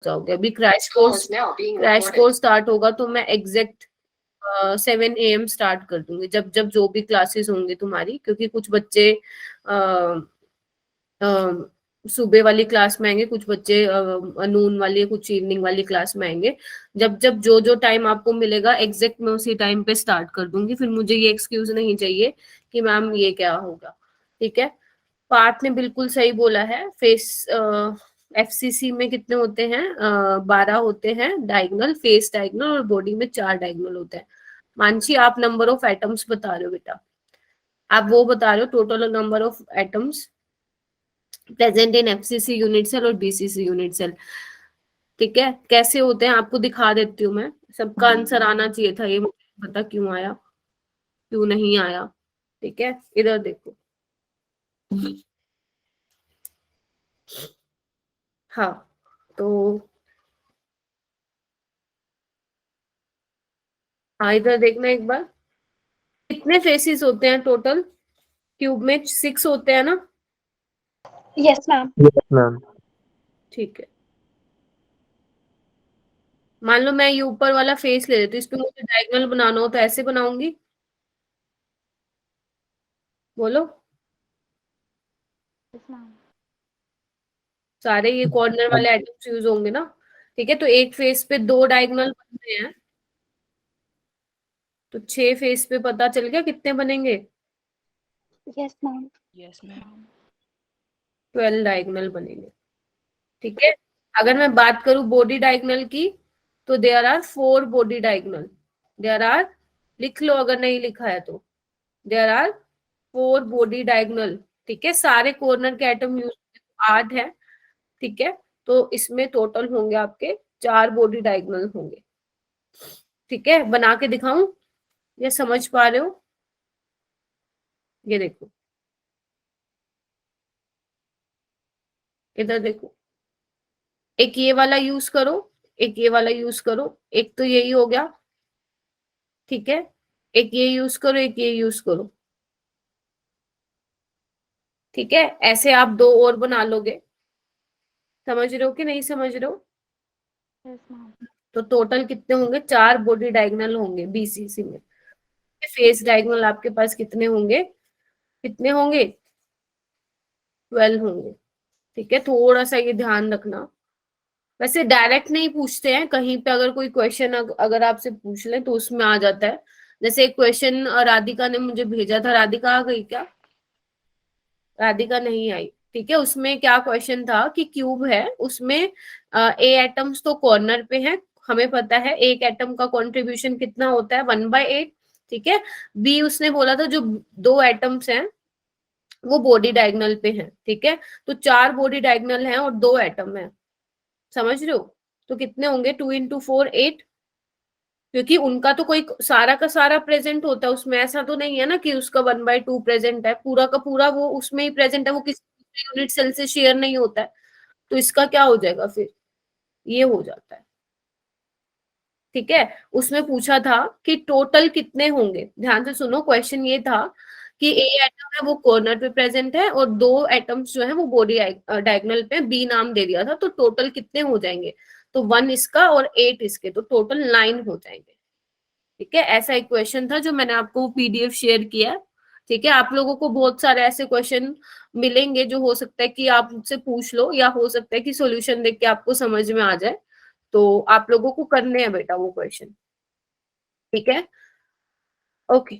जाओगे। अभी crash course start होगा तो मैं एग्जैक्ट 7 AM स्टार्ट कर दूंगी, जब जब जो भी क्लासेस होंगी तुम्हारी, क्योंकि कुछ बच्चे सुबह वाली क्लास में आएंगे, कुछ बच्चे नून वाली, कुछ इवनिंग वाली क्लास में आएंगे। जब जब जो जो टाइम आपको मिलेगा एग्जैक्ट मैं उसी टाइम पे स्टार्ट कर दूंगी, फिर मुझे ये एक्सक्यूज नहीं चाहिए कि मैम ये क्या होगा। ठीक है, पार्थ ने बिल्कुल सही बोला है। फेस एफसीसी में कितने होते हैं? 12 होते हैं डायगोनल, फेस डायगोनल, और बॉडी में 4 डायगोनल होते हैं। मानसी आप नंबर ऑफ एटम्स बता रहे हो बेटा, आप वो बता रहे हो total number of atoms present in FCC unit cell और बीसीसी यूनिट सेल। ठीक है, कैसे होते हैं आपको दिखा देती हूँ मैं। सबका आंसर आना चाहिए था, ये मुझे पता क्यों आया क्यों नहीं आया। ठीक है, इधर देखो। हाँ, तो हाँ इधर देखना एक बार, कितने फेसेस होते हैं टोटल? क्यूब में 6 होते हैं ना? Yes ma'am. ठीक है, मान लो मैं ये ऊपर वाला फेस ले लेती हूँ, इस पे मुझे डायगोनल बनाना हो तो ऐसे बनाऊंगी, बोलो। सारे ये कॉर्नर वाले एटम्स यूज होंगे ना? ठीक है, तो एक फेस पे 2 डायगोनल बनते हैं, तो 6 फेस पे पता चल गया कितने बनेंगे? Yes ma'am. 12 डायगोनल बनेंगे। ठीक है, अगर मैं बात करूं बॉडी डायगोनल की, तो there are 4 body diagonal. There are, लिख लो अगर नहीं लिखा है तो, देयर आर 4 बॉडी डायगोनल। ठीक है, सारे कॉर्नर के एटम यूज 8 है। ठीक है, तो इसमें टोटल होंगे आपके 4 बॉडी डायगोनल होंगे। ठीक है, बना के दिखाऊं या समझ पा रहे हो? ये देखो, इधर देखो, एक ये वाला यूज करो, एक ये वाला यूज करो, एक तो यही हो गया। ठीक है, एक ये यूज करो, एक ये यूज करो। ठीक है, ऐसे आप 2 और बना लोगे। समझ रहे हो कि नहीं समझ रहे हो? Yes ma'am. तो टोटल कितने होंगे? 4 बॉडी डायगोनल होंगे बीसीसी में। फेस डायगोनल आपके पास कितने होंगे? कितने होंगे? 12 होंगे। ठीक है, थोड़ा सा ये ध्यान रखना। वैसे डायरेक्ट नहीं पूछते हैं, कहीं पे अगर कोई क्वेश्चन अगर आपसे पूछ ले तो उसमें आ जाता है। जैसे एक क्वेश्चन राधिका ने मुझे भेजा था, राधिका आ गई क्या? राधिका नहीं आई। ठीक है, उसमें क्या क्वेश्चन था कि क्यूब है, उसमें ए एटम्स तो कॉर्नर पे हैं, हमें पता है एक एटम का कंट्रीब्यूशन कितना होता है, 1/8। ठीक है, बी उसने बोला था जो 2 एटम्स हैं वो बॉडी डायगोनल पे हैं। ठीक है, तो 4 बॉडी डायगोनल हैं और 2 एटम है। समझ रहे हो? तो कितने होंगे? 2 × 4 8, क्योंकि उनका तो कोई सारा का सारा प्रेजेंट होता है उसमें, ऐसा तो नहीं है ना कि उसका 1/2 प्रेजेंट है, पूरा का पूरा वो उसमें ही प्रेजेंट है, वो किसी यूनिट सेल से शेयर नहीं होता है। तो इसका क्या हो जाएगा फिर? ये हो जाता है। ठीक है, उसमें पूछा था कि टोटल कितने होंगे, ध्यान से सुनो, क्वेश्चन ये था कि ए एटम है वो कॉर्नर पे प्रेजेंट है और 2 एटम्स जो है वो बॉडी डायगोनल पे, बी नाम दे दिया था, तो टोटल कितने हो जाएंगे? तो 1 इसका और 8 इसके, तो टोटल 9 हो जाएंगे। ठीक है, ऐसा एक क्वेश्चन था जो मैंने आपको पीडीएफ शेयर किया। ठीक है, आप लोगों को बहुत सारे ऐसे क्वेश्चन मिलेंगे जो हो सकता है कि आप मुझसे पूछ लो, या हो सकता है कि सॉल्यूशन देख के आपको समझ में आ जाए, तो आप लोगों को करने हैं बेटा वो क्वेश्चन। ठीक है, ओके।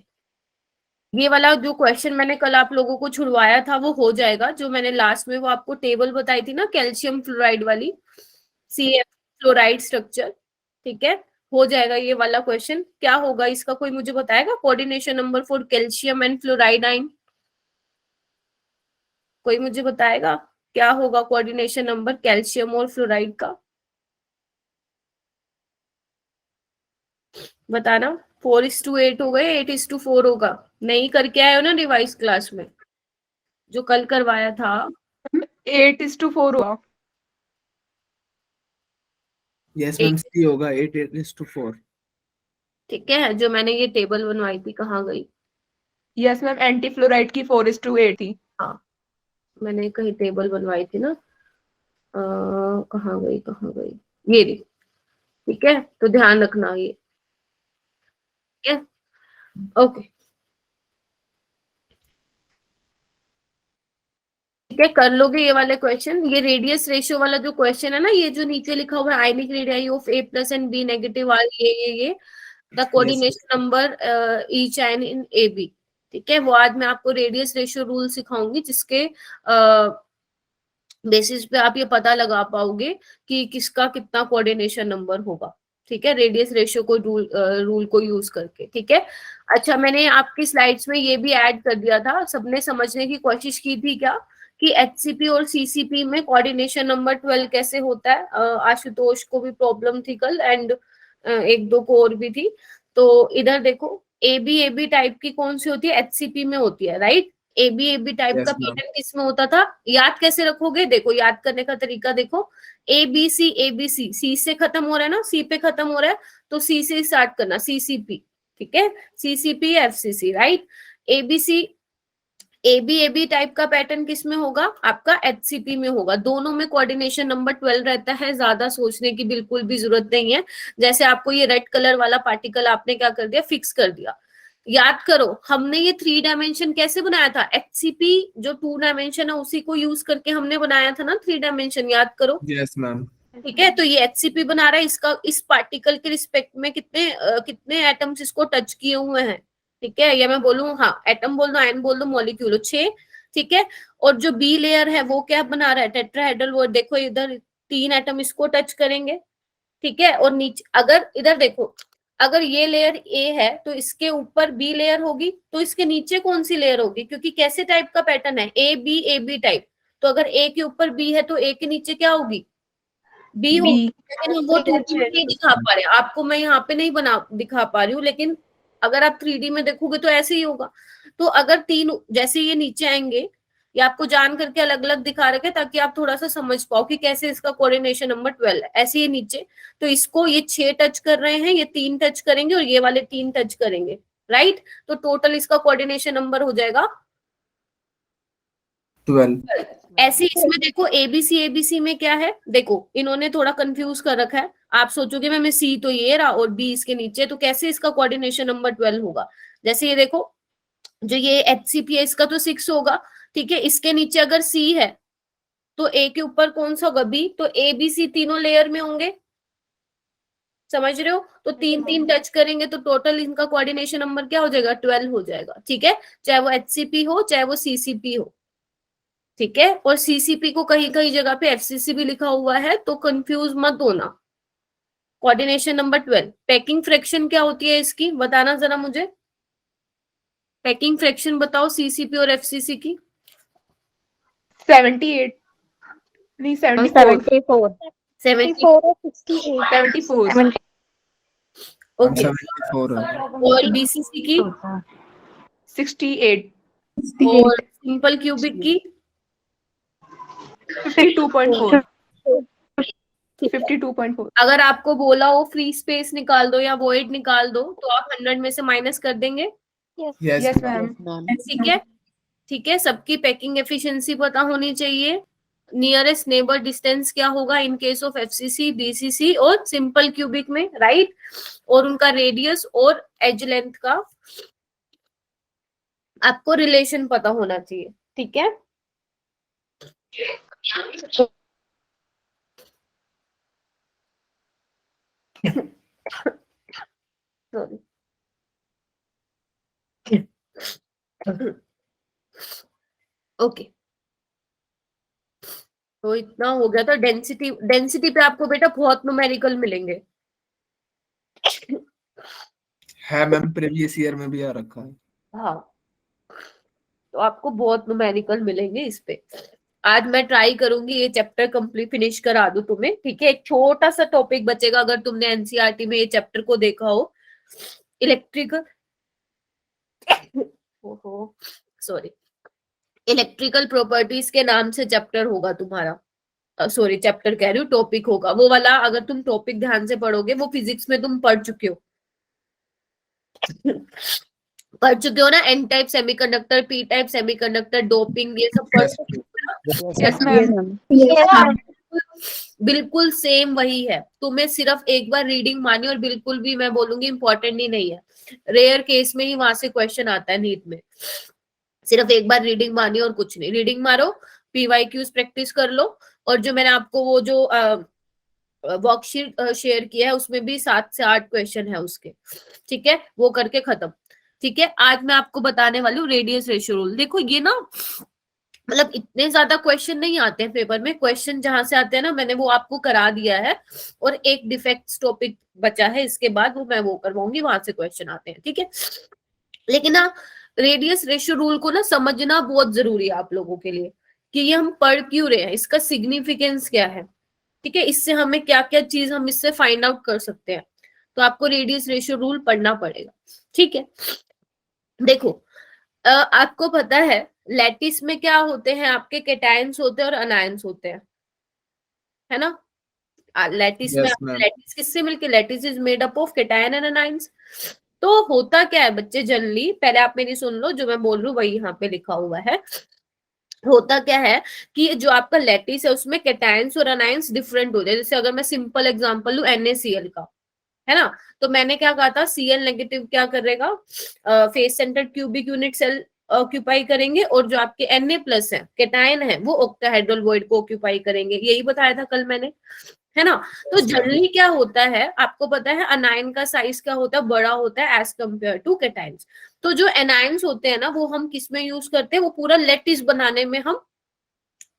ये वाला जो क्वेश्चन मैंने कल आप लोगों को छुड़वाया था वो हो जाएगा, जो मैंने लास्ट में वो आपको टेबल बताई थी ना कैल्शियम फ्लोराइड वाली, CF फ्लोराइड स्ट्रक्चर। ठीक है, हो जाएगा ये वाला क्वेश्चन। क्या होगा इसका, कोई मुझे बताएगा? Coordination number for calcium and fluoride आइन, कोई मुझे बताएगा क्या होगा कोऑर्डिनेशन नंबर कैल्शियम और फ्लोराइड का? बताना। 4:8 होगा या 8:4 होगा? नहीं करके आए हो ना रिवाइज क्लास में जो कल करवाया था? 8:4 होगा। यस मैम, सी होगा 8:4। ठीक है, जो मैंने ये टेबल बनवाई थी कहाँ गई? यस मैम, एंटी फ्लोराइड की 4:8 थी। हाँ, मैंने कहीं टेबल बनवाई थी ना, कहाँ गई कहाँ गई? ये रही, ठीक है, तो ध्यान रखना ये, ठीक है, ओके, ठीक है, कर लोगे ये वाले क्वेश्चन। ये रेडियस रेशियो वाला जो क्वेश्चन है ना, ये जो नीचे लिखा हुआ है ionic radii of A plus and B negative are, ये the coordination number each ion in AB, ठीक है, वो आज मैं आपको रेडियस रेशियो रूल सिखाऊंगी, जिसके बेसिस पे आप ये पता लगा पाओगे कि किसका कितना कोऑर्डिनेशन नंबर होगा, ठीक है, रेडियस रेशियो को रूल को यूज करके, ठीक है। अच्छा, मैंने आपकी स्लाइड्स में ये भी ऐड कर दिया था, सबने समझने की कोशिश की थी क्या कि एचसीपी और सीसीपी में कोऑर्डिनेशन नंबर 12 कैसे होता है। आशुतोष को भी प्रॉब्लम थी कल, एंड एक दो को और भी थी। तो इधर देखो, एबी टाइप की कौन सी होती है, एचसीपी में होती है, राइट। एबी टाइप Yes, का ma'am. पैटर्न किसमें होता था, याद कैसे रखोगे, देखो याद करने का तरीका देखो, एबीसी सी से खत्म हो रहा है ना, सी पे खत्म हो रहा है, तो सी से स्टार्ट करना, सीसीपी, ठीक है, CCP FCC, right. ABC AB type का पैटर्न किस में होगा, आपका एचसीपी में होगा। दोनों में कोऑर्डिनेशन नंबर 12 रहता है, ज्यादा सोचने की बिल्कुल भी जरूरत नहीं है। जैसे आपको ये रेड कलर वाला पार्टिकल आपने क्या कर दिया, फिक्स कर दिया। याद करो, हमने ये 3 डायमेंशन कैसे बनाया था, एचसीपी जो 2 डायमेंशन है उसी को यूज करके हमने बनाया था ना 3 डायमेंशन, याद करो, Yes, ma'am. ठीक है। तो ये एचसीपी बना रहा है, इसका इस पार्टिकल के रिस्पेक्ट में कितने एटम्स इसको टच किए हुए हैं, ठीक है, या मैं बोलूं, हाँ एटम बोल दो, आयन बोल दो, मॉलिक्यूल 6, ठीक है। और जो बी लेयर है वो क्या बना रहा है, टेट्राहेड्रल, वो देखो इधर 3 एटम इसको टच करेंगे, ठीक है। और नीचे अगर इधर देखो, अगर ये लेयर ए है तो इसके ऊपर बी लेयर होगी, तो इसके नीचे कौन सी लेयर होगी, क्योंकि कैसे टाइप का पैटर्न है, ए बी टाइप, तो अगर ए के ऊपर बी है तो ए के नीचे क्या होगी, बी होगी। लेकिन हम वो 2D में नहीं दिखा पा रहे, आपको मैं यहाँ पे नहीं दिखा पा रही हूँ, लेकिन अगर आप 3D में देखोगे तो ऐसे ही होगा। तो अगर 3 जैसे ये नीचे आएंगे, ये आपको जान करके अलग अलग दिखा रखे ताकि आप थोड़ा सा समझ पाओ कि कैसे इसका कोऑर्डिनेशन नंबर 12 है। ऐसे ही नीचे, तो इसको ये 6 टच कर रहे हैं, ये 3 टच करेंगे और ये वाले 3 टच करेंगे, राइट। तो टोटल इसका कोऑर्डिनेशन नंबर हो जाएगा 12. ऐसे इसमें देखो, एबीसी में क्या है, देखो इन्होंने थोड़ा कंफ्यूज कर रखा है। आप सोचोगे मैं सी तो ये रहा और बी इसके नीचे, तो कैसे इसका कोऑर्डिनेशन नंबर 12 होगा। जैसे ये देखो, जो ये एचसीपी है इसका तो 6 होगा, ठीक है। इसके नीचे अगर सी है तो ए के ऊपर कौन सा होगा, बी, तो ए बी सी तीनों लेयर में होंगे, समझ रहे हो। तो 3 टच करेंगे तो टोटल इनका कोऑर्डिनेशन नंबर क्या हो जाएगा, 12 हो जाएगा, ठीक है। चाहे वो एचसीपी हो चाहे वो सीसीपी हो, ठीक है। और सीसीपी को कहीं कहीं जगह पे एफसीसी भी लिखा हुआ है, तो कंफ्यूज मत होना। कोऑर्डिनेशन नंबर 12, पैकिंग फ्रैक्शन क्या होती है इसकी, बताना जरा मुझे, पैकिंग फ्रैक्शन बताओ सीसीपी और एफसीसी की। 78 नहीं 74 74 or 68. 74 ओके, 74 है. और बीसीसी की 68 और सिंपल क्यूबिक की 52.4 52.4 अगर आपको बोला हो फ्री स्पेस निकाल दो या वॉइड निकाल दो, तो आप 100 में से माइनस कर देंगे, Yes, यस ma'am. मैम ठीक है, ठीक है। सबकी पैकिंग एफिशिएंसी पता होनी चाहिए, नियरेस्ट नेबर डिस्टेंस क्या होगा in case of FCC, BCC और सिंपल क्यूबिक में, राइट। और उनका रेडियस और एज लेंथ का आपको रिलेशन पता होना चाहिए, ठीक है। सॉरी, ओके, तो इतना हो गया। तो डेंसिटी पे आपको बेटा बहुत न्यूमेरिकल मिलेंगे, है मैम, प्रीवियस ईयर में भी आ रखा है. हाँ, तो आपको बहुत न्यूमेरिकल मिलेंगे इस पे। आज मैं ट्राई करूंगी ये चैप्टर कंप्लीट फिनिश करा दूं तुम्हें, ठीक है। एक छोटा सा टॉपिक बचेगा, अगर तुमने एनसीईआरटी में ये चैप्टर को देखा हो, इलेक्ट्रिकल ओहो सॉरी, इलेक्ट्रिकल प्रॉपर्टीज के नाम से चैप्टर होगा तुम्हारा, सॉरी चैप्टर कह रही हूँ, टॉपिक होगा वो वाला। अगर तुम टॉपिक ध्यान से पढ़ोगे, वो फिजिक्स में तुम पढ़ चुके हो ना, N type semiconductor, P type semiconductor, doping, ये सब पढ़ Yes, चुके हो ना? यस मैम बिल्कुल सेम वही है। तुम्हें सिर्फ एक बार रीडिंग मारनी, और बिल्कुल भी मैं बोलूंगी इंपॉर्टेंट ही नहीं है, रेयर केस में ही वहां से क्वेश्चन आता है नीट में। सिर्फ एक बार रीडिंग मारनी और कुछ नहीं, रीडिंग मारो, पीवाईक्यूज प्रैक्टिस कर लो, और जो मैंने आपको वो जो वर्कशीट शेयर किया है उसमें भी 7 से 8 क्वेश्चन है उसके, ठीक है, वो करके खत्म। ठीक है, आज मैं आपको बताने वाली हूँ रेडियस रेशियो रूल। देखो ये ना मतलब इतने ज्यादा क्वेश्चन नहीं आते हैं पेपर में, क्वेश्चन जहां से आते हैं ना मैंने वो आपको करा दिया है, और एक डिफेक्ट्स टॉपिक बचा है, इसके बाद वो मैं वो करवाऊंगी, वहां से क्वेश्चन आते हैं, ठीक है। लेकिन ना रेडियस रेशियो रूल को ना समझना बहुत जरूरी है आप लोगों के लिए, कि ये हम पढ़ क्यों रहे हैं, इसका सिग्निफिकेंस क्या है, ठीक है, इससे हमें क्या क्या चीज हम इससे फाइंड आउट कर सकते हैं। तो आपको रेडियस रेशियो रूल पढ़ना पड़ेगा, ठीक है। देखो आपको पता है लैटिस में क्या होते हैं, आपके कैटायंस होते हैं और अनायंस होते हैं, है ना। लैटिस में Yes, ma'am. लैटिस किससे मिलके, lattice is made up of cation and anions. तो होता क्या है बच्चे, जनरली पहले आप मेरी सुन लो, जो मैं बोल रही हूँ वही यहाँ पे लिखा हुआ है। होता क्या है कि जो आपका लैटिस है उसमें कैटायंस और अनायंस डिफरेंट होते हैं। जैसे अगर मैं सिंपल एग्जांपल लूं NaCl का, है ना, तो मैंने क्या कहा था, Cl नेगेटिव क्या करेगा, face centred cubic unit cell occupy करेंगे, और जो आपके Na+ है कैटायन है वो ऑक्टाहेड्रल वॉइड को ऑक्यूपाई करेंगे, यही बताया था कल मैंने, है ना। तो Yes, ma'am. जनरली क्या होता है आपको पता है, अनायन का साइज क्या होता है, बड़ा होता है एज कंपेयर टू कैटायंस। तो जो एनायंस होते हैं ना वो हम किस में यूज करते हैं, वो पूरा लेटिस बनाने में हम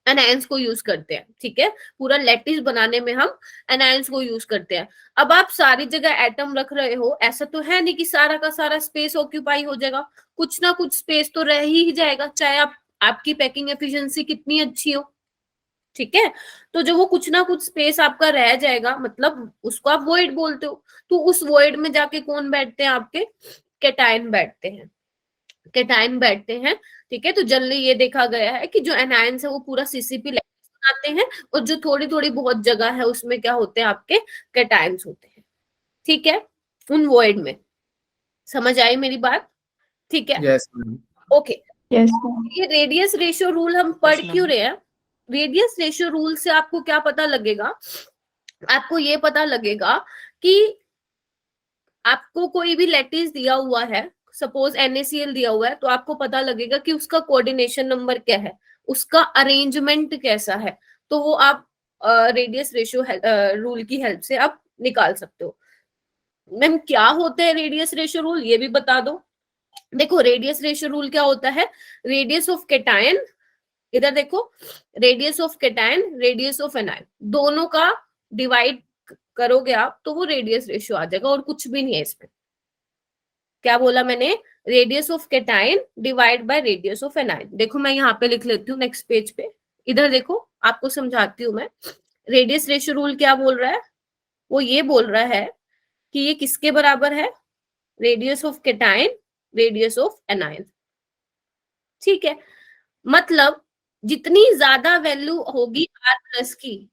एनायंस को यूज करते हैं, ठीक है, पूरा लेटिस बनाने में हम एनायंस को यूज करते हैं। अब आप सारी जगह एटम रख रहे हो, ऐसा तो है नहीं कि सारा का सारा स्पेस ऑक्यूपाई हो जाएगा, कुछ ना कुछ स्पेस तो रह ही जाएगा, चाहे आप आपकी पैकिंग एफिशिएंसी कितनी अच्छी हो, ठीक है। तो जो वो कुछ ना कुछ स्पेस आपका रह जाएगा, मतलब उसको आप वॉइड बोलते हो। तो उस वॉइड में जाके कौन बैठते हैं, आपके कैटायन बैठते हैं, कैटायन बैठते हैं, ठीक है। तो जनरली ये देखा गया है कि जो एनायंस है वो पूरा सीसीपी बनाते हैं, और जो थोड़ी थोड़ी बहुत जगह है उसमें क्या होते हैं, आपके कैटायंस होते हैं, ठीक है, उन वॉइड में। समझ आई मेरी बात, ठीक है, Yes, ma'am. ओके। Yes. ये रेडियस रेशियो रूल हम पढ़ क्यों रहे हैं, रेडियस रेशियो रूल से आपको क्या पता लगेगा, आपको ये पता लगेगा कि आपको कोई भी लैटिस दिया हुआ है, सपोज NaCl दिया हुआ है, तो आपको पता लगेगा कि उसका कोऑर्डिनेशन नंबर क्या है, उसका अरेंजमेंट कैसा है, तो वो आप रेडियस रेशियो रूल की हेल्प से आप निकाल सकते हो। मैम क्या होते हैं रेडियस रेशियो रूल, ये भी बता दो। देखो रेडियस रेशियो रूल क्या होता है, रेडियस ऑफ कैटायन, इधर देखो, radius of cation radius of anion, दोनों का डिवाइड करोगे आप तो वो रेडियस रेशियो आ जाएगा, और कुछ भी नहीं है इसमें। क्या बोला मैंने, radius of cation divide by radius of anion. देखो मैं यहाँ पे लिख लेती हूँ नेक्स्ट पेज पे, इधर देखो आपको समझाती हूँ मैं। रेडियस रेशियो रूल क्या बोल रहा है, वो ये बोल रहा है कि ये किसके बराबर है, radius of cation radius of anion, ठीक है। मतलब जितनी ज्यादा वैल्यू होगी R+ की,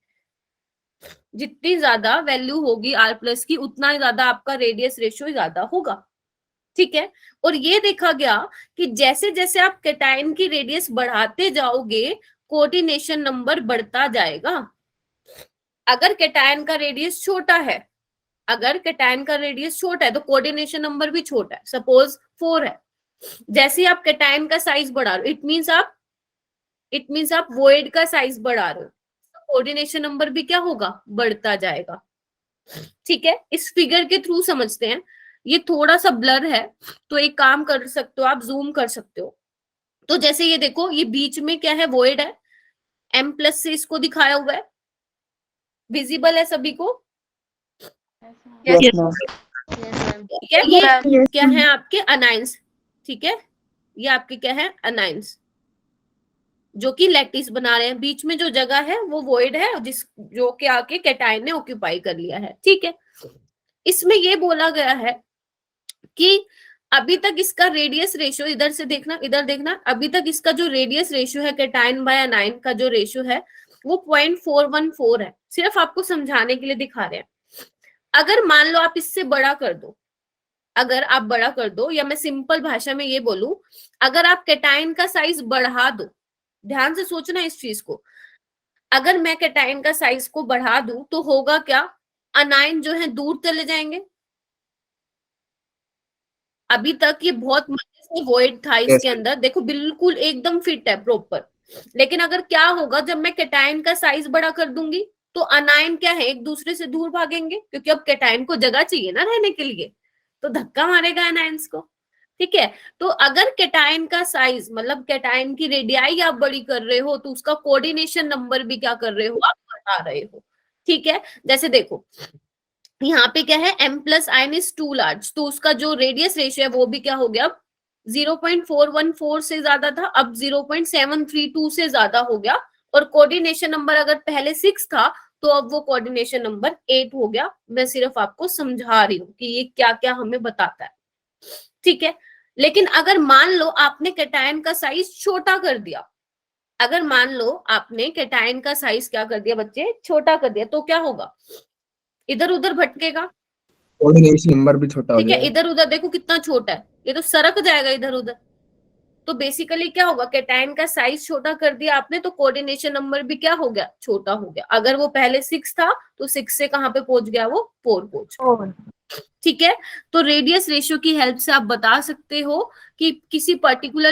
जितनी ज्यादा वैल्यू होगी R+ की, उतना ज्यादा आपका रेडियस रेशियो ज्यादा होगा, ठीक है। और ये देखा गया कि जैसे जैसे आप कैटायन की रेडियस बढ़ाते जाओगे कोऑर्डिनेशन नंबर बढ़ता जाएगा। अगर कैटायन का रेडियस छोटा है, अगर कैटायन का रेडियस छोटा है तो कोऑर्डिनेशन नंबर भी छोटा है, सपोज 4 है। जैसे आप कैटायन का साइज बढ़ा रहे हो, इट मीन्स आप वॉइड का साइज बढ़ा रहे हो, कोऑर्डिनेशन नंबर भी क्या होगा, बढ़ता जाएगा, ठीक है। इस फिगर के थ्रू समझते हैं, ये थोड़ा सा ब्लर है, तो एक काम कर सकते हो आप, जूम कर सकते हो। तो जैसे ये देखो, ये बीच में क्या है, वॉइड है, M+ से इसको दिखाया हुआ है, विजिबल है सभी को, Yes. ठीक है। ये क्या है आपके अनाइंस, ठीक है, ये आपके क्या है अनाइंस, जो कि लैटिस बना रहे हैं। बीच में जो जगह है वो वॉइड है, जिस जो कि आके कैटायन ने ऑक्यूपाई कर लिया है, ठीक है। इसमें ये बोला गया है कि अभी तक इसका रेडियस रेशियो, इधर से देखना इधर देखना, अभी तक इसका जो रेडियस रेशियो है कैटायन बाय अनायन का जो रेशियो है वो 0.414 है। सिर्फ आपको समझाने के लिए दिखा रहे हैं। अगर मान लो आप इससे बड़ा कर दो, अगर आप बड़ा कर दो, या मैं सिंपल भाषा में ये बोलूं, अगर आप कैटायन का साइज बढ़ा दो, ध्यान से सोचना इस चीज को, अगर मैं कैटायन का साइज को बढ़ा दूं तो होगा क्या, अनायन जो है दूर चले जाएंगे। अभी तक ये बहुत मजे से वॉइड था इसके Yes, अंदर, देखो बिल्कुल एकदम फिट है प्रॉपर। लेकिन अगर क्या होगा, जब मैं कैटायन का साइज बड़ा कर दूंगी तो अनायन क्या है, एक दूसरे से दूर भागेंगे, क्योंकि अब कैटायन को जगह चाहिए ना रहने के लिए, तो धक्का मारेगा अनायंस को। ठीक है, तो अगर कैटायन का साइज मतलब कैटायन की रेडियाई आप बड़ी कर रहे हो, तो उसका कोऑर्डिनेशन नंबर भी क्या कर रहे हो, आप बढ़ा रहे हो। ठीक है, जैसे देखो यहाँ पे क्या है, m plus ion is too large, तो उसका जो रेडियस रेशियो है वो भी क्या हो गया, अब 0.414 से ज्यादा था, अब 0.732 से ज्यादा हो गया। और कोऑर्डिनेशन नंबर अगर पहले 6 था, तो अब वो कोऑर्डिनेशन नंबर 8 हो गया। मैं सिर्फ आपको समझा रही हूँ कि ये क्या क्या हमें बताता है। ठीक है, लेकिन अगर मान लो आपने कैटायन का साइज छोटा कर दिया, अगर मान लो आपने कैटायन का साइज क्या कर दिया बच्चे, छोटा कर दिया, तो क्या होगा, इधर उधर भटकेगा। कोऑर्डिनेशन नंबर भी छोटा हो ठीक है, जाएगा। इधर उधर देखो कितना छोटा है, ये तो सरक जाएगा इधर उधर। तो बेसिकली क्या होगा, कैटायन का साइज छोटा कर दिया आपने, तो कोऑर्डिनेशन नंबर भी क्या हो गया, छोटा हो गया। अगर वो पहले 6 था, तो 6 से कहां पे पहुंच गया, वो 4 पहुंच गया। ठीक है, तो रेडियस रेशियो की हेल्प से आप बता सकते हो कि किसी पर्टिकुलर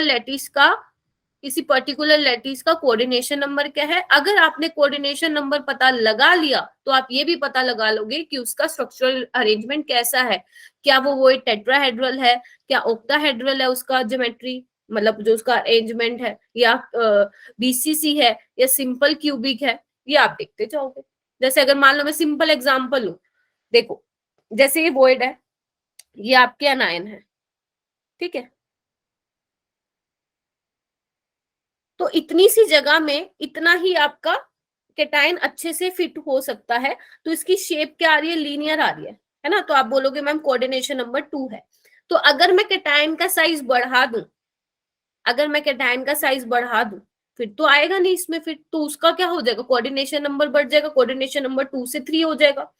लैटिस का कोऑर्डिनेशन नंबर क्या है। अगर आपने कोऑर्डिनेशन नंबर पता लगा लिया, तो आप ये भी पता लगा लोगे कि उसका स्ट्रक्चरल अरेंजमेंट कैसा है, क्या वो टेट्राहेड्रल है, क्या ऑक्टाहेड्रल है उसका ज्योमेट्री, मतलब जो उसका अरेंजमेंट है, या बीसीसी है, या सिंपल क्यूबिक है, ये आप देखते जाओगे। जैसे अगर मान लो मैं सिंपल एग्जांपल लूं, देखो जैसे ये वॉइड है, ये आपके अनायन है। ठीक है, तो इतनी सी जगह में इतना ही आपका कैटायन अच्छे से फिट हो सकता है। तो इसकी शेप क्या आ रही है, लीनियर आ रही है ना। तो आप बोलोगे मैम कोऑर्डिनेशन नंबर 2 है। तो अगर मैं कैटायन का साइज बढ़ा दूं, अगर मैं कैटायन का साइज बढ़ा दूं, फिर तो आएगा नहीं इसमें फिट, तो उसका क्या हो जाएगा, कोऑर्डिनेशन नंबर बढ़ जाएगा, कोऑर्डिनेशन नंबर 2 से 3 हो जाएगा।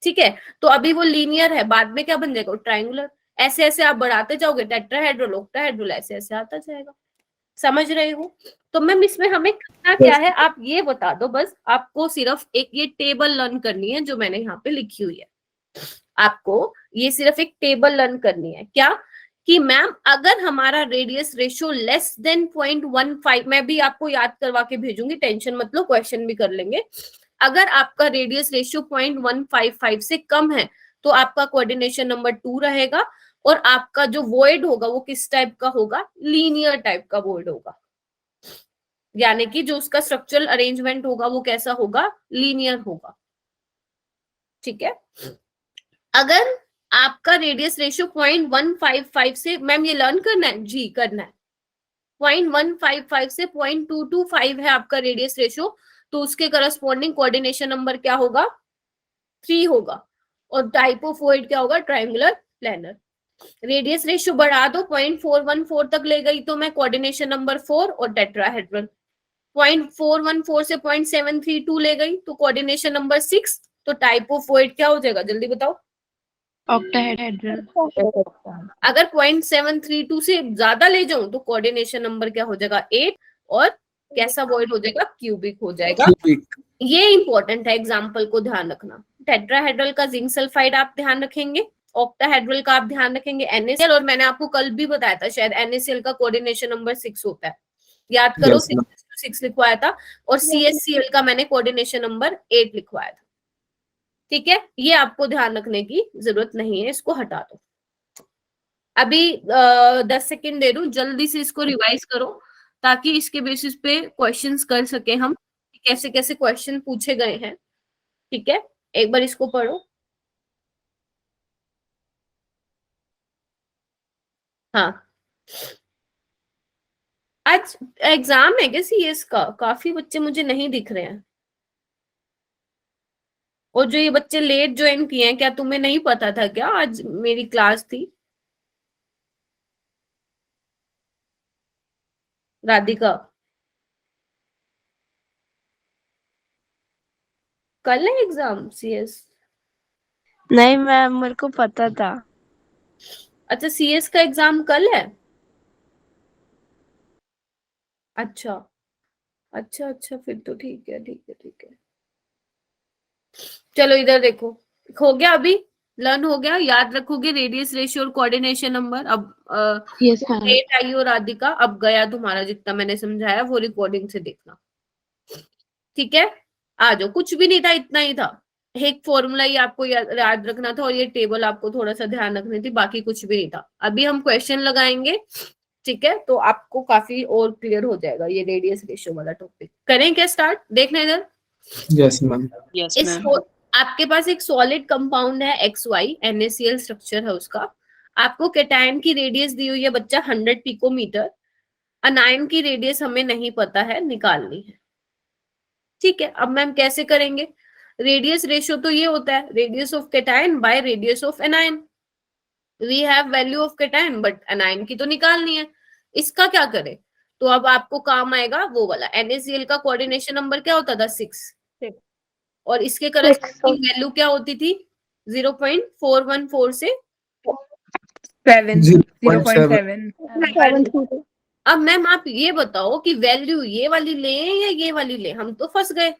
ठीक है, तो अभी वो लीनियर है, बाद में क्या बन जाएगा, ट्राइंगुलर। ऐसे ऐसे आप बढ़ाते जाओगे, टेट्राहेड्रल, ऑक्टाहेड्रल, ऐसे ऐसे आता जाएगा। समझ रहे हो। तो मैम इसमें हमें करना क्या Yes. है, आप ये बता दो बस। आपको सिर्फ एक ये टेबल लर्न करनी है जो मैंने यहाँ पे लिखी हुई है। आपको ये सिर्फ एक टेबल लर्न करनी है, क्या कि मैम अगर हमारा रेडियस रेशियो लेस देन 0.15, मैं भी आपको याद करवा के भेजूंगी, टेंशन मत लो, क्वेश्चन भी कर लेंगे। अगर आपका रेडियस रेशियो 0.155 से कम है, तो आपका कोऑर्डिनेशन नंबर 2 रहेगा। और आपका जो वॉइड होगा वो किस टाइप का होगा, लीनियर टाइप का वॉइड होगा। यानी कि जो उसका स्ट्रक्चरल अरेंजमेंट होगा वो कैसा होगा, लीनियर होगा। ठीक है, अगर आपका रेडियस रेशियो 0.155 से, मैम ये लर्न करना है जी, करना है। 0.155 से 0.225 है आपका रेडियस रेशियो, तो उसके करस्पॉन्डिंग कोऑर्डिनेशन नंबर क्या होगा, 3 होगा। और टाइप ऑफ वॉइड क्या होगा, ट्रायंगुलर प्लेनर। रेडियस रेशियो बढ़ा दो, 0.414 तक ले गई तो मैं कोऑर्डिनेशन नंबर 4 और टेट्राहेड्रल। 0.414 से 0.732 ले गई तो कोऑर्डिनेशन नंबर 6। तो टाइप ऑफ वॉइड क्या हो जाएगा, जल्दी बताओ। ऑक्टाहेड्रल। अगर 0.732 से ज्यादा ले जाऊं तो कोऑर्डिनेशन नंबर क्या हो जाएगा, 8। और कैसा वॉइड हो जाएगा, क्यूबिक हो जाएगा। Cubic. ये इंपॉर्टेंट है, एग्जाम्पल को ध्यान रखना। टेट्राहेड्रल का जिंक सल्फाइड आप ध्यान रखेंगे, ऑक्टाहेड्रल का आप ध्यान रखेंगे NaCl। और मैंने आपको कल भी बताया था शायद, NaCl का कोऑर्डिनेशन नंबर 6 होता है, याद करो। Yes, ma'am. 6 लिखवाया था। और CHCl का मैंने कोऑर्डिनेशन नंबर 8 लिखवाया था। ठीक है, ये आपको ध्यान रखने की जरूरत नहीं है, इसको हटा दो। अभी 10 सेकेंड दे दूं, जल्दी से इसको रिवाइज करो, ताकि इसके बेसिस पे क्वेश्चंस कर सके हम, कैसे कैसे क्वेश्चन पूछे गए हैं। ठीक है, एक बार इसको पढ़ो। हाँ, आज एग्जाम है क्या CS का, काफी बच्चे मुझे नहीं दिख रहे हैं। और जो ये बच्चे लेट ज्वाइन किए हैं, क्या तुम्हें नहीं पता था क्या आज मेरी क्लास थी, राधिका। कल है एग्जाम CS। नहीं मैम, मेरे को पता था। अच्छा, CS का एग्जाम कल है। अच्छा, अच्छा अच्छा, फिर तो ठीक है ठीक है ठीक है। चलो इधर देखो, हो गया अभी, लर्न हो गया, याद रखोगे रेडियस रेशियो और कोऑर्डिनेशन नंबर। अब यस मैम। डेट आई और राधिका, अब गया तुम्हारा जितना मैंने समझाया वो रिकॉर्डिंग से देखना, ठीक है। आ जाओ, कुछ भी नहीं था, इतना ही था, एक फॉर्मूला ही आपको याद रखना था और ये टेबल आपको थोड़ा सा ध्यान रखनी थी, बाकी कुछ भी नहीं था। अभी हम क्वेश्चन लगाएंगे, ठीक है, तो आपको काफी और क्लियर हो जाएगा ये रेडियस रेशियो वाला टॉपिक। करें क्या स्टार्ट? देखना इधर, Yes, ma'am. आपके पास एक सॉलिड कंपाउंड है XY, NaCl स्ट्रक्चर है उसका। आपको केटायन की रेडियस दी हुई है बच्चा 100 पिकोमीटर, अनायन की रेडियस हमें नहीं पता है, निकालनी है, ठीक है। अब मैम कैसे करेंगे? रेडियस रेशियो तो ये होता है radius of cation by radius of anion. We have value of cation but anion की तो निकालनी है, इसका क्या करें? तो अब आपको काम आएगा वो वाला, NaCl का कोऑर्डिनेशन नंबर क्या होता था? 6, और इसके करस्पॉन्डिंग वैल्यू क्या होती थी? 0.414 से 7 0.7. 0.7 अब मैम आप ये बताओ कि वैल्यू ये वाली लें या ये वाली लें? हम तो फंस गए,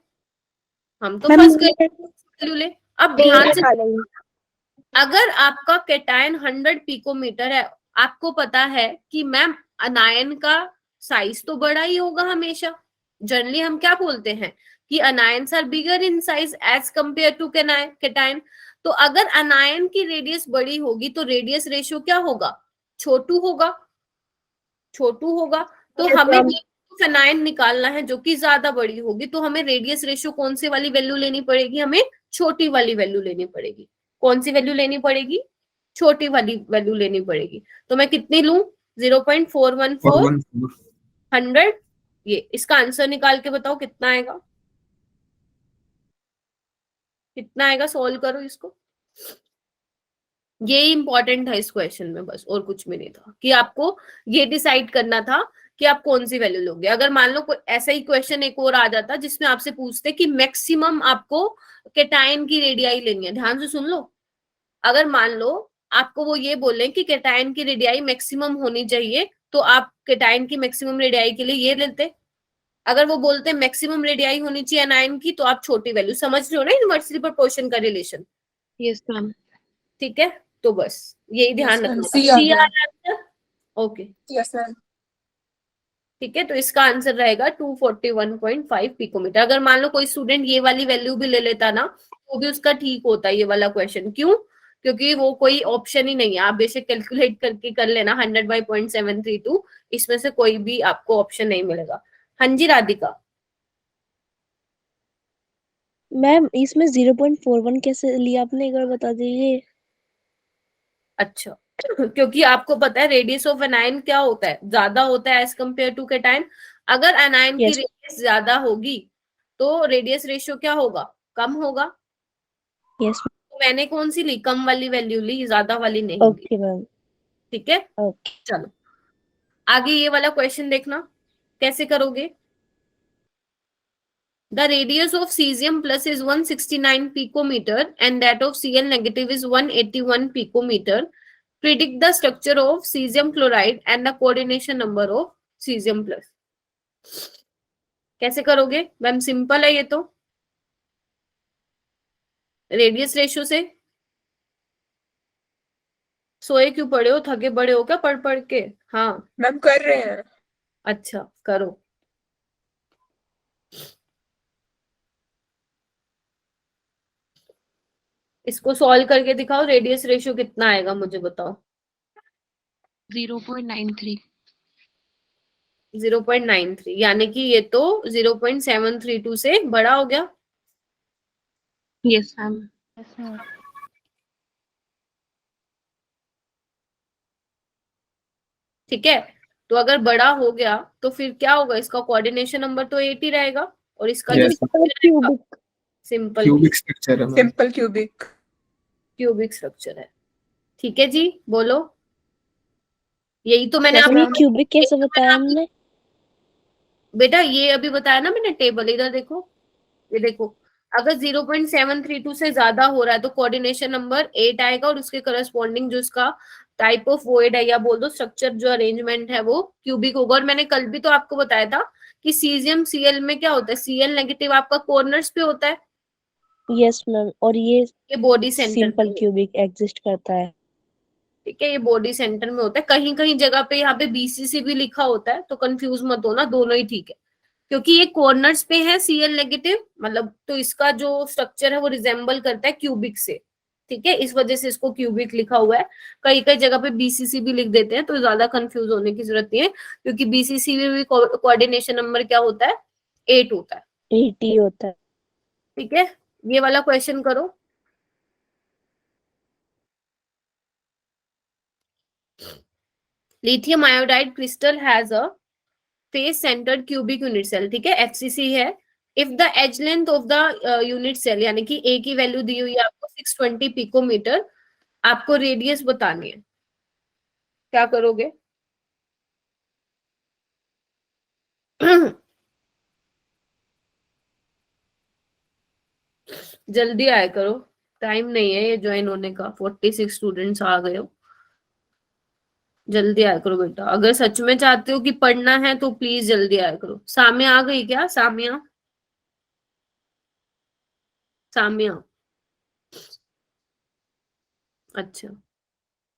वैल्यू ले। अब ध्यान से, अगर आपका केटायन 100 पिकोमीटर है, आपको पता है कि मैम अनायन का साइज तो बड़ा ही होगा हमेशा। जनरली हम क्या बोलते हैं कि anions are bigger in size as compare to cation. तो अगर अनायन की रेडियस बड़ी होगी तो रेडियस रेशियो क्या होगा? छोटू होगा, तो हमें अनायन निकालना है जो कि ज्यादा बड़ी होगी, तो हमें रेडियस रेशियो कौन सी वाली वैल्यू लेनी पड़ेगी? हमें छोटी वाली वैल्यू लेनी पड़ेगी। कौन सी वैल्यू लेनी पड़ेगी? छोटी वाली वैल्यू लेनी पड़ेगी। तो मैं कितनी लूं? 0.414 114. 100। ये इसका आंसर निकाल के बताओ कितना आएगा, कितना आएगा? सॉल्व करो इसको। ये इंपॉर्टेंट था इस क्वेश्चन में, बस और कुछ भी नहीं था, कि आपको ये डिसाइड करना था कि आप कौन सी वैल्यू लोगे। अगर मान लो कोई ऐसा ही क्वेश्चन एक और आ जाता जिसमें आपसे पूछते कि मैक्सिमम आपको केटायन की रेडियाई लेनी है, ध्यान से सुन लो। अगर मान लो आपको वो ये बोले कि केटायन की रेडियाई मैक्सिमम होनी चाहिए, तो आप केटायन की मैक्सिमम रेडियाई के लिए ये लेते। अगर वो बोलते मैक्सिमम रेडियाई होनी चाहिए एनायन की, तो आप छोटी वैल्यू। समझ रहे हो ना इनवर्सली प्रोपोर्शन का रिलेशन? Yes ma'am. ठीक है, तो बस यही ध्यान ma'am. रखना। C आ गया। Answer okay, Yes, ma'am. ठीक है, तो इसका आंसर रहेगा 241.5 पिकोमीटर। अगर मान लो कोई स्टूडेंट ये वाली वैल्यू भी ले लेता ना, तो भी उसका ठीक होता है ये वाला क्वेश्चन। क्यों? क्योंकि वो कोई ऑप्शन ही नहीं है। आप बेशक कैलकुलेट करके कर लेना 100/0.732, इसमें से कोई भी आपको ऑप्शन नहीं मिलेगा। हाँ जी राधिका। मैम इसमें 0.41 कैसे लिया आपने, एक बार बता दीजिए। अच्छा क्योंकि आपको पता है रेडियस ऑफ एनायन क्या होता है? ज्यादा होता है एज कंपेयर टू केटायन। अगर एनायन की Yes. रेडियस ज्यादा होगी तो रेडियस रेशियो क्या होगा? कम होगा। यस तो मैंने कौन सी ली? कम वाली वैल्यू ली, ज्यादा वाली नहीं ली। Okay ma'am. ठीक है, ओके चलो आगे ये वाला क्वेश्चन देखना कैसे करोगे। The radius of cesium plus is 169 picometer and that of Cl negative is 181 picometer. Predict the structure of cesium chloride and the coordination number of cesium plus. कैसे करोगे मैम? सिंपल है ये तो, रेडियस रेशियो से। सोए क्यों पड़े हो? थके बड़े हो क्या पढ़ पढ़ के? हाँ मैम कर रहे हैं। अच्छा करो। इसको सॉल्व करके दिखाओ, रेडियस रेशियो कितना आएगा मुझे बताओ। 0.93। 0.93, यानी कि ये तो 0.732 से बड़ा हो गया। Yes ma'am. ठीक है, तो अगर बड़ा हो गया तो फिर क्या होगा? इसका कोऑर्डिनेशन नंबर तो 8 ही रहेगा, और इसका जो Yes. सिंपल Cubic structure है ma'am. Simple cubic. Cubic structure है। ठीक है जी, बोलो। यही तो मैंने मैम ये आपको क्यूबिक कैसे बताया हमने? बेटा ये अभी बताया ना मैंने, टेबल इधर देखो, ये देखो। अगर 0.732 से ज्यादा हो रहा है तो कोऑर्डिनेशन नंबर 8 आएगा, और उसके करस्पॉन्डिंग जो उसका टाइप ऑफ वॉइड है या बोल दो स्ट्रक्चर जो अरेंजमेंट है वो क्यूबिक होगा। और मैंने कल भी तो आपको बताया था कि सीजियम सीएल में क्या होता है, सीएल नेगेटिव आपका कॉर्नर्स पे होता है, यस मैम, और ये बॉडी सेंटर सिंपल पे, क्यूबिक एग्जिस्ट करता है। ठीक है, ये बॉडी सेंटर में होता है। कहीं कहीं जगह पे यहाँ पे बीसीसी भी लिखा होता है, तो कंफ्यूज मत होना, दोनों ही ठीक है, क्योंकि ये कॉर्नर्स पे है सीएल नेगेटिव, मतलब तो इसका जो स्ट्रक्चर है वो रिजेंबल करता है क्यूबिक से, ठीक है, इस वजह से इसको क्यूबिक लिखा हुआ है। कई कई जगह पे बीसीसी भी लिख देते हैं, तो ज्यादा कंफ्यूज होने की जरूरत नहीं है, क्योंकि बीसीसी में भी कोऑर्डिनेशन नंबर क्या होता है, 8 होता है, 80 होता है। ठीक है। ये वाला क्वेश्चन करो। Lithium iodide crystal has a face centred cubic unit cell, ठीक है, एफसीसी है। If the edge length of the unit cell, यानी कि ए की वैल्यू दी हुई है आपको 620 पिकोमीटर, आपको रेडियस बतानी है, क्या करोगे? जल्दी आया करो, टाइम नहीं है ये ज्वाइन होने का, 46 स्टूडेंट्स आ गए हो, जल्दी आया करो बेटा, अगर सच में चाहते हो कि पढ़ना है तो प्लीज जल्दी आया करो। साम्या आ गई क्या? साम्या, साम्या, अच्छा,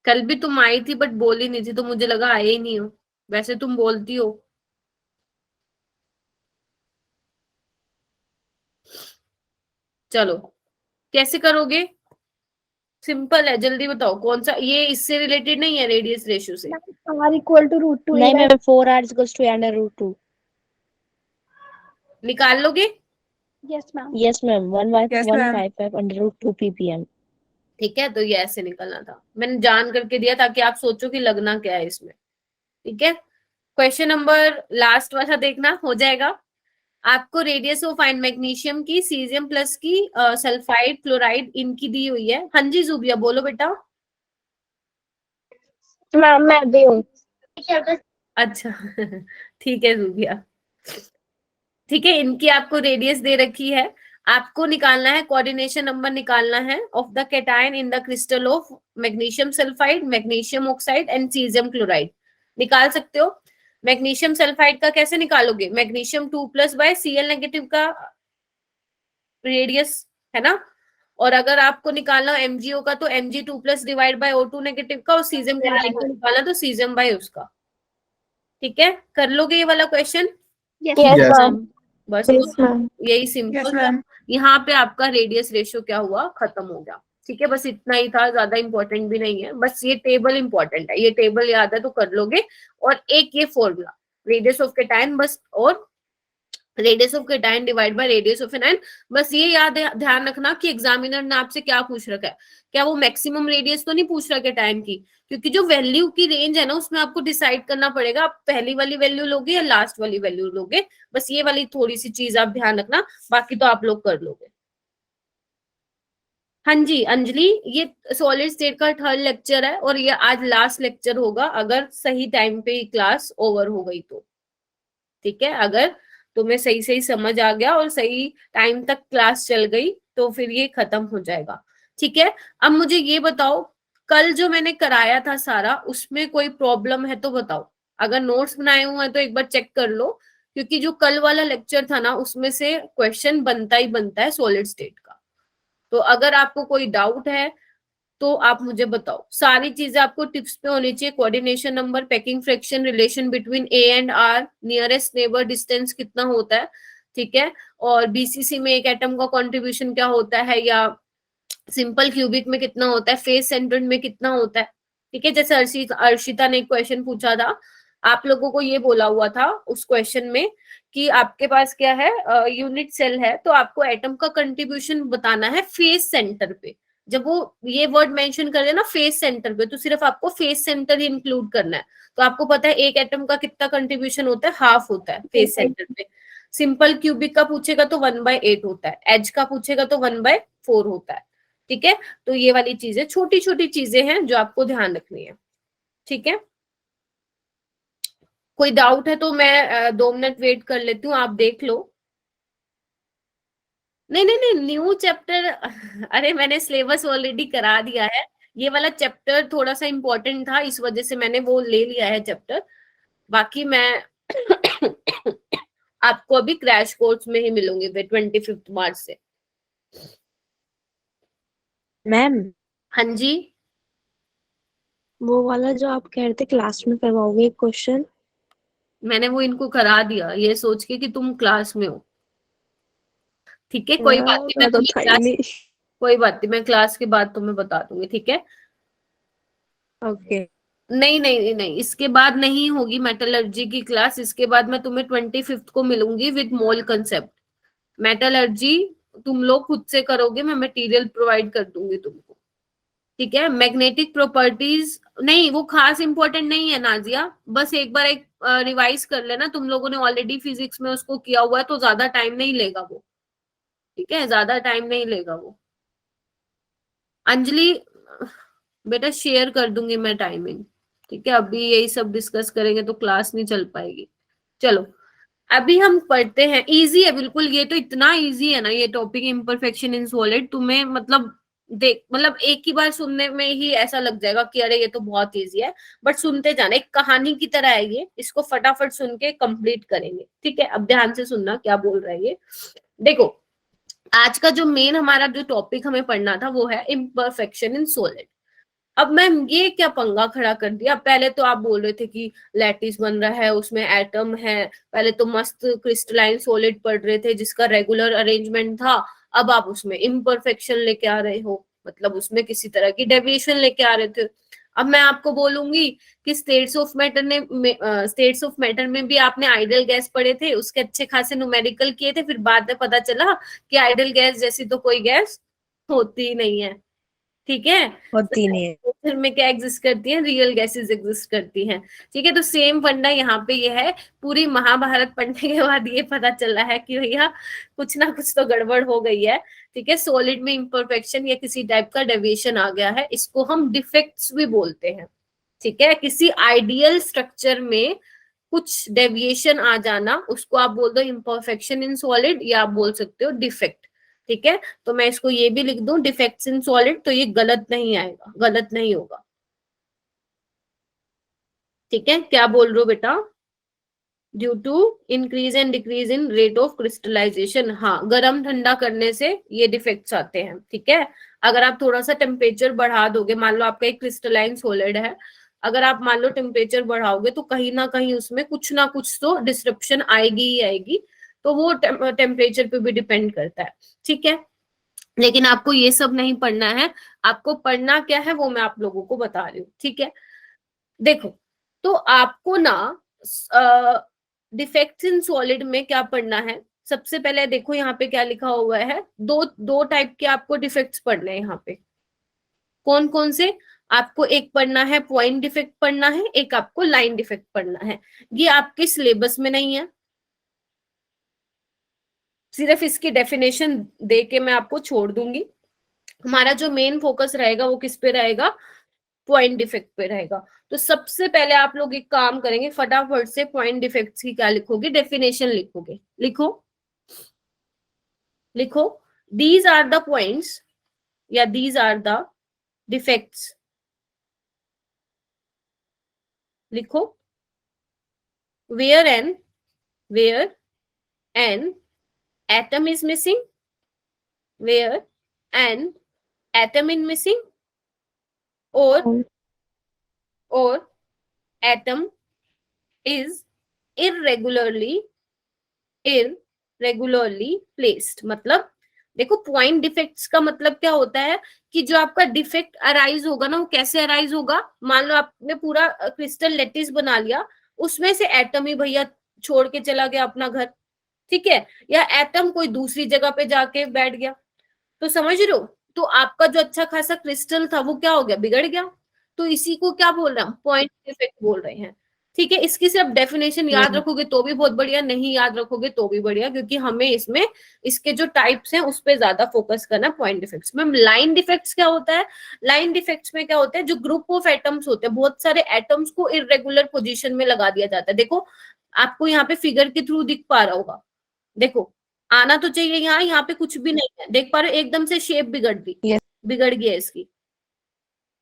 कल भी तुम आई थी बट बोली नहीं थी, तो मुझे लगा आए ही नहीं हो, वैसे तुम बोलती हो। चलो, कैसे करोगे? सिंपल है, जल्दी बताओ कौन सा, ये इससे रिलेटेड नहीं है, रेडियस रेशियो से। r equal to root 2 नहीं a ma'am, 4r equals to under root 2। निकाल लोगे? yes ma'am yes ma'am, Yes, ma'am. 155 under root 2 ppm। ठीक है, तो ये ऐसे निकलना था, मैंने जान करके दिया ताकि आप सोचो कि लगना क्या है इसमें, ठीक है। क्वेश्चन नंबर लास्ट वाला देखना, हो जाएगा। आपको रेडियस ऑफ फाइन मैग्नीशियम की, सीजियम प्लस की, सल्फाइड क्लोराइड इनकी दी हुई है। हाँ जी जुबिया बोलो बेटा। मैम मैं भी हूँ। अच्छा ठीक है जुबिया, ठीक है, इनकी आपको रेडियस दे रखी है, आपको निकालना है, कोऑर्डिनेशन नंबर निकालना है of the cation in the crystal of magnesium sulphide, magnesium oxide and caesium chloride. निकाल सकते हो। मैग्नीशियम सल्फाइड का कैसे निकालोगे? मैग्नीशियम 2+ बाय सीएल नेगेटिव का रेडियस, है ना, और अगर आपको निकालना एमजीओ का तो Mg2+ divide by O2 negative का, और सीजियम क्लोराइड का निकालना तो सीजियम बाय उसका, ठीक है। कर लोगे ये वाला क्वेश्चन? yes Yes. ma'am बस yes ma'am यही Yes, सिंपल, ma'am. यहाँ पे आपका रेडियस रेशियो क्या हुआ, खत्म हो गया, ठीक है। बस इतना ही था, ज्यादा इंपॉर्टेंट भी नहीं है, बस ये टेबल इंपॉर्टेंट है, ये टेबल याद है तो कर लोगे, और एक ये फॉर्मूला रेडियस ऑफ कैटायन, बस, और radius of cation divide by radius of anion. बस ये याद ध्यान रखना कि एग्जामिनर ने आपसे क्या पूछ रखा है, क्या वो मैक्सिमम रेडियस तो नहीं पूछ रहा कैटायन की, क्योंकि जो वैल्यू की रेंज है ना उसमें आपको डिसाइड करना पड़ेगा आप पहली वाली वैल्यू लोगे या लास्ट वाली वैल्यू लोगे, बस ये वाली थोड़ी सी चीज आप ध्यान रखना, बाकी तो आप लोग कर लोगे। हाँ जी अंजलि, ये सॉलिड स्टेट का 3rd लेक्चर है, और ये आज लास्ट लेक्चर होगा, अगर सही टाइम पे क्लास ओवर हो गई तो, ठीक है। अगर तुम्हें सही सही समझ आ गया और सही टाइम तक क्लास चल गई तो फिर ये खत्म हो जाएगा, ठीक है। अब मुझे ये बताओ, कल जो मैंने कराया था सारा, उसमें कोई प्रॉब्लम है तो बताओ, अगर नोट्स बनाए हुए हैं तो एक बार चेक कर लो, क्योंकि जो कल वाला लेक्चर था ना उसमें से क्वेश्चन बनता ही बनता है सॉलिड स्टेट का, तो अगर आपको कोई डाउट है तो आप मुझे बताओ। सारी चीजें आपको टिप्स पे होनी चाहिए, coordination number, packing fraction, relation between A and R, nearest neighbour distance कितना होता है, ठीक है, और बीसीसी में एक एटम का कंट्रीब्यूशन क्या होता है, या सिंपल क्यूबिक में कितना होता है, फेस सेंटर्ड में कितना होता है, ठीक है। जैसे अर्शिता ने एक क्वेश्चन पूछा था, आप लोगों को ये बोला हुआ था उस क्वेश्चन में कि आपके पास क्या है, यूनिट सेल है, तो आपको एटम का कंट्रीब्यूशन बताना है फेस सेंटर पे। जब वो ये वर्ड मेंशन कर देना फेस सेंटर पे, तो सिर्फ आपको फेस सेंटर ही इंक्लूड करना है, तो आपको पता है एक एटम का कितना कंट्रीब्यूशन होता है, हाफ होता है फेस सेंटर पे। सिंपल क्यूबिक का पूछेगा तो 1/8 होता है, एज का पूछेगा तो 1/4 होता है, ठीक है। तो ये वाली चीजें छोटी छोटी चीजें हैं जो आपको ध्यान रखनी है, ठीक है। कोई डाउट है तो मैं 2 मिनट वेट कर लेती हूँ, आप देख लो। नहीं नहीं नहीं, न्यू चैप्टर अरे मैंने सिलेबस ऑलरेडी करा दिया है, ये वाला चैप्टर थोड़ा सा इंपॉर्टेंट था, इस वजह से मैंने वो ले लिया है चैप्टर, बाकी मैं आपको अभी क्रैश कोर्स में ही मिलेंगे वे 25 मार्च से। मैम हाँ जी, वो वाला जो आप कह रहे थे क्लास में करवाओगे क्वेश्चन, मैंने वो इनको करा दिया ये सोच के कि तुम क्लास में हो। ठीक है, कोई बात नहीं, मैं तो तुम्हें था ही क्लास, नहीं। कोई बात नहीं, मैं क्लास के बाद तुम्हें बता दूंगी। ठीक है, ओके नहीं नहीं नहीं नहीं, इसके बाद नहीं होगी मेटलर्जी की क्लास। इसके बाद मैं तुम्हें 25 को मिलूंगी विद मोल कंसेप्ट। मेटलर्जी तुम लोग खुद से करोगे, मैं मटेरियल प्रोवाइड कर दूंगी तुमको। ठीक है, मैग्नेटिक प्रॉपर्टीज नहीं, वो खास इंपॉर्टेंट नहीं है नाजिया, बस एक बार एक रिवाइज कर लेना, तुम लोगों ने ऑलरेडी फिजिक्स में उसको किया हुआ है, तो ज्यादा टाइम नहीं लेगा वो। ठीक है, ज्यादा टाइम नहीं लेगा वो। अंजलि बेटा शेयर कर दूंगी मैं टाइमिंग। ठीक है, अभी यही सब डिस्कस करेंगे तो क्लास नहीं चल पाएगी। चलो अभी हम पढ़ते हैं, इजी है बिल्कुल, ये तो इतना इजी है ना ये टॉपिक, इम्परफेक्शन इन सॉलिड। तुम्हें मतलब देख, मतलब एक ही बार सुनने में ही ऐसा लग जाएगा कि अरे ये तो बहुत इजी है, बट सुनते जाना, एक कहानी की तरह है ये, इसको फटाफट सुन के कंप्लीट करेंगे। ठीक है, अब ध्यान से सुनना क्या बोल रहा है ये। देखो आज का जो मेन हमारा जो टॉपिक हमें पढ़ना था वो है इम्परफेक्शन इन सॉलिड। अब मैम ये क्या पंगा खड़ा कर दिया, पहले तो आप बोल रहे थे कि लैटिस बन रहा है, उसमें एटम है, पहले तो मस्त क्रिस्टलाइन सॉलिड पढ़ रहे थे जिसका रेगुलर अरेंजमेंट था, अब आप उसमें इम्परफेक्शन लेके आ रहे हो, मतलब उसमें किसी तरह की डेविएशन लेके आ रहे थे। अब मैं आपको बोलूंगी कि स्टेट्स ऑफ मैटर में भी आपने आइडल गैस पढ़े थे, उसके अच्छे खासे न्यूमेरिकल किए थे, फिर बाद में पता चला कि आइडल गैस जैसी तो कोई गैस होती ही नहीं है। ठीक है, होती नहीं है। नेचर में क्या एग्जिस्ट करती हैं, रियल गैसेस एग्जिस्ट करती हैं। ठीक है, तो सेम फंडा यहाँ पे ये है। पूरी महाभारत पढ़ने के बाद ये पता चला है कि भैया कुछ ना कुछ तो गड़बड़ हो गई है। ठीक है, सॉलिड में इम्परफेक्शन या किसी टाइप का डेविएशन आ गया है, इसको हम डिफेक्ट्स भी बोलते हैं। ठीक है, किसी आइडियल स्ट्रक्चर में कुछ डेविएशन आ जाना, उसको आप बोल दो इम्परफेक्शन इन सॉलिड, या आप बोल सकते हो डिफेक्ट। ठीक है, तो मैं इसको ये भी लिख दूं डिफेक्ट्स इन सॉलिड, तो ये गलत नहीं आएगा, गलत नहीं होगा। ठीक है, क्या बोल रहे हो बेटा, due to increase and decrease in rate of crystallisation. हाँ, गर्म ठंडा करने से ये डिफेक्ट्स आते हैं। ठीक है, अगर आप थोड़ा सा टेम्परेचर बढ़ा दोगे, मान लो आपका एक क्रिस्टलाइन सॉलिड है, अगर आप मान लो टेम्परेचर बढ़ाओगे तो कहीं ना कहीं उसमें कुछ ना कुछ तो डिस्ट्रप्शन आएगी ही आएगी, तो वो टेम्परेचर पे भी डिपेंड करता है। ठीक है, लेकिन आपको ये सब नहीं पढ़ना है, आपको पढ़ना क्या है वो मैं आप लोगों को बता रही हूँ। ठीक है, देखो तो आपको ना डिफेक्ट्स इन सॉलिड में क्या पढ़ना है, सबसे पहले देखो यहाँ पे क्या लिखा हुआ है, दो दो टाइप के आपको डिफेक्ट्स पढ़ने हैं यहाँ पे। कौन कौन से, आपको एक पढ़ना है पॉइंट डिफेक्ट पढ़ना है, एक आपको लाइन डिफेक्ट पढ़ना है। ये आपके सिलेबस में नहीं है, सिर्फ इसकी डेफिनेशन दे के मैं आपको छोड़ दूंगी। हमारा जो मेन फोकस रहेगा वो किस पे रहेगा, पॉइंट डिफेक्ट पे रहेगा। तो सबसे पहले आप लोग एक काम करेंगे, फटाफट से पॉइंट डिफेक्ट्स की क्या लिखोगे, डेफिनेशन लिखोगे। लिखो लिखो, दीज आर द पॉइंट्स या दीज आर द डिफेक्ट्स। लिखो, where an atom is missing, where an atom is missing, or atom is irregularly placed। मतलब देखो पॉइंट डिफेक्ट्स का मतलब क्या होता है कि जो आपका डिफेक्ट अराइज होगा ना, वो कैसे अराइज होगा, मान लो आपने पूरा क्रिस्टल लेटिस बना लिया, उसमें से एटम ही भैया छोड़ के चला गया अपना घर। ठीक है, या एटम कोई दूसरी जगह पे जाके बैठ गया, तो समझ रहे हो, तो आपका जो अच्छा खासा क्रिस्टल था वो क्या हो गया, बिगड़ गया। तो इसी को क्या बोल रहे हैं, पॉइंट डिफेक्ट बोल रहे हैं। ठीक है, इसकी सिर्फ डेफिनेशन याद रखोगे तो भी बहुत बढ़िया, नहीं याद रखोगे तो भी बढ़िया, क्योंकि हमें इसमें इसके जो टाइप्स हैं उस पर ज्यादा फोकस करना है, पॉइंट डिफेक्ट्स में। लाइन डिफेक्ट्स क्या होता है, लाइन डिफेक्ट्स में क्या होता है, जो ग्रुप ऑफ एटम्स होते हैं, बहुत सारे एटम्स को इरेगुलर पोजीशन में लगा दिया जाता है। देखो आपको यहाँ पे फिगर के थ्रू दिख पा रहा होगा, देखो आना तो चाहिए यहाँ, यहाँ पे कुछ भी नहीं है, देख पा रहे हो, एकदम से शेप बिगड़ दी, Yes. बिगड़ गई है इसकी।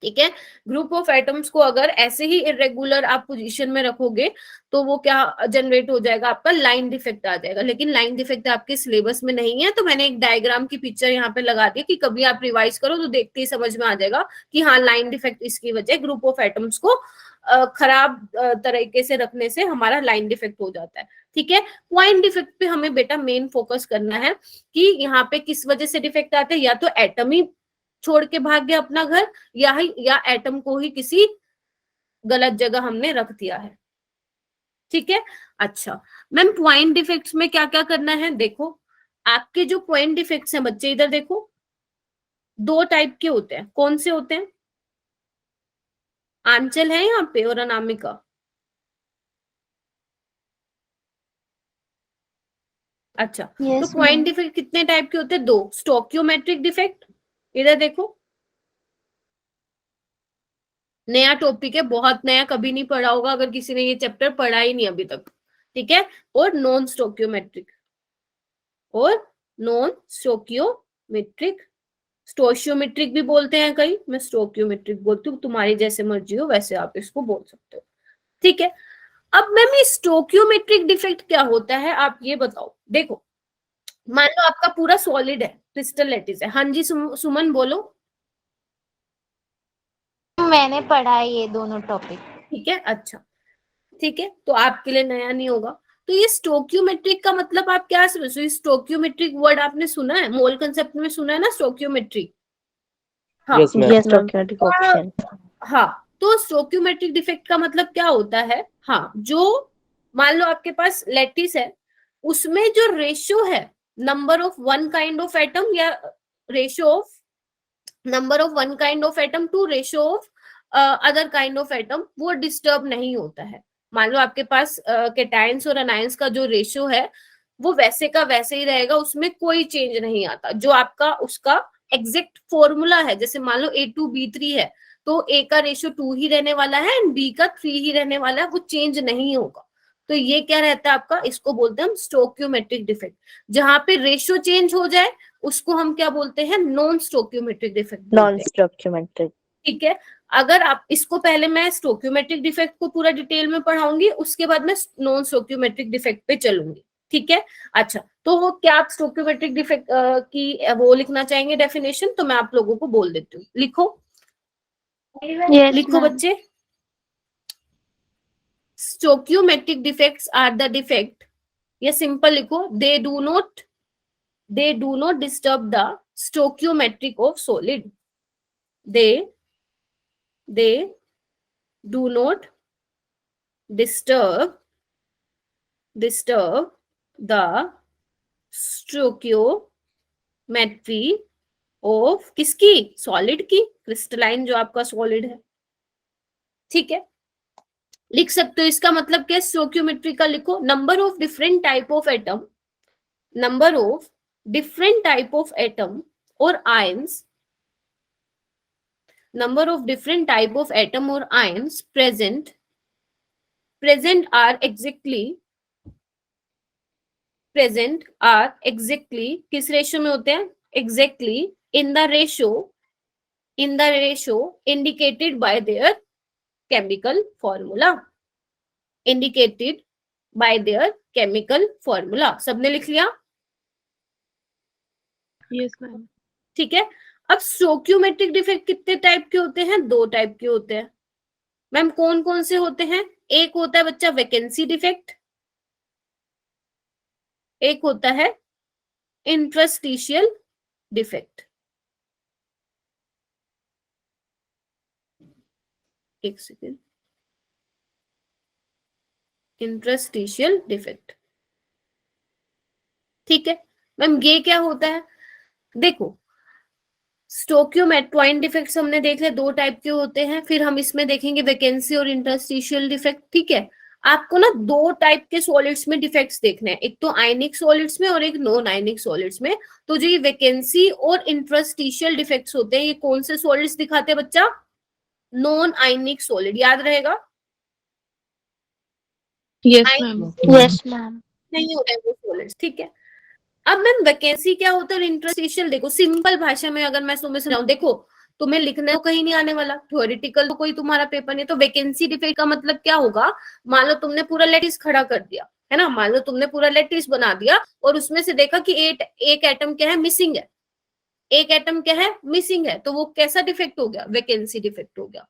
ठीक है। ग्रुप ऑफ एटम्स को अगर ऐसे ही इरेगुलर आप पोजीशन में रखोगे तो वो क्या जनरेट हो जाएगा, आपका लाइन डिफेक्ट आ जाएगा। लेकिन लाइन डिफेक्ट आपके सिलेबस में नहीं है, तो मैंने एक डायग्राम की पिक्चर यहाँ पे लगा दी कि कभी आप रिवाइज करो तो देखते ही समझ में आ जाएगा कि हाँ लाइन डिफेक्ट इसकी वजह, ग्रुप ऑफ एटम्स को खराब तरीके से रखने से हमारा लाइन डिफेक्ट हो जाता है। ठीक है। पॉइंट डिफेक्ट पे हमें बेटा मेन फोकस करना है कि यहाँ पे किस वजह से डिफेक्ट आते हैं, या तो एटम ही छोड़ के भाग गया अपना घर, या एटम को ही किसी गलत जगह हमने रख दिया है। ठीक है। अच्छा मैम पॉइंट डिफेक्ट्स में क्या क्या करना है, देखो आपके जो पॉइंट डिफेक्ट्स हैं बच्चे इधर देखो, दो टाइप के होते हैं। कौन से होते हैं? आंचल है यहाँ पे और अनामिका। अच्छा Yes, तो पॉइंट ma'am. डिफेक्ट कितने टाइप के होते हैं? दो। स्टोक्योमेट्रिक डिफेक्ट, इधर देखो नया टॉपिक है, बहुत नया, कभी नहीं पढ़ा होगा अगर किसी ने ये चैप्टर पढ़ा ही नहीं अभी तक। ठीक है। और नॉन स्टोक्योमेट्रिक, और नॉन स्टोक्योमेट्रिक, स्टोशियोमेट्रिक भी बोलते हैं कई, मैं स्टोक्योमेट्रिक बोलती हूँ, तुम्हारी जैसे मर्जी हो वैसे आप इसको बोल सकते हो। ठीक है। अब मैम ये स्टोक्योमेट्रिक डिफेक्ट क्या होता है आप ये बताओ। देखो मान लो आपका पूरा सॉलिड है, क्रिस्टल लैटिस है। हाँ जी सुमन बोलो। मैंने पढ़ा है ये दोनों टॉपिक। ठीक है। अच्छा ठीक है, तो आपके लिए नया नहीं होगा। तो ये स्टोक्योमेट्रिक का मतलब आप क्या समझते हो? स्टोक्योमेट्रिक वर्ड आपने सुना है, मोल कंसेप्ट में सुना है ना स्टोक्योमेट्री? हाँ यस स्टोक्योमेट्रिक ऑप्शन। हाँ, तो स्टोक्योमेट्रिक डिफेक्ट का मतलब क्या होता है? हाँ, जो मान लो आपके पास लैटिस है, उसमें जो रेशियो है number of one kind of atom, या ratio of number of one kind of atom to ratio of other kind of atom, वो डिस्टर्ब नहीं होता है। मान लो आपके पास कैटायंस और अनायंस का जो रेशियो है वो वैसे का वैसे ही रहेगा, उसमें कोई चेंज नहीं आता। जो आपका उसका एग्जैक्ट फॉर्मूला है, जैसे मान लो A2B3 है, तो A का रेशियो 2 ही रहने वाला है एंड B का 3 ही रहने वाला है, वो चेंज नहीं होगा। तो ये क्या रहता है आपका, इसको बोलते हैं हम स्टोक्योमेट्रिक डिफेक्ट। जहां पे रेशियो चेंज हो जाए उसको हम क्या बोलते हैं? Non stoichiometric defect. Non stoichiometric. ठीक है। अगर आप इसको, पहले मैं स्टोक्योमेट्रिक डिफेक्ट को पूरा डिटेल में पढ़ाऊंगी, उसके बाद मैं नॉन स्टोक्योमेट्रिक डिफेक्ट पे चलूंगी। ठीक है। अच्छा तो वो क्या आप स्टोक्योमेट्रिक डिफेक्ट की वो लिखना चाहेंगे डेफिनेशन? तो मैं आप लोगों को बोल देती हूँ, लिखो। Yes, लिखो ma'am. बच्चे। Stoichiometric defects are the defect, या सिंपल लिखो, they do not disturb the stoichiometric of solid. they do not disturb the stoichiometry of किसकी? सॉलिड की, क्रिस्टलाइन जो आपका सॉलिड है। ठीक है। लिख सकते हो इसका मतलब क्या? स्टोइकियोमेट्री का लिखो, number of different type of atom, number of different type of atom और ions, number of different type of atom or ions present are exactly किस रेशियो में होते हैं? exactly in the ratio indicated by their chemical formula, indicated by their chemical formula। सबने लिख लिया? Yes ma'am. ठीक है। अब स्टोइकियोमेट्रिक डिफेक्ट कितने टाइप के होते हैं? दो टाइप के होते हैं। मैम कौन कौन से होते हैं? एक होता है बच्चा वैकेंसी डिफेक्ट, एक होता है इंटरस्टिशियल डिफेक्ट। एक सेकेंड, इंटरस्टिशियल डिफेक्ट। ठीक है मैम, ये क्या होता है? देखो स्टोइकियोमेट्रिक पॉइंट डिफेक्ट्स हमने देख लिया, दो टाइप के होते हैं। फिर हम इसमें देखेंगे वैकेंसी और इंटरस्टिशियल डिफेक्ट। ठीक है। आपको ना दो टाइप के सॉलिड्स में डिफेक्ट्स देखने हैं, एक तो आयनिक सॉलिड्स में और एक नॉन आयनिक सॉलिड्स में। तो जो ये वैकेंसी और इंटरस्टिशियल डिफेक्ट्स होते हैं, ये कौन से सॉलिड्स दिखाते हैं बच्चा? नॉन आयनिक सॉलिड, याद रहेगा? Yes ma'am. Yes, ma'am. नहीं होते हैं वो सॉलिड्स। ठीक है। अब मैम वैकेंसी क्या होता है और इंटरस्टिशियल, देखो सिंपल भाषा में अगर मैं तुम्हें समझाऊं, देखो तुम्हें लिखने को कहीं नहीं आने वाला, थ्योरेटिकल तो कोई तुम्हारा पेपर नहीं। तो वैकेंसी डिफेक्ट का मतलब क्या होगा, मान लो तुमने पूरा लैटिस खड़ा कर दिया है ना, मान लो तुमने पूरा लैटिस बना दिया और उसमें से देखा कि एक एटम क्या है, मिसिंग है, एक एटम क्या है, मिसिंग है, तो वो कैसा डिफेक्ट हो गया, वैकेंसी डिफेक्ट हो गया।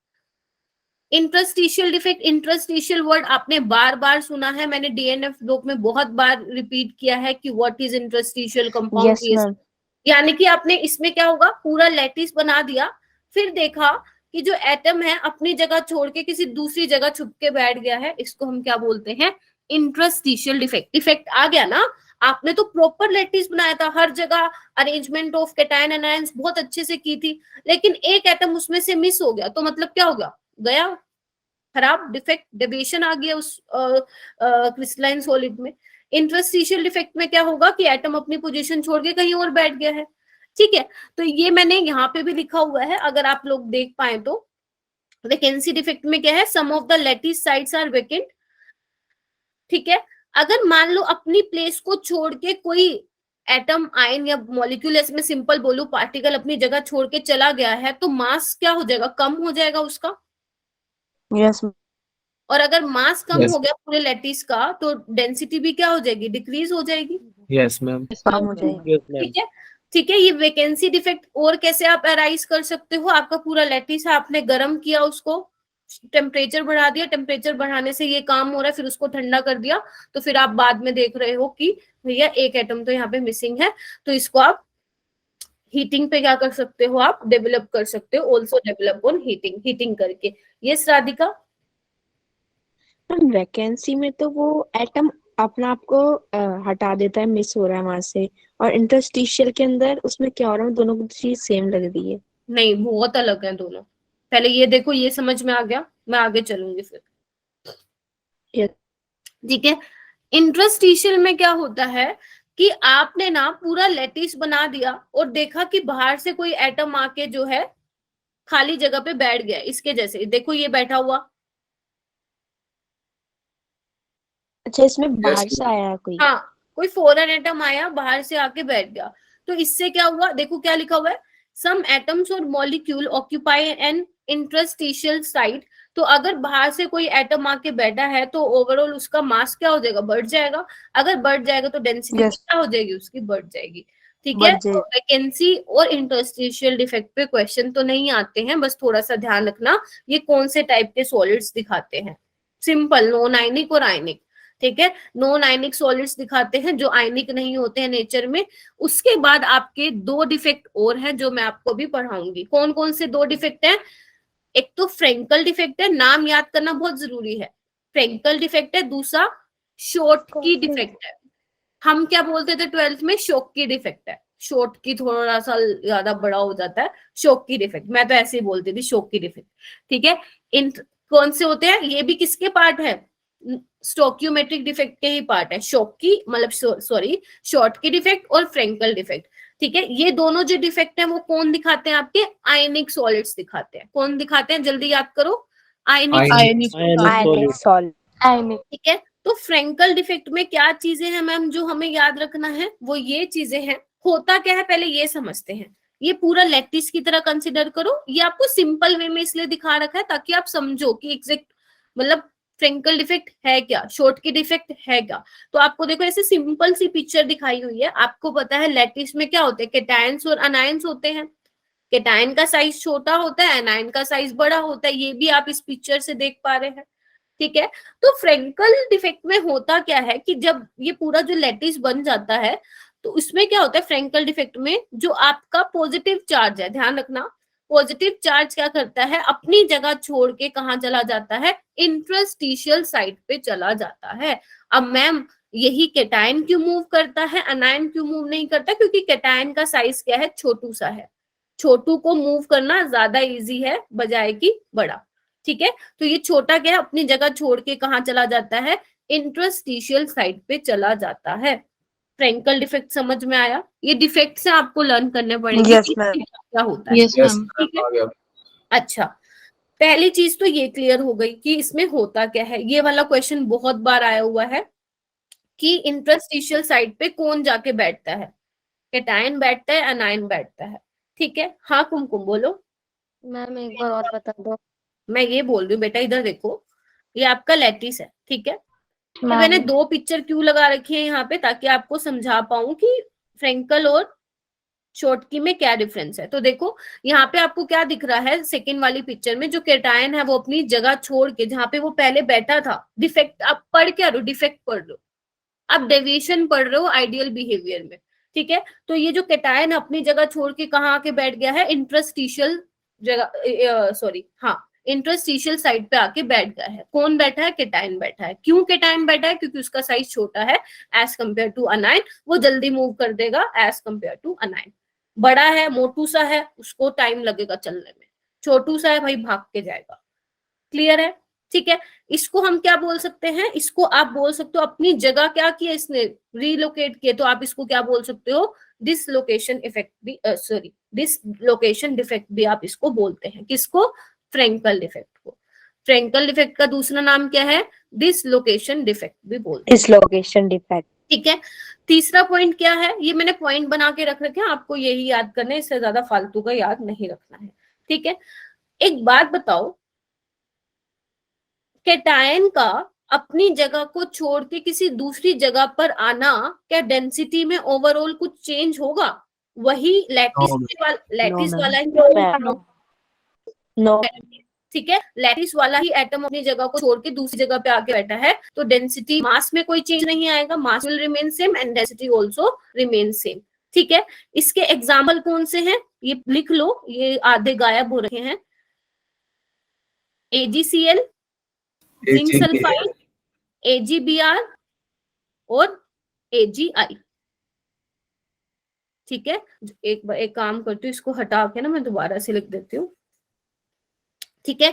इंटरस्टिशियल डिफेक्ट, इंटरस्टिशियल वर्ड आपने बार बार सुना है, मैंने डीएनएफ ब्लॉक में बहुत बार रिपीट किया है कि what is interstitial compound. Yes ma'am. यानी कि आपने इसमें क्या होगा, पूरा लैटिस बना दिया, फिर देखा कि जो एटम है अपनी जगह छोड़ के किसी दूसरी जगह छुप के बैठ गया है, इसको हम क्या बोलते हैं, इंटरस्टिशियल डिफेक्ट। डिफेक्ट आ गया ना, आपने तो प्रॉपर लैटिस बनाया था, हर जगह अरेंजमेंट ऑफ कैटायन एनायंस बहुत अच्छे से की थी, लेकिन एक एटम उसमें से मिस हो गया, तो मतलब क्या हो गया, गया खराब, डिफेक्ट, डेविएशन आ गया उस क्रिस्टलाइन सॉलिड में। इंटरस्टिशियल डिफेक्ट में क्या होगा कि एटम अपनी पोजीशन छोड़ के कहीं और बैठ गया है, ठीक है। तो ये मैंने यहाँ पे भी लिखा हुआ है, अगर आप लोग देख पाए तो। वैकेंसी डिफेक्ट में क्या है, some of the lattice sides are vacant, ठीक है। अगर मान लो अपनी प्लेस को छोड़ के कोई एटम, आयन या मॉलिक्यूल, इसमें सिंपल बोलूं पार्टिकल अपनी जगह छोड़ के चला गया है, तो मास क्या हो जाएगा, कम हो जाएगा उसका। यस और अगर मास कम Yes. हो गया पूरे लैटिस का, तो डेंसिटी भी क्या हो जाएगी, डिक्रीज हो जाएगी, Yes, ma'am. कम हो जाएगी। Yes, ma'am. ठीक है। ठीक है, ये वैकेंसी डिफेक्ट और कैसे आप अराइज कर सकते हो, आपका पूरा लैटिस है, आपने गर्म किया उसको, टेम्परेचर बढ़ा दिया, टेम्परेचर बढ़ाने से ये काम हो रहा है, फिर उसको ठंडा कर दिया, तो फिर आप बाद में देख रहे हो कि भैया एक एटम तो यहाँ पे मिसिंग है, तो इसको आप हीटिंग पे क्या कर सकते हो, आप डेवलप कर सकते हो, also develop on heating, heating करके। यस राधिका। वैकेंसी में तो वो एटम अपना आप को हटा देता है, मिस हो रहा है वहां से, और इंटरस्टिशियल के अंदर उसमें क्या हो रहा है, दोनों की चीज सेम लग रही है। नहीं, बहुत अलग है दोनों। पहले ये देखो, ये समझ में आ गया, मैं आगे चलूंगी फिर, Yes. ठीक है। इंटरस्टिशियल में क्या होता है कि आपने ना पूरा लैटिस बना दिया और देखा कि बाहर से कोई एटम आके जो है खाली जगह पे बैठ गया, इसके जैसे देखो ये बैठा हुआ, अच्छा, इसमें बाहर से आया है कोई। हाँ, कोई फॉरेन एटम आया बाहर से आके बैठ गया, तो इससे क्या हुआ, देखो क्या लिखा हुआ है, सम एटम्स और molecule occupy an interstitial site. तो अगर बाहर से कोई एटम आके बैठा है तो ओवरऑल उसका मास क्या हो जाएगा, बढ़ जाएगा, अगर बढ़ जाएगा तो डेंसिटी Yes. क्या हो जाएगी उसकी, बढ़ जाएगी, ठीक है। बढ़ तो जाएगी। वैकेंसी और इंटरस्टिशियल डिफेक्ट पे क्वेश्चन तो नहीं आते हैं, बस थोड़ा सा ध्यान रखना ये कौन से टाइप के सॉलिड्स दिखाते हैं, सिंपल नॉन आयनिक और आयनिक, ठीक है। नॉन आयनिक सॉलिड्स दिखाते हैं जो आयनिक नहीं होते हैं नेचर में। उसके बाद आपके दो डिफेक्ट और हैं जो मैं आपको भी पढ़ाऊंगी। कौन कौन से दो डिफेक्ट हैं, एक तो फ्रेंकल डिफेक्ट है, नाम याद करना बहुत जरूरी है, फ्रेंकल डिफेक्ट है, दूसरा शॉर्ट की डिफेक्ट है। हम क्या बोलते थे 12th में, शॉक की डिफेक्ट है, शॉर्ट की थोड़ा सा ज्यादा बड़ा हो जाता है, शॉक की डिफेक्ट, मैं तो ऐसे ही बोलती थी, शॉक की डिफेक्ट, ठीक है। इन कौन से होते हैं, ये भी किसके पार्ट है, स्टोक्यूमेट्रिक डिफेक्ट के ही पार्ट है, शॉक की मतलब सॉरी शॉर्ट की डिफेक्ट और फ्रेंकल डिफेक्ट, ठीक है। ये दोनों जो डिफेक्ट है वो कौन दिखाते हैं, आपके आयनिक सॉलिड्स दिखाते हैं। कौन दिखाते हैं, जल्दी याद करो, आयनिक, आयनिक। ठीक है। तो फ्रेंकल डिफेक्ट में क्या चीजें हैं मैम जो हमें याद रखना है, वो ये चीजें हैं, होता क्या है पहले ये समझते हैं। ये पूरा लैटिस की तरह कंसिडर करो, ये आपको सिंपल वे में इसलिए दिखा रखा है ताकि आप समझो कि एग्जैक्ट मतलब फ्रेंकल डिफेक्ट है क्या, शॉर्ट की डिफेक्ट है क्या। तो आपको देखो ऐसे सिंपल सी पिक्चर दिखाई हुई है, आपको पता है लैटिस में क्या होते हैं, कैटायंस और अनायंस होते हैं। कैटायन का साइज छोटा होता है, एनायन का साइज बड़ा होता है, ये भी आप इस पिक्चर से देख पा रहे हैं, ठीक है। तो फ्रेंकल डिफेक्ट में होता क्या है कि जब ये पूरा जो लैटिस बन जाता है तो उसमें क्या होता है, फ्रेंकल डिफेक्ट में जो आपका पॉजिटिव चार्ज है, ध्यान रखना, पॉजिटिव चार्ज क्या करता है, अपनी जगह छोड़ के कहाँ चला जाता है, इंटरस्टिशियल साइट पे चला जाता है। अब मैम यही कैटायन क्यों मूव करता है, अनायन क्यों मूव नहीं करता, क्योंकि कैटायन का साइज क्या है, छोटू सा है, छोटू को मूव करना ज्यादा इजी है बजाय कि बड़ा, ठीक है। तो ये छोटा क्या है, अपनी जगह छोड़ के कहाँ चला जाता है, इंटरस्टिशियल साइट पे चला जाता है। फ्रेंकल डिफेक्ट समझ में आया, ये डिफेक्ट से आपको लर्न करने पड़ेंगे Yes, कि ma'am. क्या होता है, Yes, Yes, ma'am. ठीक है। आ गया. अच्छा, पहली चीज तो ये क्लियर हो गई कि इसमें होता क्या है। ये वाला क्वेश्चन बहुत बार आया हुआ है कि इंटरस्टिशियल साइट पे कौन जाके बैठता है, कैटायन बैठता है, अनायन बैठता है, ठीक है। हाँ कुमकुम बोलो। मैम एक बार और बता दो। मैं ये बोल रही हूँ बेटा, इधर देखो, ये आपका लैटिस है, ठीक है। तो मैंने मैम 2 पिक्चर क्यों लगा रखी है यहाँ पे, ताकि आपको समझा पाऊं कि फ्रेंकल और शॉर्टकी में क्या डिफरेंस है। तो देखो यहाँ पे आपको क्या दिख रहा है, सेकेंड वाली पिक्चर में जो केटायन है वो अपनी जगह छोड़ के जहाँ पे वो पहले बैठा था, डिफेक्ट आप पढ़ क्या रहे हो, डिफेक्ट पढ़ रहे हो, आप डेविएशन पढ़ रहे हो आइडियल बिहेवियर में, ठीक है। तो ये जो केटायन अपनी जगह छोड़ के कहाँ आके बैठ गया है, इंटरस्टिशियल जगह, सॉरी हाँ, इंटरस्टिशियल साइड पे आके बैठ गया है। कौन बैठा है, केटायन बैठा है। क्यों केटायन बैठा है, क्योंकि उसका साइज छोटा है एज कंपेयर टू अनायन, वो जल्दी मूव कर देगा एज कंपेयर टू अनायन। बड़ा है, मोटू सा है, उसको टाइम लगेगा चलने में, छोटू सा है भाई भाग के जाएगा। क्लियर है, ठीक है। इसको हम क्या बोल सकते हैं, इसको आप बोल सकते हो अपनी जगह क्या किया इसने, रीलोकेट किया, तो आप इसको क्या बोल सकते हो, डिसलोकेशन इफेक्ट भी, सॉरी डिसलोकेशन डिफेक्ट भी आप इसको बोलते हैं। किसको, फ्रेंकल डिफेक्ट को। फ्रेंकल डिफेक्ट का दूसरा नाम क्या है, डिसलोकेशन डिफेक्ट भी बोलते हैं, डिसलोकेशन डिफेक्ट। ठीक है। तीसरा पॉइंट क्या है, ये मैंने पॉइंट बना के रख रखे हैं, आपको यही याद करना है, इससे ज्यादा फालतू का याद नहीं रखना है, ठीक है। एक बात बताओ, केटायन का अपनी जगह को छोड़ के किसी दूसरी जगह पर आना, क्या डेंसिटी में ओवरऑल कुछ चेंज होगा, वही लैटिस वाला ही, नो ठीक है, लैटिस वाला ही एटम अपनी जगह को छोड़ के दूसरी जगह पे आके बैठा है, तो डेंसिटी मास में कोई चेंज नहीं आएगा, mass will remain same and density also remain same, ठीक है। इसके एग्जाम्पल कौन से हैं, ये लिख लो, ये आधे गायब हो रहे हैं। AgCl, जिंक सल्फाइड, AgBr और AgI, ठीक है। एक काम करती हूँ, इसको हटा के ना मैं दोबारा से लिख देती हूँ, ठीक है।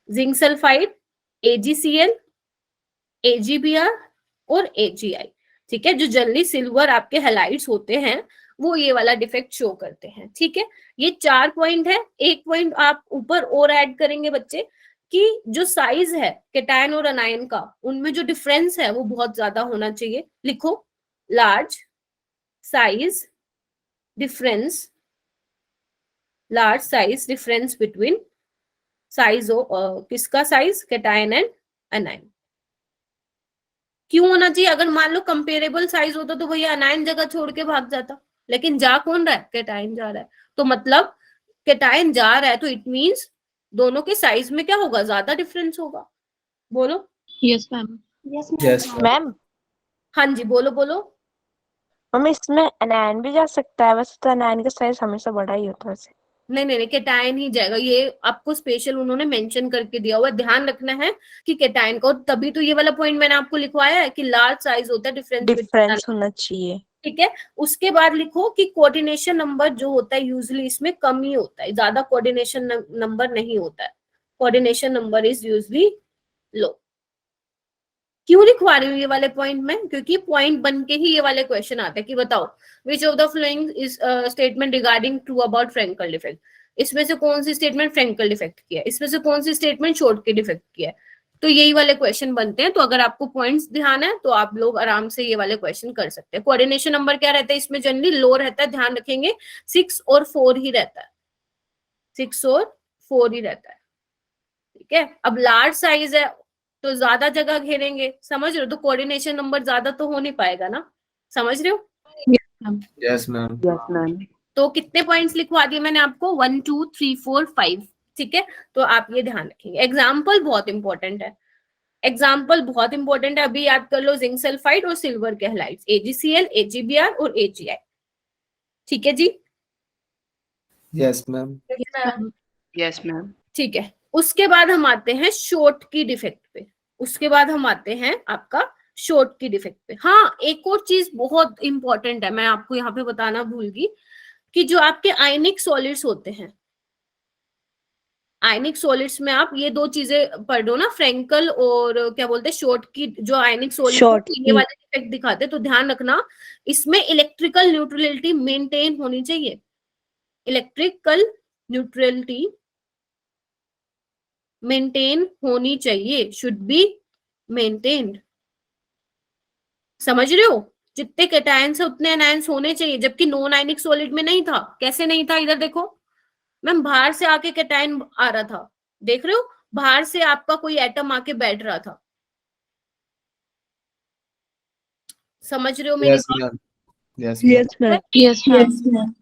जिंक सल्फाइड, AgCl, AgBr और AgI, ठीक है। जो जनरली सिल्वर आपके हैलाइड्स होते हैं वो ये वाला डिफेक्ट शो करते हैं, ठीक है। ये 4 पॉइंट है। एक पॉइंट आप ऊपर और ऐड करेंगे बच्चे, कि जो साइज है केटायन और अनायन का, उनमें जो डिफरेंस है वो बहुत ज्यादा होना चाहिए। लिखो, large size difference, large size difference between size किसका साइज, केटायन एंड अनायन। क्यों होना चाहिए, अगर मान लो कंपेरेबल साइज होता तो भैया अनायन जगह छोड़ के भाग जाता, लेकिन जा कौन रहा है, केटायन जा रहा है, तो मतलब केटायन जा रहा है तो इट मींस दोनों के साइज में क्या होगा, ज्यादा डिफरेंस होगा। बोलो, यस मैम। Yes. मैम हाँ जी बोलो बोलो। मैम इसमें अनायन भी जा सकता है, वैसे तो अनायन का साइज हमेशा बड़ा ही होता है वैसे। नहीं नहीं नहीं, केटायन ही जाएगा, ये आपको स्पेशल उन्होंने मेंशन करके दिया हुआ है, ध्यान रखना है कि केटायन को, तभी तो ये वाला पॉइंट मैंने आपको लिखवाया है कि लार्ज साइज होता है डिफरेंस होना चाहिए, ठीक है। उसके बाद लिखो कि कोऑर्डिनेशन नंबर जो होता है यूजुअली इसमें कम ही होता है, ज्यादा कोऑर्डिनेशन नंबर नहीं होता है, कोऑर्डिनेशन नंबर इज यूजुअली लो। क्यों लिखवा रही हूँ ये वाले पॉइंट में, क्योंकि पॉइंट बन के ही ये वाले क्वेश्चन आते हैं कि बताओ which of the following is statement regarding true about Frenkel defect, इसमें से कौन सी स्टेटमेंट फ्रेंकल डिफेक्ट की है, इसमें से कौन सी स्टेटमेंट शॉर्टकी डिफेक्ट की है, तो यही वाले क्वेश्चन बनते हैं। तो अगर आपको पॉइंट्स ध्यान है तो आप लोग आराम से ये वाले क्वेश्चन कर सकते हैं। कोऑर्डिनेशन नंबर क्या रहता है इसमें, जनरली लो रहता है, ध्यान रखेंगे 6 और 4 ही रहता है, 6 और 4 ही रहता है, ठीक है। अब लार्ज साइज है तो ज्यादा जगह घेरेंगे, समझ रहे हो, तो कोऑर्डिनेशन नंबर ज्यादा तो हो नहीं पाएगा ना, समझ रहे हो। Yes, ma'am. तो कितने पॉइंट्स लिखवा दिए मैंने आपको, 1 2 3 4 5, ठीक है। तो आप ये ध्यान रखेंगे, एग्जाम्पल बहुत इंपॉर्टेंट है, एग्जाम्पल बहुत इंपॉर्टेंट है, अभी याद कर लो, जिंक सल्फाइड और सिल्वर के हैलाइड्स, AgCl, AgBr और AgI, ठीक है जी। Yes, ma'am. Yes, ma'am. ठीक है, उसके बाद हम आते हैं शॉर्ट की डिफेक्ट पे, उसके बाद हम आते हैं आपका शॉर्ट की डिफेक्ट पे। हाँ, एक और चीज बहुत इंपॉर्टेंट है, मैं आपको यहाँ पे बताना भूल गई, कि जो आपके आयनिक सॉलिड्स होते हैं, आयनिक सॉलिड्स में आप ये 2 चीजें पढ़ लो ना, फ्रेंकल और क्या बोलते हैं शॉर्ट की, जो आयनिक सॉलिड ये वाले डिफेक्ट दिखाते हैं, तो ध्यान रखना इसमें इलेक्ट्रिकल न्यूट्रलिटी मेंटेन होनी चाहिए, इलेक्ट्रिकल न्यूट्रलिटी मेंटेन होनी चाहिए, शुड बी मेंटेन्ड, समझ रहे हो, जितने कैटायंस है उतने एनायंस होने चाहिए, जबकि नॉन आयनिक सॉलिड में नहीं था। कैसे नहीं था, इधर देखो, मैम बाहर से आके कैटायन आ रहा था, देख रहे हो, बाहर से आपका कोई एटम आके बैठ रहा था, समझ रहे हो मेरी Yes, बात? ma'am. Yes, ma'am. Yes ma'am. Yes ma'am.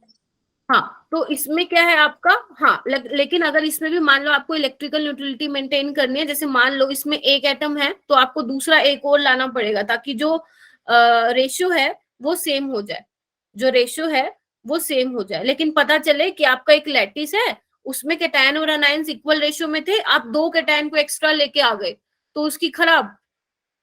हाँ, तो इसमें क्या है आपका, हाँ लेकिन अगर इसमें भी मान लो आपको इलेक्ट्रिकल न्यूट्रलिटी मेंटेन करनी है, जैसे मान लो इसमें एक एटम है तो आपको दूसरा एक और लाना पड़ेगा ताकि जो रेशियो है वो सेम हो जाए, जो रेशियो है वो सेम हो जाए। लेकिन पता चले कि आपका एक लैटिस है, उसमें कैटायन और अनायंस इक्वल रेशियो में थे, आप 2 कैटायन को एक्स्ट्रा लेके आ गए तो उसकी खराब,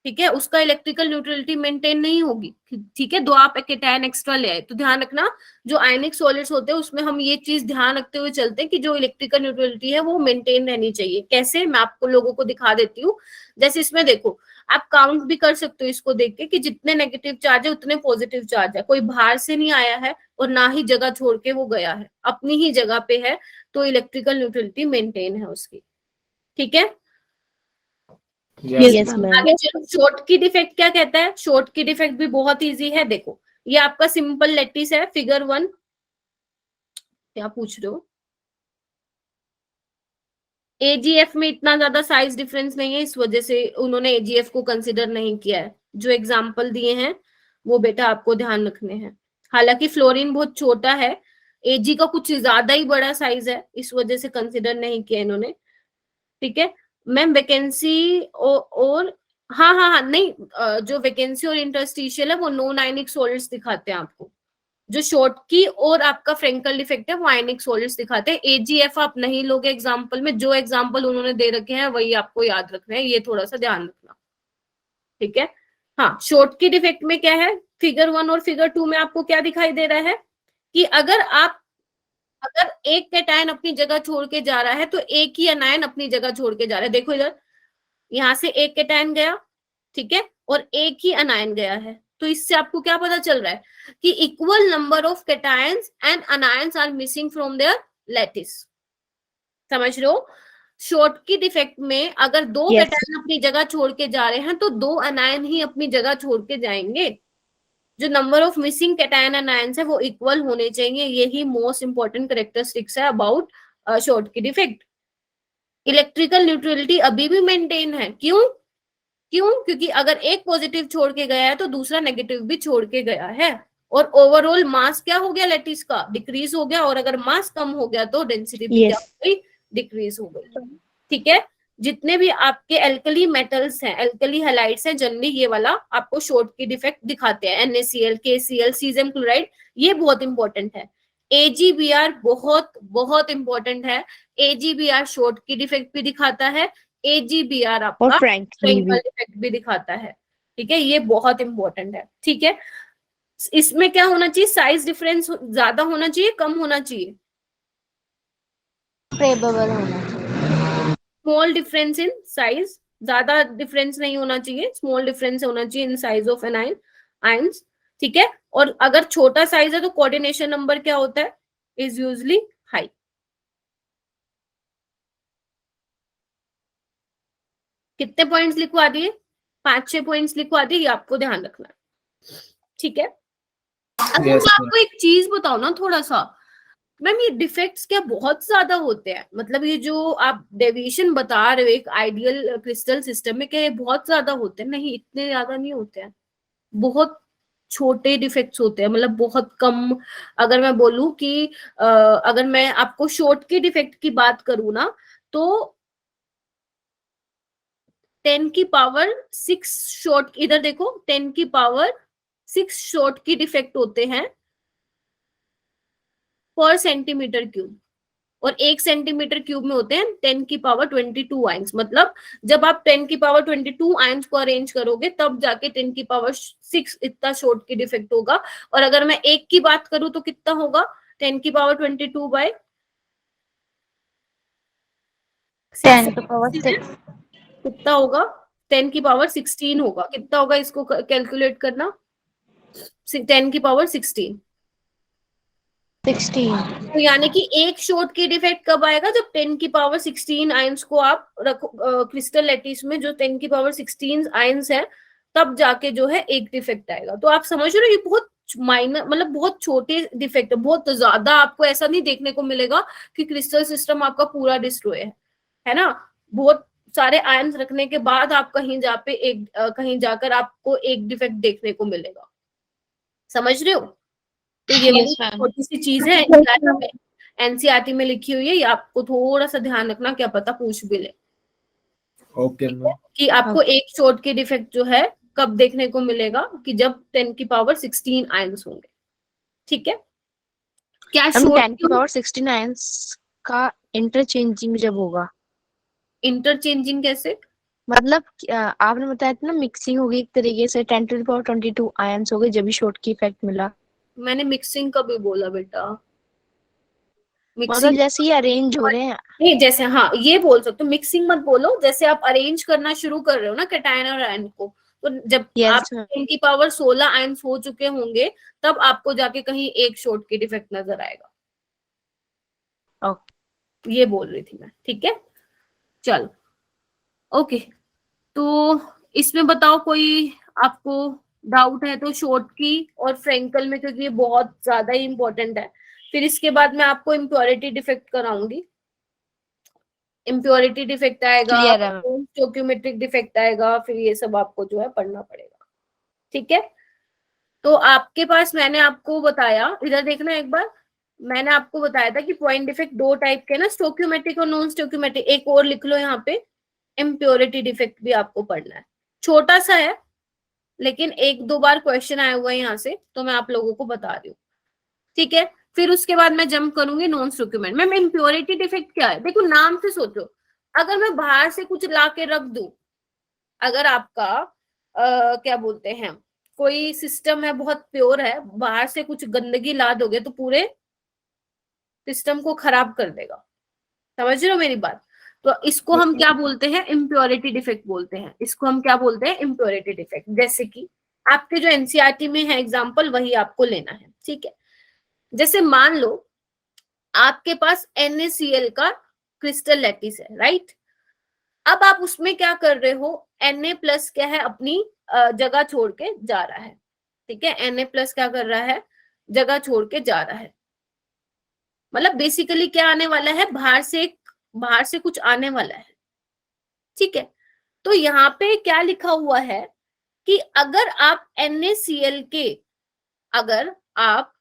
ठीक है, उसका इलेक्ट्रिकल न्यूट्रलिटी मेंटेन नहीं होगी, ठीक है। 2 आप कैटायन एक्स्ट्रा ले आए तो ध्यान रखना जो आयनिक सॉलिड्स होते हैं उसमें हम ये चीज ध्यान रखते हुए चलते हैं कि जो इलेक्ट्रिकल न्यूट्रलिटी है वो मेंटेन रहनी चाहिए। कैसे, मैं आपको लोगों को दिखा देती हूँ। जैसे इसमें देखो, आप काउंट भी कर सकते हो इसको देख के कि जितने नेगेटिव चार्ज है उतने पॉजिटिव चार्ज है, कोई बाहर से नहीं आया है और ना ही जगह छोड़ के वो गया है, अपनी ही जगह पे है, तो इलेक्ट्रिकल न्यूट्रलिटी मेंटेन है उसकी, ठीक है। Yes. Yes ma'am. आगे चलो, शॉर्ट की डिफेक्ट क्या कहता है? शॉर्ट की डिफेक्ट भी बहुत इजी है। देखो ये आपका सिंपल लैटिस है, फिगर 1, क्या पूछ रहे हो? एजीएफ में इतना ज्यादा साइज डिफरेंस नहीं है, इस वजह से उन्होंने एजीएफ को कंसिडर नहीं किया है। जो एग्जाम्पल दिए हैं वो बेटा आपको ध्यान रखने हैं। हालांकि फ्लोरीन बहुत छोटा है, एजी का कुछ ज्यादा ही बड़ा साइज है, इस वजह से कंसिडर नहीं किया इन्होंने, ठीक है। मैम वैकेंसी और हाँ हाँ हाँ नहीं, जो वैकेंसी और इंटरस्टिशियल है वो नॉन आयनिक सॉलिड्स दिखाते हैं आपको। जो शॉर्ट की और आपका फ्रेंकल डिफेक्ट है वो आयनिक सॉलिड्स दिखाते हैं। एजीएफ आप नहीं लोगे एग्जांपल में, जो एग्जांपल उन्होंने दे रखे हैं वही आपको याद रखना है, ये थोड़ा सा ध्यान रखना, ठीक है। हाँ, शॉर्ट की डिफेक्ट में क्या है, फिगर 1 और फिगर 2 में आपको क्या दिखाई दे रहा है कि अगर एक कैटायन अपनी जगह छोड़ के जा रहा है तो एक ही अनायन अपनी जगह छोड़ के जा रहा है। देखो इधर, यहां से एक कैटायन गया, ठीक है, और एक ही अनायन गया है, तो इससे आपको क्या पता चल रहा है कि equal number of cations and anions are missing from their lattice. समझ रहे हो? शॉर्ट की डिफेक्ट में अगर 2 Yes. कैटायन अपनी जगह छोड़ के जा रहे हैं तो 2 अनायन ही अपनी जगह छोड़ के जाएंगे। जो number of missing cation anions है वो इक्वल होने चाहिए, यही मोस्ट इंपॉर्टेंट कैरेक्टरिस्टिक्स है अबाउट शॉर्ट की डिफेक्ट। इलेक्ट्रिकल न्यूट्रलिटी अभी भी मेंटेन है, क्यों? क्योंकि अगर एक पॉजिटिव छोड़ के गया है तो दूसरा नेगेटिव भी छोड़ के गया है, और ओवरऑल मास क्या हो गया लैटिस का, डिक्रीज हो गया, और अगर मास कम हो गया तो डेंसिटी भी क्या Yes. हो गई, डिक्रीज हो गई, ठीक है। जितने भी आपके एल्कली मेटल्स हैं, एल्कली हैलाइड्स हैं, जनरली ये वाला आपको शॉर्ट की डिफेक्ट दिखाते हैं। NaCl, KCl, सीजियम क्लोराइड, ये बहुत इंपॉर्टेंट है। AgBr बहुत बहुत इंपॉर्टेंट है। AgBr शॉर्ट की डिफेक्ट भी दिखाता है, AgBr और आपका फ्रैंकली भी। फ्रैंकल डिफेक्ट भी दिखाता है, ठीक है। ये बहुत इंपॉर्टेंट है, ठीक है। इसमें क्या होना चाहिए, साइज डिफरेंस ज्यादा होना चाहिए, कम होना चाहिए? फेवरेबल होना चाहिए। स्मॉल डिफरेंस इन साइज, ज्यादा डिफरेंस नहीं होना चाहिए, स्मॉल डिफरेंस होना चाहिए in size of anion ions, ठीक है। और अगर छोटा साइज है तो कोऑर्डिनेशन नंबर क्या होता है, इज यूजली हाई। कितने पॉइंट्स लिखवा दिए? 5-6 पॉइंट्स लिखवा दिए, ये आपको ध्यान रखना है, ठीक है। अब Yes, मैं आपको एक चीज बताओ ना थोड़ा सा, मैम ये डिफेक्ट्स क्या बहुत ज्यादा होते हैं? मतलब ये जो आप डेविएशन बता रहे हो एक आइडियल क्रिस्टल सिस्टम में, क्या ये बहुत ज्यादा होते हैं? नहीं, इतने ज्यादा नहीं होते हैं, बहुत छोटे डिफेक्ट्स होते हैं, मतलब बहुत कम। अगर मैं बोलूं कि अगर मैं आपको शॉर्ट के डिफेक्ट की बात करूं ना, तो 10 की पावर 6 शॉर्ट, इधर देखो 10 की पावर 6 शॉर्ट की डिफेक्ट होते हैं पर सेंटीमीटर क्यूब, और 1 सेंटीमीटर क्यूब में होते हैं 10 की पावर 22 आयंस। मतलब जब आप 10 की पावर 22 आयंस को अरेंज करोगे तब जाके 10 की पावर 6 इतना शॉर्ट की डिफेक्ट होगा। और अगर मैं 1 की बात करूं तो कितना होगा, 10 की पावर 22 बाय 10 to power 6। कितना होगा, 10 की पावर 16 होगा। कितना होगा, इसको कैलकुलेट करना, 10 की पावर 16। 16। तो यानी कि एक शॉर्ट की डिफेक्ट कब आएगा, जब 10 की पावर 16 आयंस को आप रखो क्रिस्टल लैटिस में, जो 10 की पावर 16 आयंस है, तब जाके जो है एक डिफेक्ट आएगा। तो आप समझ रहे हो ये बहुत माइनर मतलब बहुत छोटे डिफेक्ट है, बहुत ज्यादा आपको ऐसा नहीं देखने को मिलेगा कि क्रिस्टल सिस्टम आपका पूरा डिस्ट्रॉय है ना। बहुत सारे आयन्स रखने के बाद आप कहीं कहीं जाकर आपको एक डिफेक्ट देखने को मिलेगा, समझ रहे हो। तो ये Yes, वाली ma'am. छोटी सी चीज है, एनसीईआरटी में लिखी हुई है, ये आपको थोड़ा सा ध्यान रखना, क्या पता पूछ भी ले ओके मैम। कि आपको एक शॉट के डिफेक्ट जो है कब देखने को मिलेगा, कि जब 10 की पावर 16 आयन्स होंगे, ठीक है। क्या हम शॉट 10 की पावर 69 का इंटरचेंजिंग जब होगा, इंटरचेंजिंग कैसे? मतलब आपने बताया था ना मिक्सिंग होगी एक तरीके से, 10 टू द पावर 22 आयंस हो गए जब भी शॉट की इफेक्ट मिला। मैंने मिक्सिंग कभी बोला बेटा? मतलब मिक्सिंग जैसे ही अरेंज हो रहे हैं। नहीं, जैसे हाँ ये बोल सकते हो, मिक्सिंग मत बोलो, जैसे आप अरेंज करना शुरू कर रहे हो ना कैटायन और आयन को, तो जब आप यस 10 की पावर 16 आयन्स हो चुके होंगे तब आपको जाके कहीं एक शॉट की डिफेक्ट नजर आएगा। ये बोल रही थी मैं, ठीक है। चलो ओके, तो इसमें बताओ कोई आपको डाउट है तो, शॉर्ट की और फ्रेंकल में, क्योंकि ये बहुत ज्यादा ही इंपॉर्टेंट है। फिर इसके बाद मैं आपको इम्प्योरिटी डिफेक्ट कराऊंगी, इम्प्योरिटी डिफेक्ट आएगा, क्लियर है। स्टोइकियोमेट्रिक डिफेक्ट आएगा, फिर ये सब आपको जो है पढ़ना पड़ेगा, ठीक है। तो आपके पास मैंने आपको बताया, इधर देखना एक बार, मैंने आपको बताया था कि पॉइंट डिफेक्ट दो टाइप के ना, स्टोइकियोमेट्रिक और नॉन स्टोइकियोमेट्रिक। एक और लिख लो यहाँ पे, इम्प्योरिटी डिफेक्ट भी आपको पढ़ना है, छोटा सा है लेकिन एक दो बार क्वेश्चन आया हुआ है यहाँ से, तो मैं आप लोगों को बता रही हूँ, ठीक है। फिर उसके बाद मैं जंप करूंगी non stoichiometric. Ma'am impurity defect क्या है? देखो नाम से सोचो, अगर मैं बाहर से कुछ ला के रख दूं, अगर आपका क्या बोलते हैं, कोई सिस्टम है बहुत प्योर है, बाहर से कुछ गंदगी ला दोगे तो पूरे सिस्टम को खराब कर देगा, समझ रहे हो मेरी बात। तो इसको हम क्या बोलते हैं? इम्प्योरिटी डिफेक्ट बोलते हैं, इसको हम क्या बोलते हैं? Impurity defect. जैसे कि आपके जो एनसीईआरटी में है एग्जाम्पल, वही आपको लेना है, ठीक है। जैसे मान लो आपके पास NaCl का क्रिस्टल लैटिस है, राइट। अब आप उसमें क्या कर रहे हो, Na+ क्या है, अपनी जगह छोड़ के जा रहा है, ठीक है। Na+ क्या कर रहा है, जगह छोड़ के जा रहा है, मतलब बेसिकली क्या आने वाला है, बाहर से कुछ आने वाला है, ठीक है। तो यहाँ पे क्या लिखा हुआ है कि अगर आप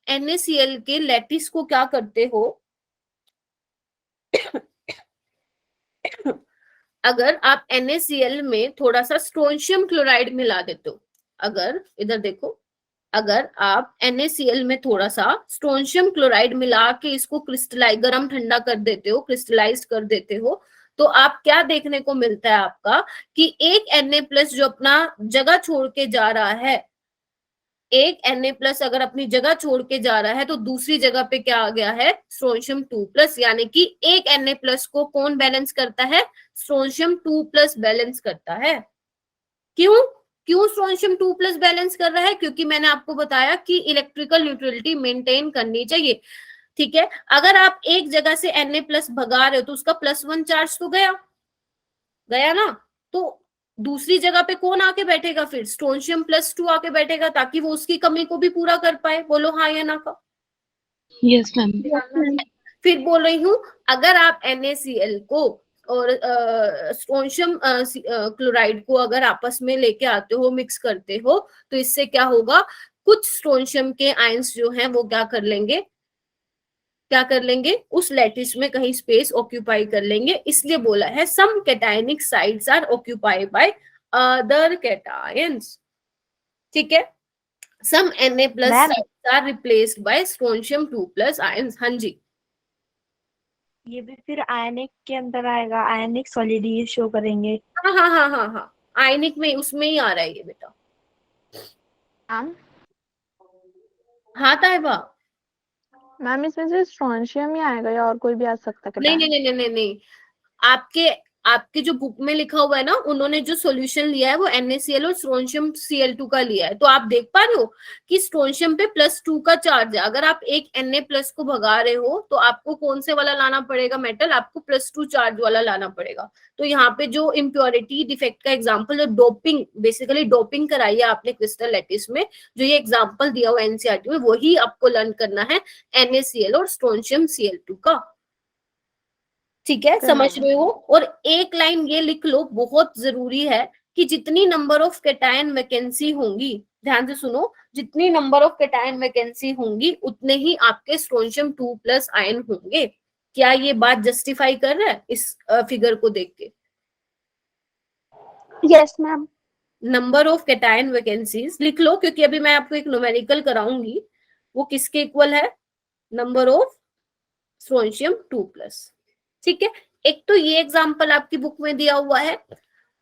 NaCl के लैटिस को क्या करते हो, अगर आप NaCl में थोड़ा सा स्ट्रोंशियम क्लोराइड मिला देते हो, अगर इधर देखो, अगर आप NaCl में थोड़ा सा स्ट्रोंशियम क्लोराइड मिला के इसको क्रिस्टलाइज, गरम ठंडा कर देते हो, क्रिस्टलाइज कर देते हो, तो आप क्या देखने को मिलता है आपका, कि एक Na+ जो अपना जगह छोड़ के जा रहा है, एक Na+ अगर अपनी जगह छोड़ के जा रहा है, तो दूसरी जगह पे क्या आ गया है, स्ट्रोंशियम 2+, यानी कि एक Na+ को कौन बैलेंस करता है, स्ट्रोंशियम 2+ बैलेंस करता है। क्यों स्ट्रोंशियम 2+ बैलेंस कर रहा है? क्योंकि मैंने आपको बताया कि इलेक्ट्रिकल न्यूट्रलिटी मेंटेन करनी चाहिए, ठीक है। अगर आप एक जगह से Na+ भगा रहे हो तो उसका +1 चार्ज तो गया ना, तो दूसरी जगह पे कौन आके बैठेगा, फिर स्ट्रोंशियम +2 आके बैठेगा, ताकि वो उसकी कमी को भी पूरा कर पाए। बोलो हाँ या ना का। Yes, ma'am. फिर बोल रही हूँ, अगर आप NaCl को और स्ट्रोंशियम क्लोराइड को अगर आपस में लेके आते हो, मिक्स करते हो, तो इससे क्या होगा, कुछ स्ट्रोंशियम के आयंस जो हैं वो क्या कर लेंगे, उस लैटिस में कहीं स्पेस ऑक्यूपाई कर लेंगे। इसलिए बोला है some cationic sites are occupied by other cations, ठीक है। Some Na+ sites are replaced by strontium 2+ ions. हाँ जी, ये भी फिर आयनिक के अंदर आएगा, आयनिक सॉलिड ये शो करेंगे। हाँ हाँ हाँ हाँ हाँ, आयनिक में उसमें ही आ रहा है ये बेटा। मैम हाँ ताइबा, मैम इसमें से स्ट्रोंशियम ही आएगा या और कोई भी आ सकता है नहीं कैटायन? नहीं नहीं नहीं नहीं, आपके आपके जो बुक में लिखा हुआ है ना, उन्होंने जो सॉल्यूशन लिया है वो NaCl और स्ट्रोंशियम Cl2 का लिया है। तो आप देख पा रहे हो कि स्ट्रोंशियम पे +2 का चार्ज है। अगर आप एक Na+ को भगा रहे हो तो आपको कौन से वाला लाना पड़ेगा मेटल, आपको +2 चार्ज वाला लाना पड़ेगा। तो यहाँ पे जो इम्प्योरिटी डिफेक्ट का एग्जाम्पल, जो डोपिंग, बेसिकली डोपिंग कराई है आपने क्रिस्टल लैटिस में, जो ये एग्जाम्पल दिया हुआ NCERT में, वही आपको लर्न करना है NaCl और स्ट्रोंशियम Cl2 का। ठीक है, समझ रहे हो। और एक लाइन ये लिख लो, बहुत जरूरी है, कि जितनी नंबर ऑफ कैटायन वैकेंसी होंगी, ध्यान से सुनो, जितनी नंबर ऑफ कैटायन वैकेंसी होंगी उतने ही आपके स्ट्रोंशियम 2+ आयन होंगे। क्या ये बात जस्टिफाई कर रहा है इस फिगर को देख के? Yes, ma'am. Number of cation vacancies लिख लो, क्योंकि अभी मैं आपको एक न्यूमेरिकल कराऊंगी, वो किसके इक्वल है, नंबर ऑफ स्ट्रोंशियम 2+। ठीक है, एक तो ये एग्जांपल आपकी बुक में दिया हुआ है,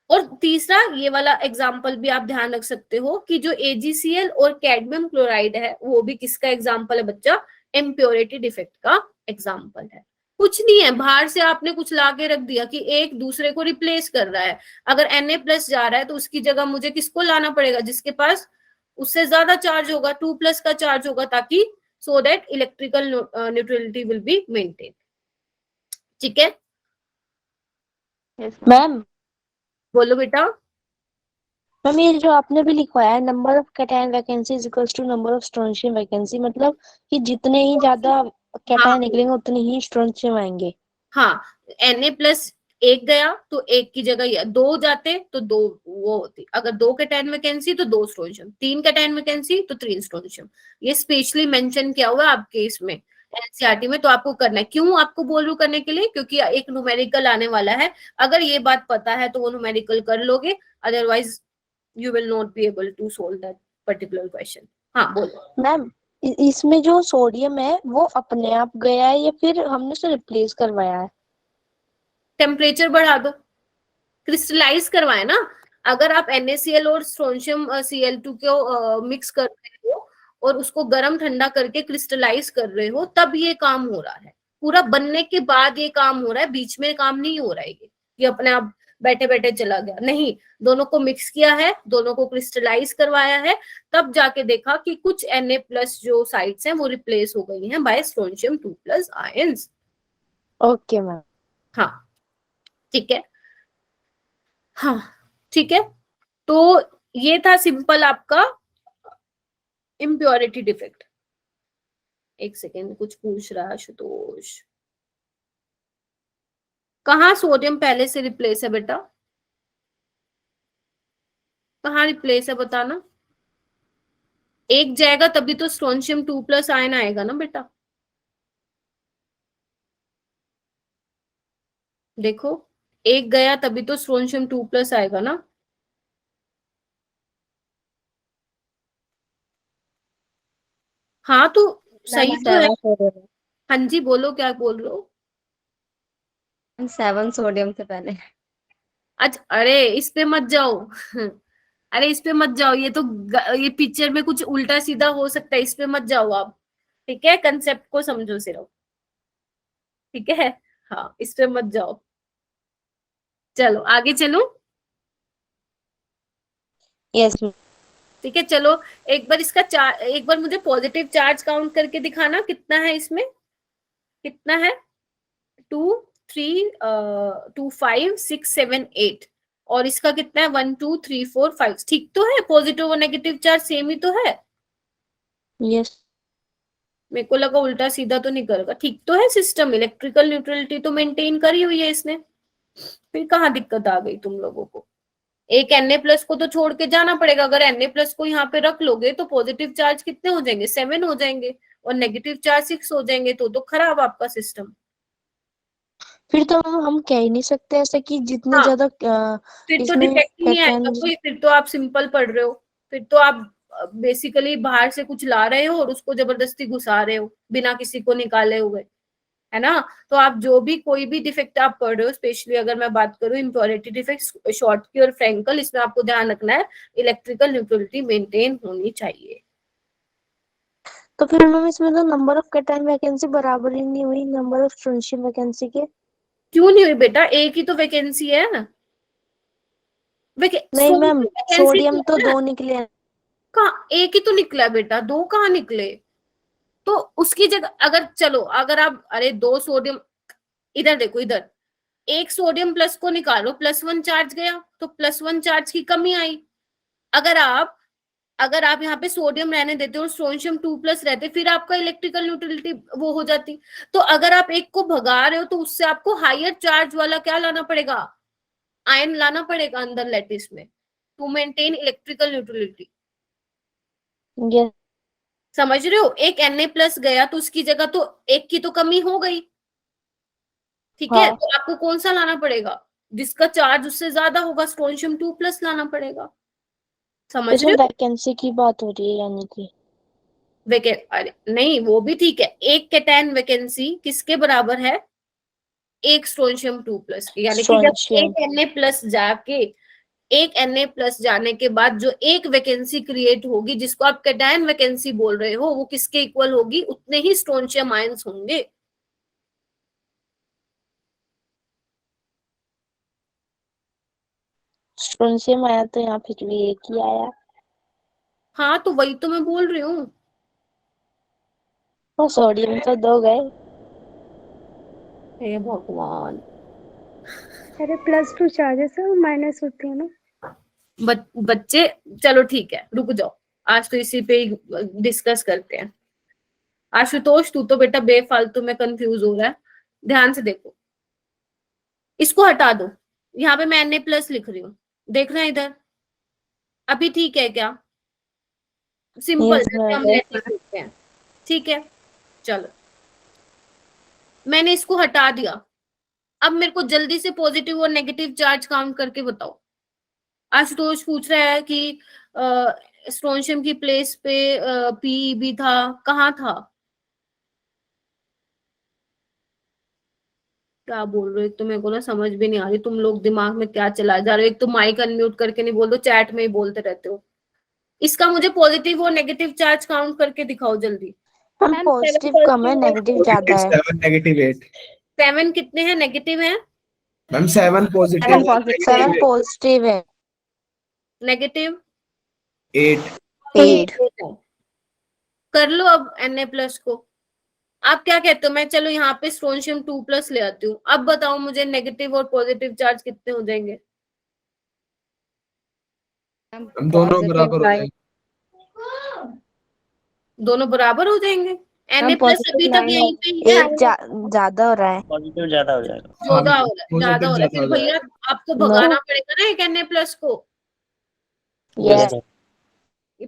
और तीसरा ये वाला एग्जांपल भी आप ध्यान रख सकते हो कि जो AgCl और कैडमियम क्लोराइड है वो भी किसका एग्जांपल है बच्चा, इम्प्योरिटी डिफेक्ट का एग्जांपल है। कुछ नहीं है, बाहर से आपने कुछ ला के रख दिया कि एक दूसरे को रिप्लेस कर रहा है। अगर Na+ जा रहा है तो उसकी जगह मुझे किसको लाना पड़ेगा, जिसके पास उससे ज्यादा चार्ज होगा, 2+ का चार्ज होगा, ताकि so that electrical neutrality will be maintained। ठीक है, Yes, ma'am. मैम बोलो बेटा। मैम ये जो आपने भी लिखवाया है, number of cation vacancy is equals to number of strontium vacancy, मतलब कि जितने ही ज्यादा हाँ कैटायन निकलेंगे उतने ही स्ट्रोंशियम आएंगे। हाँ, Na+ एक गया तो एक की जगह या दो जाते तो दो वो होती, अगर 2 कैटायन वैकेंसी तो 2 स्ट्रोंशियम, 3 कैटायन वैकेंसी तो 3 स्ट्रोंशियम। ये स्पेशली मेंशन किया हुआ है आपके इसमें NCERT में, तो आपको करना है। क्यों आपको बोल रही हूँ करने के लिए, क्योंकि एक न्यूमेरिकल आने वाला है, अगर ये बात पता है तो वो न्यूमेरिकल कर लोगे, otherwise you will not be able to solve that particular question। हाँ बोलो। मैम इसमें जो सोडियम है वो अपने आप गया है या फिर हमने उसे रिप्लेस करवाया है? टेम्परेचर बढ़ा दो, क्रिस्टलाइज करवाए ना। अगर आप NaCl और स्ट्रोंशियम Cl2 को मिक्स कर रहे हो और उसको गर्म ठंडा करके क्रिस्टलाइज कर रहे हो, तब ये काम हो रहा है। पूरा बनने के बाद ये काम हो रहा है, बीच में काम नहीं हो रहा है ये अपने आप बैठे बैठे चला गया नहीं। दोनों को मिक्स किया है, दोनों को क्रिस्टलाइज करवाया है, तब जाके देखा कि कुछ Na+ जो साइट्स हैं वो रिप्लेस हो गई हैं by strontium 2+ ions. Okay ma'am. हाँ ठीक है, हाँ ठीक है। तो ये था सिंपल आपका इम्प्योरिटी डिफेक्ट। एक सेकेंड, कुछ पूछ रहा है आशुतोष, कहाँ सोडियम पहले से रिप्लेस है बेटा, कहाँ रिप्लेस है बताना। एक जाएगा तभी तो स्ट्रोंशियम 2+ आयन आएगा ना बेटा। देखो, एक गया तभी तो स्ट्रोंशियम 2+ आएगा ना। हाँ तो सही तो है। हाँ जी बोलो, क्या बोल रहे हो। 7 सोडियम से पहले। अच्छा, अरे इस पे मत जाओ अरे इस पे मत जाओ, ये तो ये पिक्चर में कुछ उल्टा सीधा हो सकता है, इस पे मत जाओ आप। ठीक है, कंसेप्ट को समझो सिर्फ। ठीक है, हाँ इस पे मत जाओ। चलो आगे चलो। यस ठीक है चलो, एक बार इसका एक बार मुझे पॉजिटिव चार्ज काउंट करके दिखाना, कितना है इसमें, कितना है, 2 3 2 5 6 7 8, और इसका कितना है 1 2 3 4 5। ठीक तो है, पॉजिटिव और नेगेटिव चार्ज सेम ही तो है। यस मेरे को लगा उल्टा सीधा तो नहीं करेगा। ठीक तो है, सिस्टम इलेक्ट्रिकल न्यूट्रलिटी तो मेंटेन करी हुई है इसने, फिर कहाँ दिक्कत आ गई तुम लोगों को। एक Na+ को तो छोड़ के जाना पड़ेगा। अगर Na+ को यहाँ पे रख लोगे तो पॉजिटिव चार्ज कितने हो जाएंगे, 7 हो जाएंगे, और नेगेटिव चार्ज 6 हो जाएंगे, तो खराब आपका सिस्टम। फिर तो हम कह ही नहीं सकते ऐसा कि जितने हाँ, ज्यादा फिर तो इसमें डिफेक्ट ही नहीं आएगा कैटायन। कोई, फिर तो आप सिंपल पढ़ रहे हो। फिर तो आप बेसिकली बाहर से कुछ ला रहे हो और उसको जबरदस्ती घुसा रहे हो बिना किसी को निकाले हुए, है ना। तो आप जो भी कोई भी डिफेक्ट आप पढ़ रहे हो, स्पेशली अगर मैं बात करूं इम्प्योरिटी डिफेक्ट, शॉर्टकी और फ्रैंकल, इसमें आपको ध्यान रखना है इलेक्ट्रिकल न्यूट्रलिटी मेंटेन होनी चाहिए। तो फिर मैम इसमें तो नंबर ऑफ कैटायन वैकेंसी बराबर ही नहीं हुई नंबर ऑफ स्ट्रोंशियम वैकेंसी के। क्यों नहीं हुई बेटा, एक ही तो वैकेंसी है ना। नहीं मैम, सोडियम तो 2 निकले हैं। कहाँ, एक ही तो निकला है बेटा, दो कहाँ निकले। तो उसकी जगह अगर चलो, अगर आप, अरे दो सोडियम, इधर देखो इधर, एक सोडियम प्लस को निकालो, +1 चार्ज गया तो +1 चार्ज की कमी आई। अगर आप यहाँ पे सोडियम रहने देते और स्ट्रोंशियम 2+ रहते, फिर आपका इलेक्ट्रिकल न्यूट्रलिटी वो हो जाती। तो अगर आप एक को भगा रहे हो तो उससे आपको हायर चार्ज वाला क्या लाना पड़ेगा, आयन लाना पड़ेगा अंदर लैटिस में, to maintain electrical neutrality. Yes समझ रहे हो, एक Na+ गया तो उसकी जगह तो एक की तो कमी हो गई, ठीक है। हाँ। तो आपको कौन सा लाना पड़ेगा, जिसका चार्ज उससे ज्यादा होगा, स्ट्रोंशियम 2+ लाना पड़ेगा। समझ रहे इसमें हो। वैकेंसी की बात हो रही है यानी कि। अरे नहीं, वो भी ठीक है, एक कैटायन वैकेंसी किसके बराबर है, एक स्ट्रोंशियम 2+ की, यानी कि जब स्ट्रोंशियम। एक Na+ जाके, एक Na+ जाने के बाद जो एक वैकेंसी क्रिएट होगी, जिसको आप कैटायन वैकेंसी बोल रहे हो, वो किसके इक्वल होगी, उतने ही स्ट्रोंशियम आयंस होंगे। स्ट्रोंशियम आया तो यहाँ फिर भी एक ही आया। हाँ तो वही तो मैं बोल रही हूँ। और सोडियम तो 2 गए। हे भगवान। अरे +2 चार्जेस है, माइनस होती है ना। बच्चे चलो ठीक है, रुक जाओ, आज तो इसी पे ही डिस्कस करते हैं। आशुतोष तू तो बेटा बेफालतू में कंफ्यूज हो रहा है, ध्यान से देखो, इसको हटा दो, यहाँ पे मैं Na+ लिख रही हूँ, देख रहे हैं इधर, अभी ठीक है क्या, सिंपल यस जैसे हम मैम। लैटिस लिखते हैं, ठीक है। चलो मैंने इसको हटा दिया, अब मेरे को जल्दी से पॉजिटिव और नेगेटिव चार्ज काउंट करके बताओ। आशुतोष पूछ रहा है कि स्ट्रोंशियम की प्लेस पे Pb था, कहाँ था, क्या बोल रहे हो, एक तो मेरे को ना समझ भी नहीं आ रही तुम लोग दिमाग में क्या चलाए जा रहे हो। एक तो माइक अनम्यूट करके नहीं बोल दो, चैट में ही बोलते रहते हो। इसका मुझे पॉजिटिव और नेगेटिव चार्ज काउंट करके दिखाओ जल्दी। हम मैम 7 पॉजिटिव कम है, नेगेटिव ज्यादा है। 7 -8। 7 कितने हैं नेगेटिव हैं, मैम 7 पॉजिटिव 7 पॉजिटिव है। नेगेटिव 8। 8। कर लो अब Na+ को। आप क्या कहते हो, मैं चलो यहाँ पे स्ट्रोंशियम 2+ ले आती हूँ, अब बताओ मुझे नेगेटिव और पॉजिटिव चार्ज कितने हो जाएंगे। हम दोनों बराबर हो जाएंगे। दोनों बराबर हो जाएंगे। Na+ अभी तक यहीं पे ही है, एक ज्यादा हो रहा है। पॉजिटिव ज्यादा हो जाएगा। ज्यादा हो रहा है, ज्यादा पॉजिटिव हो रहा है, ज्यादा फिर हो भैया जाएगा। आपको No. भगाना पड़ेगा ना एक Na+ को। यस।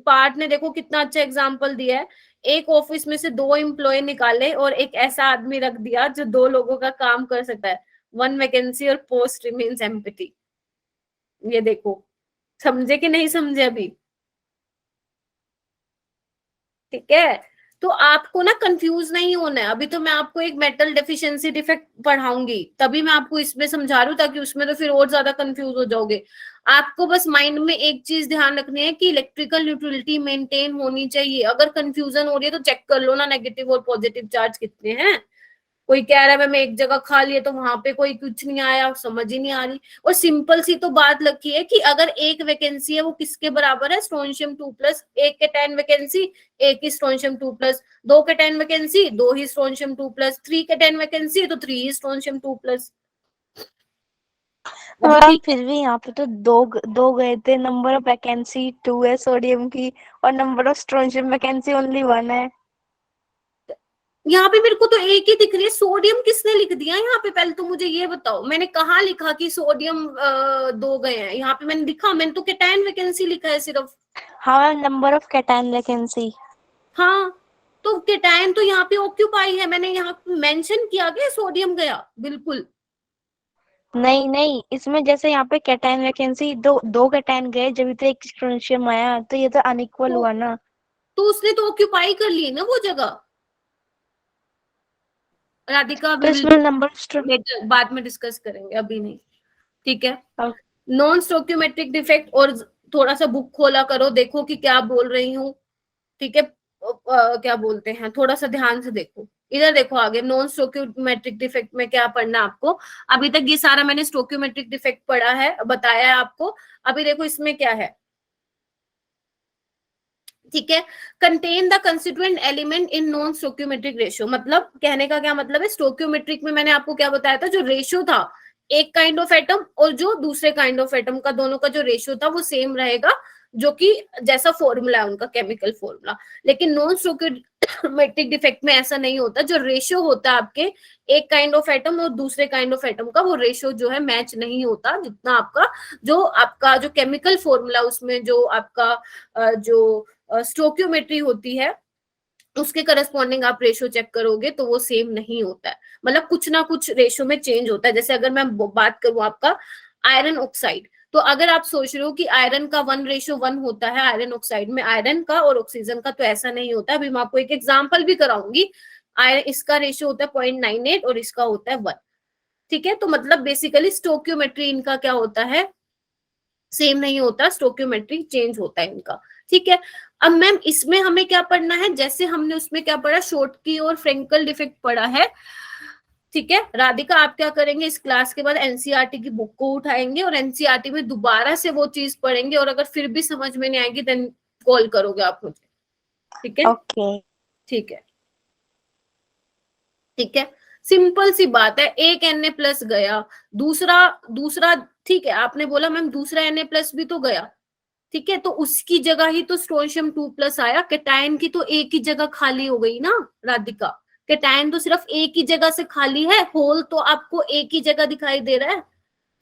पार्ट ने देखो कितना अच्छा एग्जाम्पल दिया है, एक ऑफिस में से 2 एम्प्लॉय निकाले और एक ऐसा आदमी रख दिया जो 2 लोगों का काम कर सकता है, 1 वैकेंसी और पोस्ट रिमेन्स एम्प्टी। ये देखो, समझे कि नहीं समझे अभी, ठीक है। तो आपको ना कंफ्यूज नहीं होना है, अभी तो मैं आपको एक मेटल डेफिशिएंसी डिफेक्ट पढ़ाऊंगी, तभी मैं आपको इसमें समझा रही हूँ, ताकि उसमें तो फिर और ज्यादा कंफ्यूज हो जाओगे। आपको बस माइंड में एक चीज ध्यान रखनी है कि इलेक्ट्रिकल न्यूट्रलिटी मेंटेन होनी चाहिए। अगर कंफ्यूजन हो रही है तो चेक कर लो ना नेगेटिव और पॉजिटिव चार्ज कितने हैं। कोई कह रहा है मैं एक जगह खा लिया तो वहां पे कोई कुछ नहीं आया, समझ ही नहीं आ रही। और सिंपल सी तो बात लगी है कि अगर एक वैकेंसी है वो किसके बराबर है, स्ट्रोंशियम 2+। एक के 10 वैकेंसी, एक ही स्ट्रोंशियम 2+। 2 के 10 वैकेंसी, 2 ही स्ट्रोंशियम 2+। 3 के 10 वैकेंसी तो 3 ही स्ट्रोंशियम 2+। फिर भी यहाँ पे तो दो गए थे। नंबर ऑफ वैकेंसी 2 है सोडियम की, और number of strontium vacancy only 1 है। यहाँ पे मेरे को तो एक ही दिख रही है, सोडियम किसने लिख दिया यहाँ पे, पहले तो मुझे ये बताओ, मैंने कहाँ लिखा कि सोडियम 2 गए हैं, यहाँ पे मैंने लिखा, मैंने तो कैटायन वैकेंसी लिखा है सिर्फ। हाँ, नंबर ऑफ कैटायन वैकेंसी। हाँ तो कैटायन तो यहाँ पे ऑक्यूपाई है, मैंने यहाँ मेंशन किया कि सोडियम गया, बिल्कुल नहीं नहीं, इसमें जैसे यहाँ पे कैटायन वैकेंसी दो कैटायन गए, जब तो एक स्ट्रोंशियम आया, तो ये तो अनइक्वल हुआ ना। तो उसने तो ऑक्यूपाई कर ली ना वो जगह। राधिका तो इसमें नंबर लेटर बाद में डिस्कस करेंगे, अभी नहीं, ठीक है। नॉन स्टोक्योमेट्रिक डिफेक्ट, और थोड़ा सा बुक खोला करो, देखो कि क्या बोल रही हूँ, ठीक है। क्या बोलते हैं, थोड़ा सा ध्यान से देखो, इधर देखो आगे नॉन स्टोक्योमेट्रिक डिफेक्ट में क्या पढ़ना है आपको। अभी तक ये सारा मैंने स्टोक्योमेट्रिक डिफेक्ट पढ़ा है, बताया है आपको। अभी देखो इसमें क्या है, ठीक है। Contain the constituent element in non stoichiometric ratio, मतलब कहने का क्या मतलब है, स्टोक्योमेट्रिक में मैंने आपको क्या बताया था, जो रेशियो था एक काइंड ऑफ एटम और जो दूसरे काइंड ऑफ एटम का, दोनों का जो रेशियो था वो सेम रहेगा, जो कि जैसा फॉर्मूला है उनका, केमिकल फॉर्मूला। लेकिन नॉन स्टोक्योमेट्रिक डिफेक्ट में ऐसा नहीं होता, जो रेशियो होता है आपके एक काइंड ऑफ एटम और दूसरे काइंड ऑफ एटम का, वो रेशियो जो है मैच नहीं होता, जितना आपका जो केमिकल फॉर्मूला उसमें जो आपका जो स्टोक्योमेट्री होती है उसके करस्पॉन्डिंग आप रेशियो चेक करोगे तो वो सेम नहीं होता है, मतलब कुछ ना कुछ रेशियो में चेंज होता है। जैसे अगर मैं बात करूं आपका आयरन ऑक्साइड, तो अगर आप सोच रहे हो कि आयरन का 1:1 होता है आयरन ऑक्साइड में, आयरन का और ऑक्सीजन का तो ऐसा नहीं होता। अभी मैं आपको एक एग्जांपल भी कराऊंगी। आयरन इसका रेशियो होता है 0.98 और इसका होता है 1, ठीक है। तो मतलब बेसिकली स्टोक्योमेट्री इनका क्या होता है, सेम नहीं होता, स्टोक्योमेट्री चेंज होता है इनका, ठीक है। अब मैम इसमें हमें क्या पढ़ना है, जैसे हमने उसमें क्या पढ़ा, शॉर्टकी और फ्रेंकल डिफेक्ट पढ़ा है, ठीक है। राधिका आप क्या करेंगे, इस क्लास के बाद एनसीईआरटी की बुक को उठाएंगे और एनसीईआरटी में दोबारा से वो चीज पढ़ेंगे, और अगर फिर भी समझ में नहीं आएगी देन कॉल करोगे आप मुझे, ठीक है। ओके ठीक है, ठीक है, सिंपल सी बात है। एक Na+ गया, दूसरा ठीक है, आपने बोला मैम दूसरा Na+ भी तो गया, ठीक है, तो उसकी जगह ही तो स्ट्रोंशियम 2+ आया। कैटायन की तो एक ही जगह खाली हो गई ना राधिका, कैटायन तो सिर्फ एक ही जगह से खाली है, होल तो आपको एक ही जगह दिखाई दे रहा है,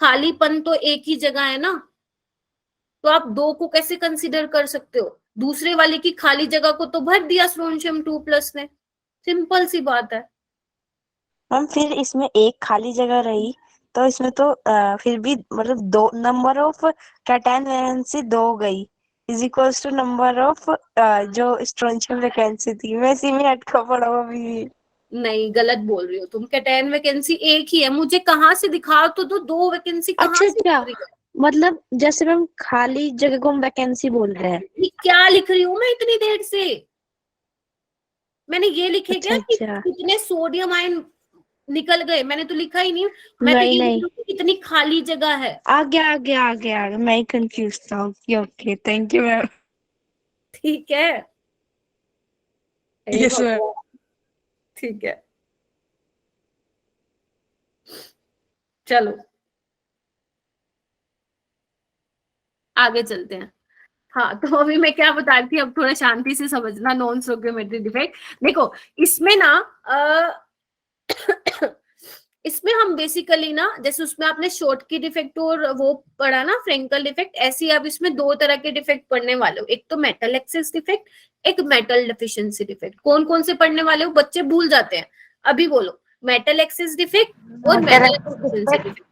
खालीपन तो एक ही जगह है ना, तो आप दो को कैसे कंसीडर कर सकते हो, दूसरे वाले की खाली जगह को तो भर दिया स्ट्रोंशियम 2+ ने, सिंपल सी बात है। मैम फिर इसमें एक खाली जगह रही तो इसमें तो फिर भी मतलब दो नंबर ऑफ कैटायन वैकेंसी 2 गई is equals to number of जो स्ट्रोंशियम वैकेंसी थी। मैं इसी में अटका पड़ा हूँ अभी भी। नहीं गलत बोल रही हो तुम, कैटायन वैकेंसी एक ही है, मुझे कहाँ से दिखा तो दो वैकेंसी कहाँ अच्छा से दिख अच्छा, रही है? मतलब जैसे मैम खाली जगह को हम वैकेंसी बोल रहे हैं। ये क्या लिख रही हूँ मैं इतनी देर से, मैंने ये लिखे अच्छा क्या कि अच्छा, कितने सोडियम आयन निकल गए, मैंने तो लिखा ही नहीं, मैं तो नहीं ये लिख नहीं, रही हूँ कि कितनी खाली जगह है। आ गया आ गया आ गया आ गया, मैं ही कंफ्यूज था। Okay okay, thank you ma'am. ठीक है, हे यस मैम। भगवान, ठीक है, चलो आगे चलते हैं। हाँ तो अभी मैं क्या बता रही थी, अब थोड़ा शांति से समझना नॉन स्टोक्योमेट्रिक डिफेक्ट। देखो इसमें ना इसमें हम बेसिकली ना, जैसे उसमें आपने शॉर्ट की डिफेक्ट और वो पढ़ा ना फ्रेंकल डिफेक्ट, ऐसे ही अब इसमें दो तरह के डिफेक्ट पढ़ने वाले हो, एक तो मेटल एक्सेस डिफेक्ट, एक मेटल डेफिशिएंसी डिफेक्ट। कौन कौन से पढ़ने वाले हो, बच्चे भूल जाते हैं, अभी बोलो, मेटल एक्सेस डिफेक्ट और मेटल डेफिशिएंसी डिफेक्ट।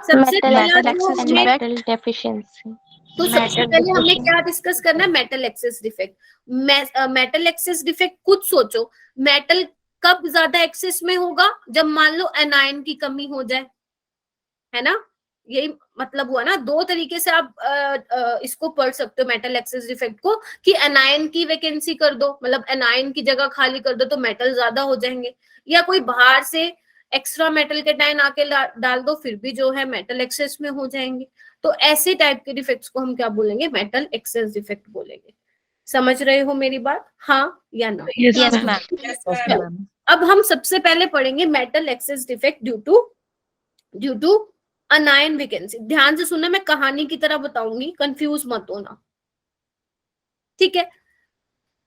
सबसे पहला जो मेटल डेफिशिएंसी। तो सबसे पहले हमें क्या डिस्कस करना है, metal excess defect. Metal excess defect खुद सोचो, मेटल कब ज्यादा एक्सेस में होगा, जब मान लो एनायन की कमी हो जाए, है ना, यही मतलब हुआ ना। दो तरीके से आप इसको पढ़ सकते हो मेटल एक्सेस डिफेक्ट को, कि एनायन की वैकेंसी कर दो, मतलब एनायन की जगह खाली कर दो तो मेटल ज्यादा हो जाएंगे, या कोई बाहर से एक्स्ट्रा मेटल के टाइन आके डाल दो, फिर भी जो है मेटल एक्सेस में हो जाएंगे। तो ऐसे टाइप के डिफेक्ट्स को हम क्या बोलेंगे, मेटल एक्सेस डिफेक्ट बोलेंगे। समझ रहे हो मेरी बात, हाँ या ना? Yes yes ma'am. मैम। अब हम सबसे पहले पढ़ेंगे metal excess defect due to anion vacancy. ध्यान से सुनना, मैं कहानी की तरह बताऊंगी, कंफ्यूज मत होना, ठीक है।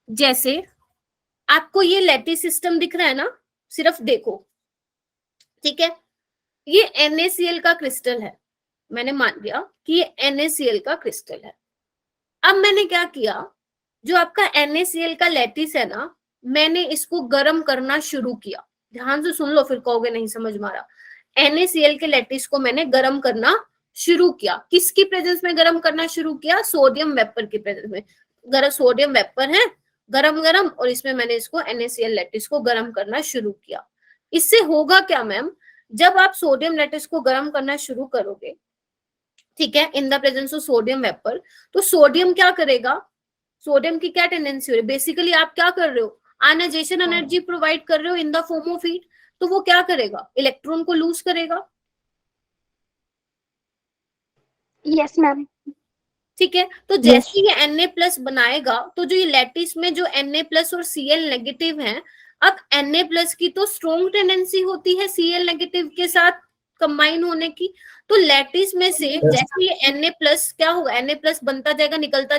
जैसे आपको ये लैटिस सिस्टम दिख रहा है ना, सिर्फ देखो, ठीक है, ये NaCl का क्रिस्टल है, मैंने मान लिया कि ये NaCl का क्रिस्टल है। अब मैंने क्या किया, जो आपका NaCl का लैटिस है ना, मैंने इसको गर्म करना शुरू किया। ध्यान से सुन लो, फिर कहोगे नहीं समझ मारा। NaCl के लैटिस को मैंने गर्म करना शुरू किया, किसकी प्रेजेंस में गर्म करना शुरू किया, सोडियम वेपर की प्रेजेंस में। सोडियम वेपर है गरम गरम, और इसमें मैंने इसको NaCl लैटिस को गर्म करना शुरू किया। इससे होगा क्या मैम, जब आप सोडियम लैटिस को गर्म करना शुरू करोगे, ठीक है, in the presence of sodium vapour, तो सोडियम क्या करेगा, सोडियम की क्या टेंडेंसी हो रही है, बेसिकली आप क्या कर रहे हो, आयनाइजेशन एनर्जी प्रोवाइड कर रहे हो in the form of heat, तो वो क्या करेगा, इलेक्ट्रॉन को लूज करेगा। Yes ma'am. ठीक है, तो जैसे ये Na+ बनाएगा तो जो ये लैटिस में जो Na+ और Cl नेगेटिव है, अब Na+ की तो स्ट्रॉन्ग टेंडेंसी होती है Cl नेगेटिव के साथ कंबाइन होने की, तो लैटिस में से जैसे ये Na+ क्या होगा, Na+ बनता जाएगा, निकलता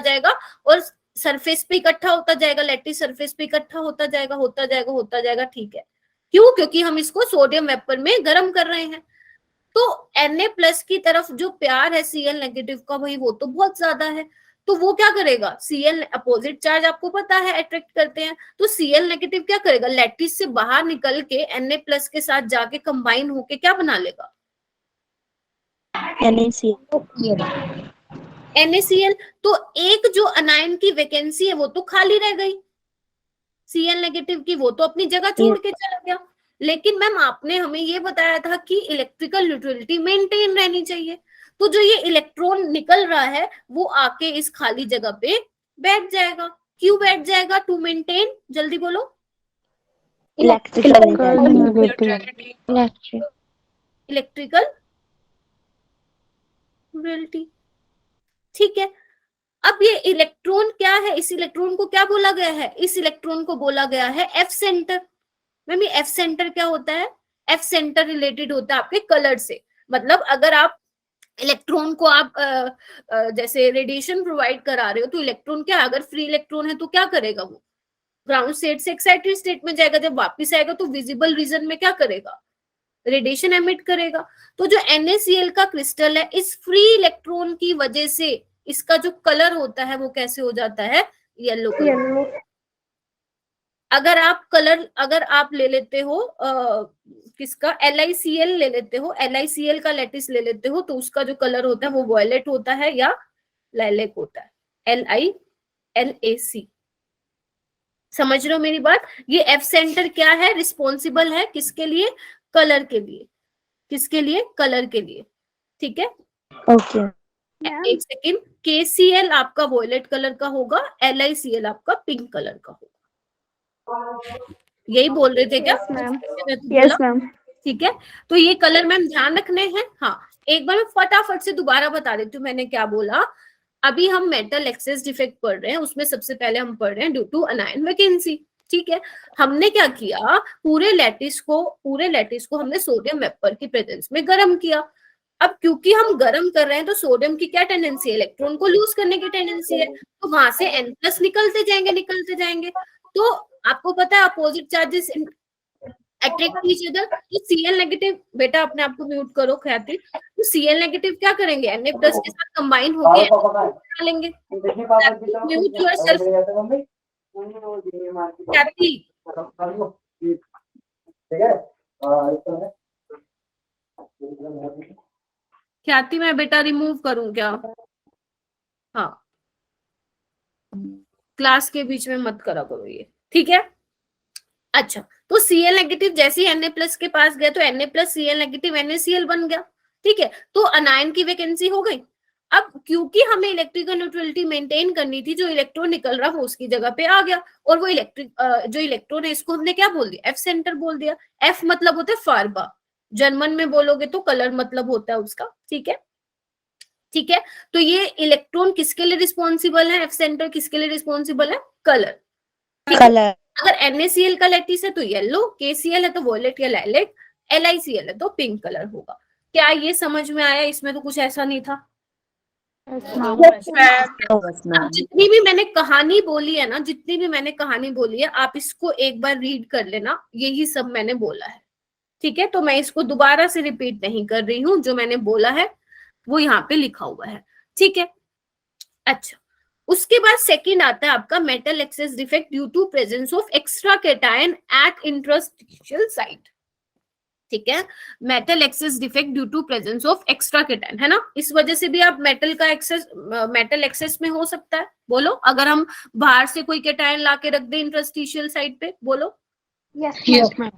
जाएगा और सरफेस पे इकट्ठा होता जाएगा, लैटिस सरफेस पे इकट्ठा होता जाएगा। ठीक है, क्यों, क्योंकि हम इसको सोडियम वेपर में गर्म कर रहे हैं। तो Na+ की तरफ जो प्यार है Cl नेगेटिव का, भाई वो तो बहुत ज्यादा है, तो वो क्या करेगा, Cl अपोजिट चार्ज आपको पता है अट्रैक्ट करते हैं, तो Cl नेगेटिव क्या करेगा, लैटिस से बाहर निकल के Na+ के साथ जाके कंबाइन होके क्या बना लेगा, NaCl। तो एक जो अनायन की वैकेंसी है वो तो खाली रह गई, Cl नेगेटिव की, वो तो अपनी जगह छोड़ के चला गया। लेकिन मैम आपने हमें ये बताया था कि इलेक्ट्रिकल न्यूट्रलिटी मेंटेन रहनी चाहिए, तो जो ये इलेक्ट्रॉन निकल रहा है वो आके इस खाली जगह पे बैठ जाएगा। क्यों बैठ जाएगा, टू मेंटेन, जल्दी बोलो। Electrical electrical neutrality. ठीक है, अब ये इलेक्ट्रॉन क्या है, इस इलेक्ट्रॉन को क्या बोला गया है, इस इलेक्ट्रॉन को बोला गया है एफ सेंटर। मैम ये एफ सेंटर क्या होता है, एफ सेंटर रिलेटेड होता है आपके कलर से, मतलब अगर आप इलेक्ट्रॉन को आप जैसे रेडिएशन प्रोवाइड करा रहे हो, तो इलेक्ट्रॉन क्या, अगर फ्री इलेक्ट्रॉन है तो क्या करेगा, वो ग्राउंड स्टेट से एक्साइटेड स्टेट में जाएगा, जब वापस आएगा तो विजिबल रीजन में क्या करेगा, रेडिएशन एमिट करेगा। तो जो NaCl का क्रिस्टल है, इस फ्री इलेक्ट्रॉन की वजह से इसका जो कलर होता है वो कैसे हो जाता है, येलो कलर। अगर आप ले लेते हो किसका, LiCl ले लेते हो, LiCl का लैटिस ले लेते हो, तो उसका जो कलर होता है वो वॉयलेट होता है या लाइलेक होता है, LiLac। समझ रहे हो मेरी बात, ये एफ सेंटर क्या है, रिस्पॉन्सिबल है किसके लिए, कलर के लिए, किसके लिए, कलर के लिए। ठीक है, ओके। एक सेकेंड, KCl आपका वॉयलेट कलर का होगा, LiCl आपका पिंक कलर का होगा। यही बोल रहे थे क्या? Yes ma'am. ठीक है, तो ये कलर मैम ध्यान रखने हैं। हाँ, एक बार मैं फटाफट से दोबारा बता देती हूँ मैंने क्या बोला। अभी हम मेटल एक्सेस डिफेक्ट पढ़ रहे हैं, उसमें सबसे पहले हम पढ़ रहे हैं ड्यू टू अनायन वैकेंसी। ठीक है, हमने क्या किया, पूरे लैटिस को हमने सोडियम वेपर की प्रेजेंस में गर्म किया। अब क्योंकि हम गर्म कर रहे हैं तो सोडियम की क्या टेंडेंसी है, इलेक्ट्रॉन को लूज करने की टेंडेंसी है, तो वहां से N+ निकलते जाएंगे। तो आपको पता है opposite charges attract each other, तो Cl नेगेटिव, बेटा अपने आप को म्यूट करो ख्याति, तो Cl नेगेटिव क्या करेंगे, Na+ के साथ कंबाइन होकर लेंगे। म्यूट योरसेल्फ ख्याति। ख्याति मैं बेटा रिमूव करूं क्या? हाँ, क्लास के बीच में मत करा करो ये, ठीक है। अच्छा, तो Cl नेगेटिव जैसे ही Na+ के पास गया तो Na+ Cl नेगेटिव NaCl बन गया। ठीक है, तो अनायन की वैकेंसी हो गई। अब क्योंकि हमें इलेक्ट्रिकल न्यूट्रलिटी मेंटेन करनी थी, जो इलेक्ट्रॉन निकल रहा वो उसकी जगह पे आ गया, और वो जो इलेक्ट्रॉन है इसको हमने क्या बोल दिया, एफ सेंटर बोल दिया। एफ मतलब होता है फार्बा, जर्मन में बोलोगे तो कलर मतलब होता है उसका। ठीक है, तो ये इलेक्ट्रॉन किसके लिए रिस्पॉन्सिबल है, एफ सेंटर किसके लिए रिस्पॉन्सिबल है, कलर। अगर NaCl का लैटिस है तो येलो, KCl है तो वॉयलेट या लाइलेक, LiCl है तो पिंक कलर होगा। क्या ये समझ में आया? इसमें तो कुछ ऐसा नहीं था। अब जितनी भी मैंने कहानी बोली है ना, आप इसको एक बार रीड कर लेना, यही सब मैंने बोला है। ठीक है, तो मैं इसको दोबारा से रिपीट नहीं कर रही हूँ, जो मैंने बोला है वो यहाँ पे लिखा हुआ है। ठीक है, अच्छा, उसके बाद सेकंड आता है आपका metal excess defect due to presence of extra cation at interstitial site. ठीक है, metal excess defect due to presence of extra cation, है ना, इस वजह से भी आप मेटल एक्सेस में हो सकता है। बोलो, अगर हम बाहर से कोई कैटायन लाके रख दे इंटरस्टिशियल साइट पे, बोलो। Yes ma'am.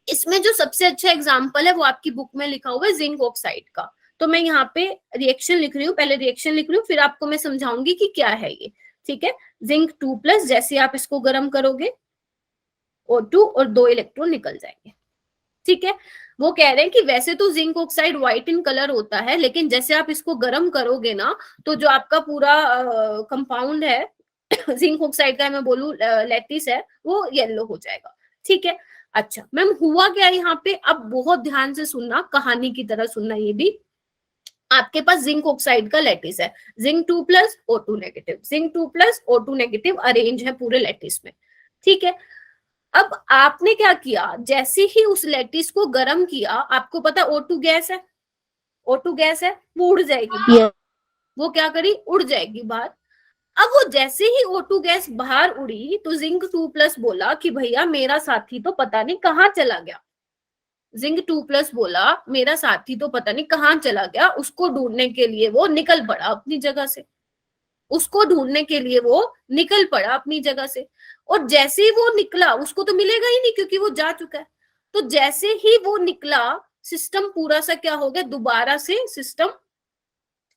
इसमें जो सबसे अच्छा एग्जांपल है वो आपकी बुक में लिखा हुआ है जिंक ऑक्साइड का। तो मैं यहाँ पे रिएक्शन लिख रही हूँ, पहले रिएक्शन लिख रही हूँ, फिर आपको मैं समझाऊंगी कि क्या है ये। ठीक है। जिंक 2+ जैसे आप इसको गर्म करोगे O2 और 2 इलेक्ट्रॉन निकल जाएंगे, ठीक है। वो कह रहे हैं कि वैसे तो zinc oxide white in colour होता है, लेकिन जैसे आप इसको गर्म करोगे ना तो जो आपका पूरा कंपाउंड है जिंक ऑक्साइड का, मैं बोलूं लैटिस है, वो येलो हो जाएगा, ठीक है। अच्छा मैम हुआ क्या यहाँ पे, अब बहुत ध्यान से सुनना, कहानी की तरह सुनना। ये भी आपके पास जिंक ऑक्साइड का लैटिस है, zinc 2+ O2 negative, zinc 2+ O2 negative arrange है पूरे लैटिस में, ठीक है। अब आपने क्या किया, जैसे ही उस लैटिस को गर्म किया, आपको पता O2 गैस है, O2 गैस है, वो उड़ जाएगी बाहर। वो क्या करी, उड़ जाएगी बाहर। अब वो जैसे ही O2 गैस बाहर उड़ी तो जिंक 2+ बोला कि भैया मेरा साथी तो पता नहीं कहाँ चला गया। जिंक 2+ बोला मेरा साथी तो पता नहीं कहाँ चला गया, उसको ढूंढने के लिए वो निकल पड़ा अपनी जगह से, उसको ढूंढने के लिए वो निकल पड़ा अपनी जगह से। और जैसे ही वो निकला, उसको तो मिलेगा ही नहीं क्योंकि वो जा चुका है, तो जैसे ही वो निकला सिस्टम पूरा सा क्या हो गया, दोबारा से सिस्टम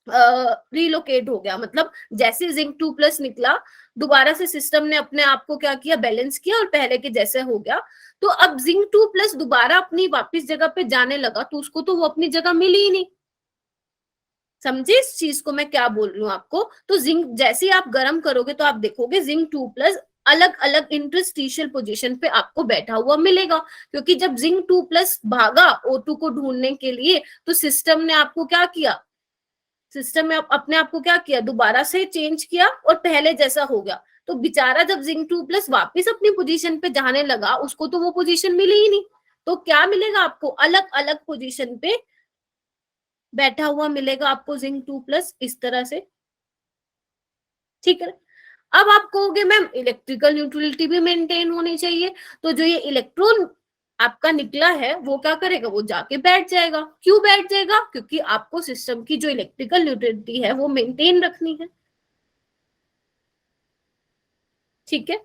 रिलोकेट हो गया। मतलब जैसे जिंक 2+ निकला, दोबारा से सिस्टम ने अपने आप को क्या किया, बैलेंस किया और पहले के जैसे हो गया। तो अब जिंक 2+ दोबारा अपनी वापस जगह पे जाने लगा, तो उसको तो वो अपनी जगह मिली ही नहीं। समझे इस चीज को मैं क्या बोल रही हूँ आपको। तो जिंक जैसे आप गर्म करोगे तो आप देखोगे जिंक 2+ अलग अलग इंटरस्टिशियल पोजीशन पे आपको बैठा हुआ मिलेगा, क्योंकि जब जिंक 2+ भागा O2 को ढूंढने के लिए तो सिस्टम ने आपको क्या किया, सिस्टम में अपने आप को क्या किया, दोबारा से चेंज किया और पहले जैसा हो गया। तो बेचारा जब जिंक 2+ वापस अपनी पोजीशन पे जाने लगा, उसको तो वो पोजीशन मिली ही नहीं। तो क्या मिलेगा आपको, अलग अलग पोजीशन पे बैठा हुआ मिलेगा आपको जिंक 2+ इस तरह से, ठीक है। अब आप कहोगे मैम इलेक्ट्रिकल न्यूट्रलिटी भी मेंटेन होनी चाहिए, तो जो ये इलेक्ट्रॉन आपका निकला है वो क्या करेगा, वो जाके बैठ जाएगा। क्यों बैठ जाएगा, क्योंकि आपको सिस्टम की जो इलेक्ट्रिकल न्यूट्रलिटी है वो मेंटेन रखनी है, ठीक है।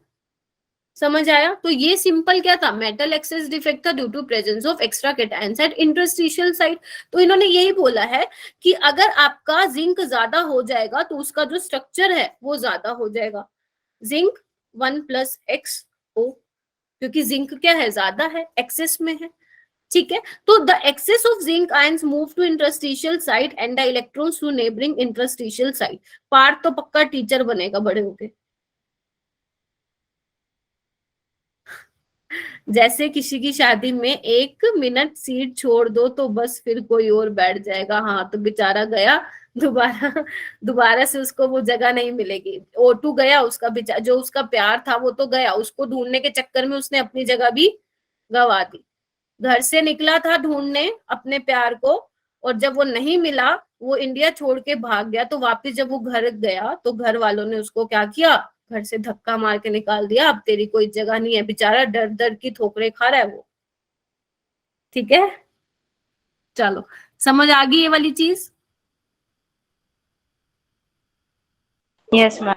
समझ आया। तो ये सिंपल क्या था, मेटल एक्सेस डिफेक्ट था due to presence of extra cations at interstitial site. तो इन्होंने यही बोला है कि अगर आपका जिंक ज्यादा हो जाएगा तो उसका जो स्ट्रक्चर है वो ज्यादा हो जाएगा, जिंक 1+ XO, क्योंकि जिंक क्या है, ज्यादा है, एक्सेस में है, ठीक है। तो the excess of zinc ions move to interstitial site and the electrons to neighbouring interstitial site. Part तो पक्का टीचर बनेगा बड़े होके। जैसे किसी की शादी में 1 मिनट सीट छोड़ दो तो बस फिर कोई और बैठ जाएगा, हाँ तो बेचारा गया, दोबारा दोबारा से उसको वो जगह नहीं मिलेगी। O2 गया, उसका बेचारा जो उसका प्यार था वो तो गया, उसको ढूंढने के चक्कर में उसने अपनी जगह भी गवा दी। घर से निकला था ढूंढने अपने प्यार को, और जब वो नहीं मिला, वो इंडिया छोड़ के भाग गया, तो वापस जब वो घर गया तो घर वालों ने उसको क्या किया, घर से धक्का मार के निकाल दिया, अब तेरी कोई जगह नहीं है। बेचारा डर डर की ठोकरें खा रहा है वो, ठीक है। चलो समझ आ गई ये वाली चीज। Yes ma'am.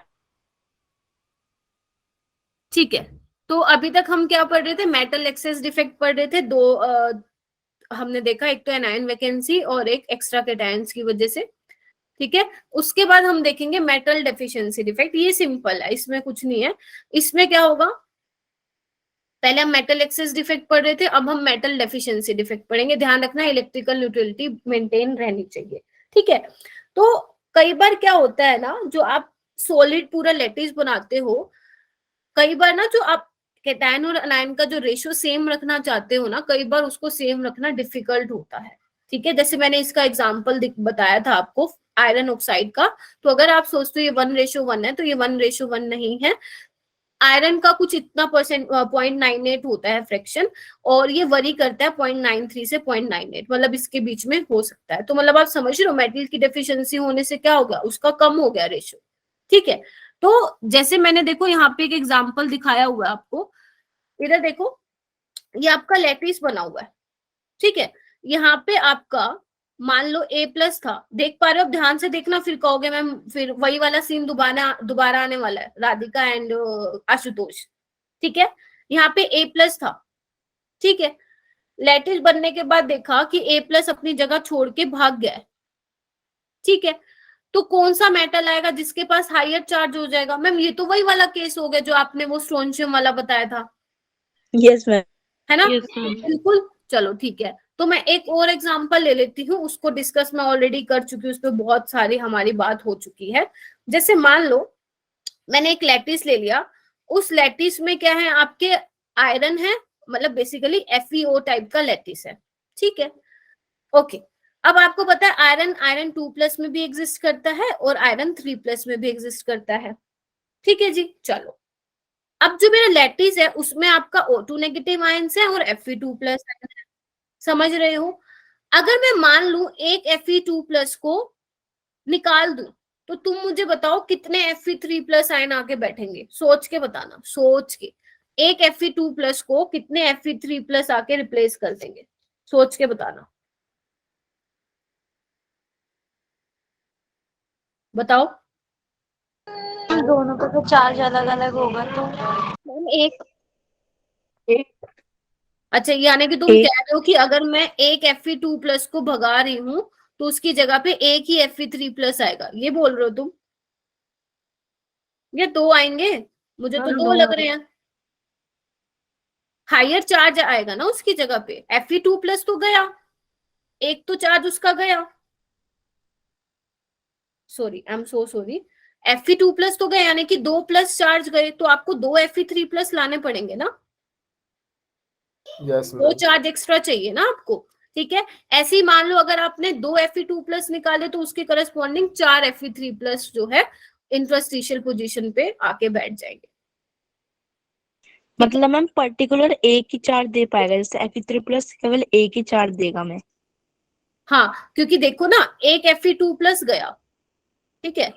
ठीक है, तो अभी तक हम क्या पढ़ रहे थे, मेटल एक्सेस डिफेक्ट पढ़ रहे थे। दो हमने देखा, एक तो एनायन वैकेंसी और एक एक्स्ट्रा कैटायंस की वजह से, ठीक है। उसके बाद हम देखेंगे मेटल डेफिशिएंसी डिफेक्ट। ये सिंपल है, इसमें कुछ नहीं है। इसमें क्या होगा, पहले हम मेटल एक्सेस डिफेक्ट पढ़ रहे थे, अब हम मेटल डेफिशिएंसी डिफेक्ट पढ़ेंगे। ध्यान रखना इलेक्ट्रिकल न्यूट्रलिटी मेंटेन रहनी चाहिए, ठीक है। तो कई बार क्या होता है ना, जो आप सॉलिड पूरा लैटिस बनाते हो, कई बार ना जो आप कैटायन और अनायन का जो रेशियो सेम रखना चाहते हो ना, कई बार उसको सेम रखना डिफिकल्ट होता है, ठीक है। जैसे मैंने इसका एग्जांपल बताया था आपको आयरन ऑक्साइड का, तो अगर आप सोचते हो ये 1:1 है, तो ये 1:1 नहीं है। आयरन का कुछ इतना परसेंट 0.98 होता है फ्रैक्शन, और ये वरी करता है 0.93 से 0.98, मतलब इसके बीच में हो सकता है। तो मतलब आप समझ रहे हो, मेटल की डेफिशिएंसी होने से क्या हो गया, उसका कम हो गया रेशियो, ठीक है। तो जैसे मैंने देखो यहाँ पे एक एग्जांपल दिखाया हुआ है आपको, इधर देखो, ये आपका लैटिस बना हुआ है, ठीक है। यहाँ पे आपका मान लो A+ था, देख पा रहे हो, ध्यान से देखना, फिर कहोगे मैम फिर वही वाला सीन दोबारा आने वाला है, राधिका एंड आशुतोष, ठीक है। यहाँ पे A+ था, ठीक है। लैटिस बनने के बाद देखा कि A+ अपनी जगह छोड़ के भाग गया है, ठीक है। तो कौन सा मेटल आएगा जिसके पास हायर चार्ज हो जाएगा? मैम ये तो वही वाला केस हो गया जो आपने वो स्ट्रोंशियम वाला बताया था, यस मैम। है ना? Yes, ma'am. बिल्कुल। चलो ठीक है, तो मैं एक और एग्जांपल ले लेती हूँ, उसको डिस्कस मैं ऑलरेडी कर चुकी हूँ, उस पर बहुत सारी हमारी बात हो चुकी है। जैसे मान लो मैंने एक लैटिस ले लिया, उस लैटिस में क्या है आपके आयरन है, मतलब बेसिकली FeO टाइप का लैटिस है, ठीक है, ओके। अब आपको पता है आयरन आयरन 2+ में भी एग्जिस्ट करता है और आयरन 3+ में भी एग्जिस्ट करता है, ठीक है जी। चलो अब जो मेरा लैटिस है उसमें आपका O2 नेगेटिव आयंस है और Fe2+ आयन है, समझ रहे हो? अगर मैं मान लू एक Fe2+ को निकाल दूं तो तुम मुझे बताओ कितने Fe3+ आयन आके बैठेंगे, सोच के बताना, सोच के। एक Fe2+ को कितने Fe3+ आके रिप्लेस कर देंगे, सोच के बताना, बताओ। दोनों का तो चार्ज अलग अलग होगा तो मैम एक अच्छा यानी कि तुम कह रहे हो कि अगर मैं एक Fe2+ को भगा रही हूं तो उसकी जगह पे एक ही Fe3+ आएगा, ये बोल रहे हो तुम? ये दो आएंगे, मुझे तो दो लग रहे हैं। हायर चार्ज आएगा ना उसकी जगह पे, Fe2+ तो गया, एक तो चार्ज उसका गया, sorry I am so sorry, Fe2+ तो गया, यानी कि 2+ चार्ज गए, तो आपको 2 Fe3+ लाने पड़ेंगे ना, यस दो मैम। चार्ज एक्स्ट्रा चाहिए ना आपको, ठीक है। ऐसे ही मान लो अगर आपने 2 Fe2+ निकाले तो उसके करस्पॉन्डिंग 4 Fe3+ जो है इंटरस्टिशियल पोजीशन पे आके बैठ जाएंगे। मतलब मैम पर्टिकुलर एक ही चार्ज दे पाएगा, जैसे Fe3+ केवल एक ही चार्ज देगा मैं। हाँ क्योंकि देखो ना एक Fe2+ गया, ठीक है,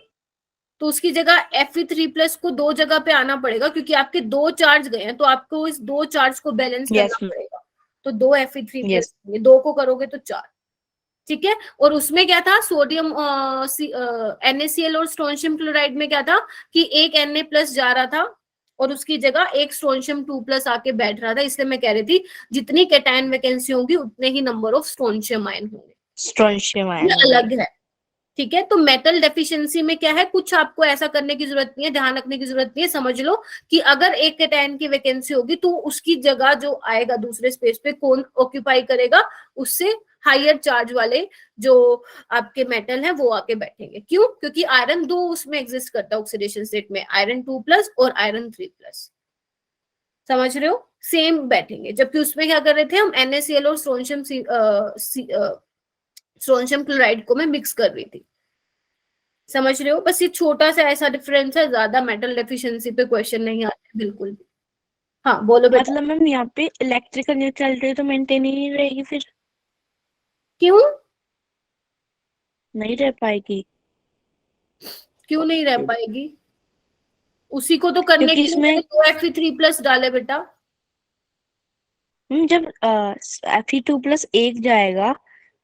तो उसकी जगह Fe3+ को दो जगह पे आना पड़ेगा क्योंकि आपके दो चार्ज गए हैं, तो आपको इस दो चार्ज को बैलेंस Yes, करना पड़ेगा, तो 2 Fe3+ Yes. ये दो को करोगे तो 4, ठीक है। और उसमें क्या था सोडियम NaCl और स्ट्रोंशियम क्लोराइड में क्या था कि एक Na+ जा रहा था और उसकी जगह एक स्ट्रोंशियम 2+ आके बैठ रहा था, इसलिए मैं कह रही थी जितनी कैटायन वैकेंसी होगी उतने ही नंबर ऑफ स्ट्रोंशियम आयन होंगे, स्ट्रोंशियम ये आयन होंगे। अलग है, ठीक है। तो मेटल डेफिशिएंसी में क्या है, कुछ आपको ऐसा करने की जरूरत नहीं है, ध्यान रखने की जरूरत नहीं है, समझ लो कि अगर एक कैटायन की वैकेंसी होगी तो उसकी जगह जो आएगा दूसरे स्पेस पे कौन ऑक्यूपाई करेगा, उससे हायर चार्ज वाले जो आपके मेटल है वो आके बैठेंगे। क्यों? क्योंकि आयरन दो उसमें एग्जिस्ट करता है ऑक्सीडेशन स्टेट में, आयरन 2+ और आयरन 3+, समझ रहे हो, सेम बैठेंगे। जबकि उसमें क्या कर रहे थे हम NaCl और स्ट्रोंशियम क्लोराइड को मैं मिक्स कर रही थी, समझ रहे हो? बस ये छोटा सा ऐसा डिफरेंस है, ज्यादा मेटल डेफिशिएंसी पे क्वेश्चन नहीं आते बिल्कुल भी। हाँ बोलो बेटा। मतलब मैम यहाँ पे इलेक्ट्रिकल न्यूट्रलिटी तो मेंटेन ही नहीं रहेगी, फिर क्यों नहीं रह पाएगी। क्यों नहीं रह पाएगी? उसी को तो करने क्योंकि के लिए मैंने इसमें 2 Fe3+ डाले बेटा। जब Fe2+ एक जाएगा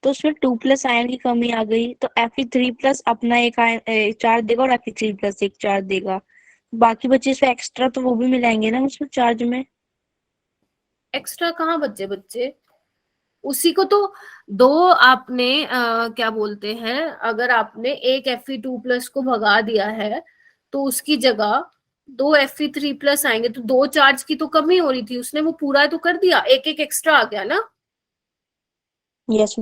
तो उसमें 2+ आयन की कमी आ गई, तो Fe3+ अपना एक आयन चार्ज देगा और Fe3+ एक चार्ज देगा, बाकी बचे इसमें एक्स्ट्रा तो वो भी मिलाएंगे ना उसमें चार्ज में। एक्स्ट्रा कहाँ बच्चे बच्चे, उसी को तो दो आपने क्या बोलते हैं, अगर आपने एक Fe2+ को भगा दिया है तो उसकी जगह 2 Fe3+ आएंगे, तो दो चार्ज की तो कमी हो रही थी, उसने वो पूरा तो कर दिया, एक एक एक्स्ट्रा आ गया ना। यस।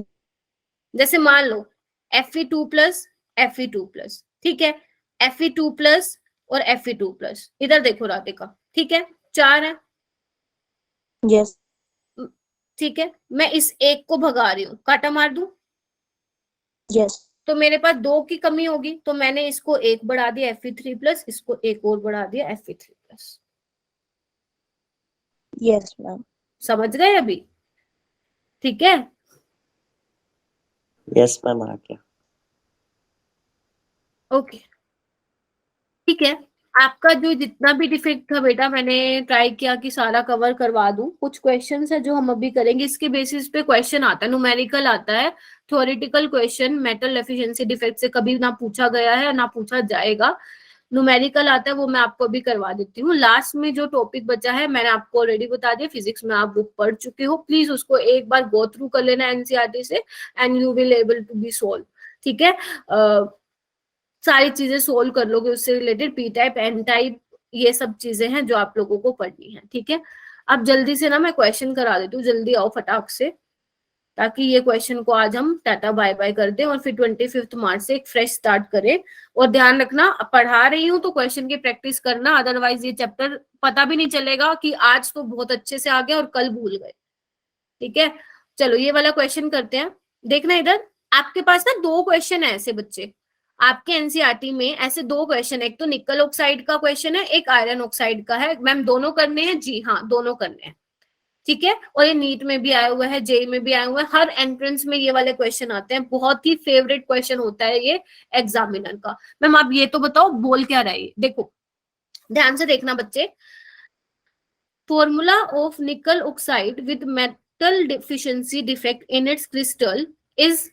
जैसे मान लो Fe2+, Fe2+, ठीक है, Fe2+ और Fe2+, इधर देखो राधिका, ठीक है, 4 है, यस। ठीक है। मैं इस एक को भगा रही हूँ, काटा मार दूं यस। तो मेरे पास 2 की कमी होगी, तो मैंने इसको एक बढ़ा दिया Fe3+, इसको एक और बढ़ा दिया Fe3+, यस मैम। समझ गए अभी? ठीक है, यस मैम आ गया। ओके, ठीक है। आपका जो जितना भी डिफेक्ट था बेटा मैंने ट्राई किया कि सारा कवर करवा दूं। कुछ क्वेश्चंस है जो हम अभी करेंगे, इसके बेसिस पे क्वेश्चन आता है, न्यूमेरिकल आता है, theoretical question metal efficiency defect से कभी ना पूछा गया है ना पूछा जाएगा, न्यूमेरिकल आता है, वो मैं आपको अभी करवा देती हूँ। लास्ट में जो टॉपिक बचा है मैंने आपको ऑलरेडी बता दिया, फिजिक्स में आप बुक पढ़ चुके हो, प्लीज उसको एक बार गो थ्रू कर लेना एनसीईआरटी से and you will able to be solve, ठीक है। सारी चीजें सोल्व कर लोगे उससे related, P type, N type, ये सब चीजें हैं जो आप लोगों को पढ़नी है, ठीक है। अब जल्दी से ना मैं क्वेश्चन करा देती हूँ, जल्दी आओ फटाक से, ताकि ये क्वेश्चन को आज हम टाटा बाय बाय कर दें और फिर 25 मार्च से एक फ्रेश स्टार्ट करें। और ध्यान रखना, पढ़ा रही हूँ तो क्वेश्चन की प्रैक्टिस करना, अदरवाइज ये चैप्टर पता भी नहीं चलेगा कि आज तो बहुत अच्छे से आ गया और कल भूल गए, ठीक है। चलो ये वाला क्वेश्चन करते हैं, देखना इधर, आपके पास ना दो क्वेश्चन है ऐसे बच्चे, आपके एनसीईआरटी में ऐसे दो क्वेश्चन है, एक तो निकल ऑक्साइड का क्वेश्चन है, एक आयरन ऑक्साइड का है। मैम दोनों करने हैं? जी हाँ, दोनों करने हैं, ठीक है। और ये नीट में भी आया हुआ है, जेई में भी आया हुआ है, हर एंट्रेंस में ये वाले क्वेश्चन आते हैं, बहुत ही फेवरेट क्वेश्चन होता है ये एग्जामिनर का। मैम आप ये तो बताओ बोल क्या रहा है, देखो ध्यान से देखना बच्चे, फॉर्मूला ऑफ निकल oxide with metal deficiency defect in its crystal is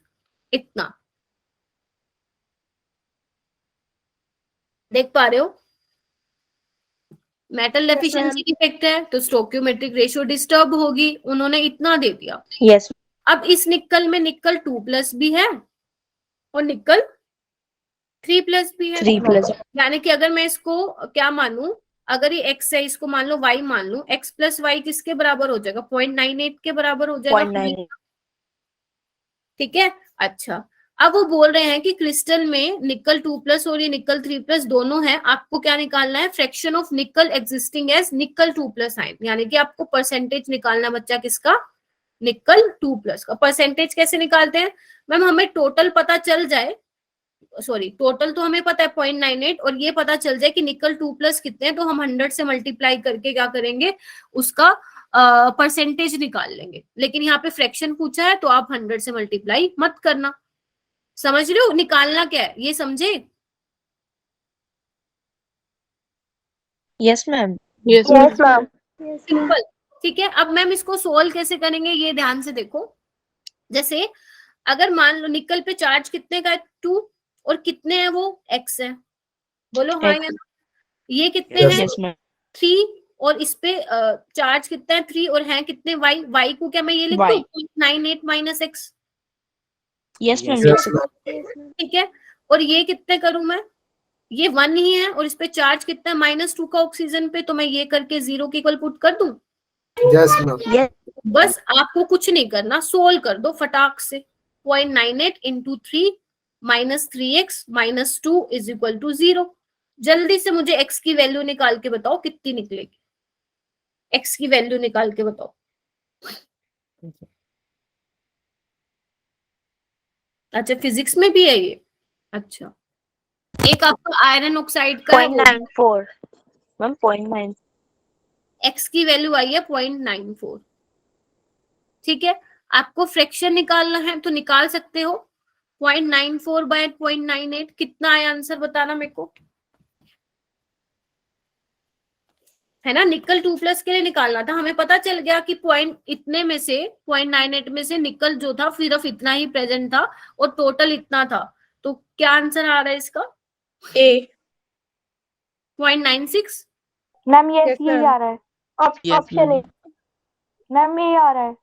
इतना, देख पा रहे हो? मेटल डेफिशिएंसी डिफेक्ट है तो स्टोइकियोमेट्रिक रेशियो डिस्टर्ब होगी, उन्होंने इतना दे दिया। यस। अब इस निकल में निकल 2+ भी है और निकल 3+ भी है, 3+, यानी कि अगर मैं इसको क्या मानूं, अगर ये x है इसको मान लो y मान लूं, x + y किसके बराबर हो जाएगा? 0.98 के बराबर हो जाएगा, 0.98, ठीक है। अच्छा, अब वो बोल रहे हैं कि क्रिस्टल में निकल 2+ और ये निकल 3+ दोनों है, आपको क्या निकालना है? Fraction of nickel existing as nickel 2+ ion, यानी कि आपको परसेंटेज निकालना बच्चा किसका? निकल 2+ का। परसेंटेज कैसे निकालते हैं? मैम हमें टोटल पता चल जाए, सॉरी टोटल तो हमें पता है 0.98 और ये पता चल जाए कि निकल 2+ कितने हैं, तो हम 100 से मल्टीप्लाई करके क्या करेंगे? उसका परसेंटेज निकाल लेंगे। लेकिन यहाँ पे फ्रैक्शन पूछा है तो आप 100 से मल्टीप्लाई मत करना, समझ रहे हो निकालना क्या है, ये समझे? Yes ma'am. Yes, Yes, ma'am. ma'am. Simple, ठीक है। अब मैम इसको सोल्व कैसे करेंगे ये ध्यान से देखो, जैसे अगर मान लो निकल पे चार्ज कितने का है? 2, और कितने है वो? x है, बोलो हाँ या ना। ये कितने हैं? Yes ma'am. 3, और इस पे चार्ज कितना है? 3, और है कितने? y को क्या मैं ये लिख दूं? 0.98 - x, यस मैम। Yes, ठीक है। और ये कितने करूं मैं? ये 1 ही है और इस पे चार्ज कितना है? -2 का ऑक्सीजन पे, तो मैं ये करके 0 के इक्वल पुट कर दूं। yes, ma'am. यस। बस आपको कुछ नहीं करना, सोल्व कर दो फटाक से। 0.98 × 3 - 3x - 2 = 0। जल्दी से मुझे x की वैल्यू निकाल के बताओ कितनी निकलेगी, x की वैल्यू निकाल के बताओ। अच्छा फिजिक्स में भी है ये, अच्छा। एक आपका आयरन ऑक्साइड का है, 0.94 मैम, 0.9। x की वैल्यू आई है 0.94, ठीक है। आपको फ्रैक्शन निकालना है तो निकाल सकते हो, 0.94 / 0.98 कितना आया आंसर बताना मेरे को, है ना। निकल 2+ के लिए निकालना था, हमें पता चल गया कि पॉइंट इतने में से 0.98 में से निकल जो था सिर्फ इतना ही प्रेजेंट था और टोटल इतना था, तो क्या आंसर आ रहा है इसका? A. 0.96। मैम ये Yes, ये ma'am. आ रहा है, ऑप्शन ए। मैम ये आ रहा है।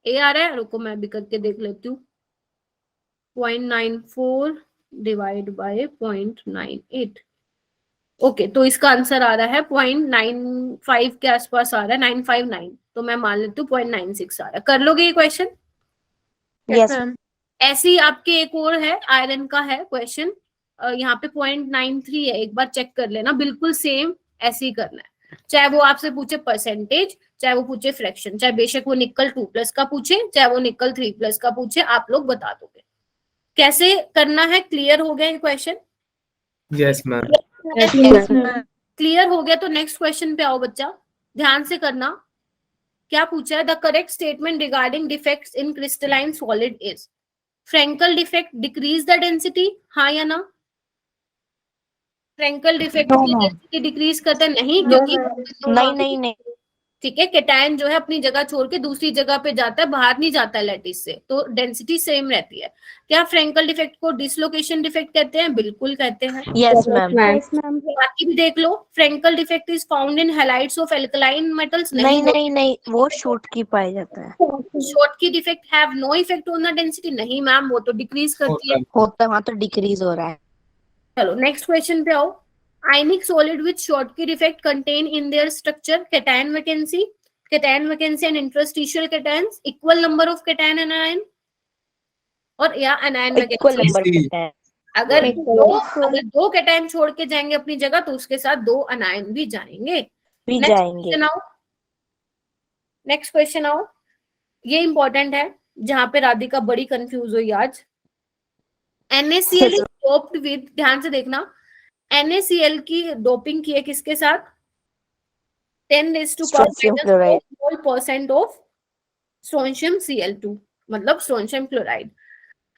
ए आ रहा है, रुको मैं भी करके देख लेती हूँ। 0.94 डिवाइड बाय 0.98, ओके, तो इसका आंसर आ रहा है 0.95 के आसपास आ रहा है, 959, तो मैं मान लेती हूँ 0.96 आ रहा है। कर लोगे ये क्वेश्चन? यस। ma'am. ऐसे ही आपके एक और है, आयरन का है क्वेश्चन, यहाँ पे 0.93 है, एक बार चेक कर लेना, बिल्कुल सेम ऐसे ही करना है, चाहे वो आपसे पूछे परसेंटेज, चाहे वो पूछे फ्रैक्शन, चाहे बेशक वो निकल 2+ का पूछे, चाहे वो निकल 3+ का पूछे, आप लोग बता दोगे कैसे करना है। क्लियर हो गया ये question? Yes, ma'am. Yes, ma'am. Clear हो गया तो नेक्स्ट क्वेश्चन पे आओ बच्चा, ध्यान से करना। क्या पूछा है? The correct statement regarding defects in crystalline solid is, Frenkel defect decrease the density, हाँ या ना? फ्रेंकल डिफेक्ट की डेंसिटी डिक्रीज करते नहीं, क्योंकि नहीं नहीं नहीं। ठीक है, केटायन जो है अपनी जगह छोड़ के दूसरी जगह पे जाता है, बाहर नहीं जाता है लैटिस से, तो डेंसिटी सेम रहती है। क्या फ्रेंकल डिफेक्ट को डिसलोकेशन डिफेक्ट कहते हैं? बिल्कुल कहते हैं। Yes ma'am. Yes ma'am. बाकी भी देख लो, Frenkel defect is found in halides of alkaline metals, नहीं नहीं नहीं, वो शूट की पाया जाता है। Schottky defect have no effect on the density, नहीं मैम वो तो डिक्रीज करती है। होता है, वहाँ तो डिक्रीज हो रहा है। चलो नेक्स्ट क्वेश्चन पे आओ। आयनिक solid with Schottky effect contain in their structure cation vacancy and interstitial cations, equal number of cation and ion, और या अनायन इक्वल वैकेंसी। Number Easy. है। अगर दो कैटायन छोड़ के जाएंगे अपनी जगह तो उसके साथ 2 अनायन भी जाएंगे। भी नेक्स्ट जाएंगे। क्वेश्चन आओ। नेक्स्ट क्वेश्चन आओ, ये इंपॉर्टेंट है जहां पे राधिका बड़ी कंफ्यूज हुई आज। NaCl इज डोप्ड विद, ध्यान से देखना, NaCl की डोपिंग की है किसके साथ? 10⁻⁻² मोल% ऑफ स्ट्रोंशियम Cl2, मतलब strontium chloride.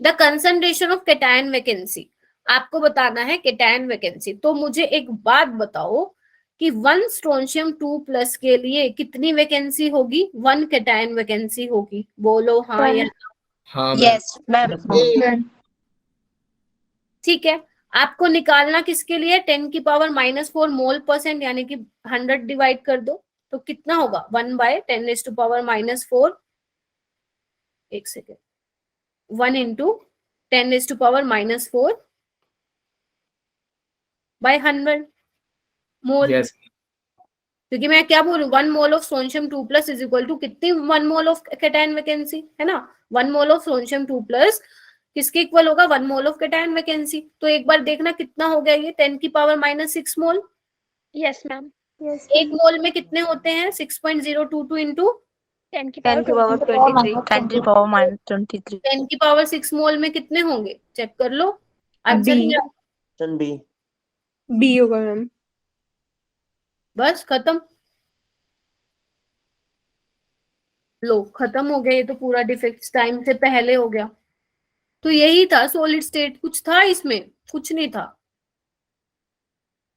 The concentration of cation vacancy, आपको बताना है कैटायन वैकेंसी। तो मुझे एक बात बताओ कि 1 स्ट्रोंशियम 2+ के लिए कितनी वैकेंसी होगी? 1 कैटायन वैकेंसी होगी। बोलो हाँ या ना। हाँ यस मैम। ठीक है, आपको निकालना किसके लिए? 10⁻⁻4 मोल%, यानी कि 100 डिवाइड कर दो तो कितना होगा? 1/10⁻⁻4, एक सेकेंड, 1 × 10⁻⁻4 by 100 मोल। Yes. क्योंकि मैं क्या बोल रही हूँ, 1 mole of strontium 2+ is equal to कितनी? 1 मोल ऑफ कैटायन वैकेंसी, है ना। 1 मोल ऑफ स्ट्रोंशियम 2+ किसके इक्वल होगा? 1 मोल ऑफ कैटायन वैकेंसी। तो एक बार देखना कितना हो गया ये, 10⁻⁻6 मोल। Yes ma'am. यस एक मोल में कितने होते हैं? 6.022 इंटू 10 की 10 की पावर पावर 23 10 की पावर -23 10⁻6 मोल में कितने होंगे? चेक कर लो। Answer B. क्या? B होगा मैम। बस खत्म, लो खत्म हो गया। ये तो पूरा डिफेक्ट टाइम से पहले हो गया। तो यही था सॉलिड स्टेट, कुछ था इसमें? कुछ नहीं था।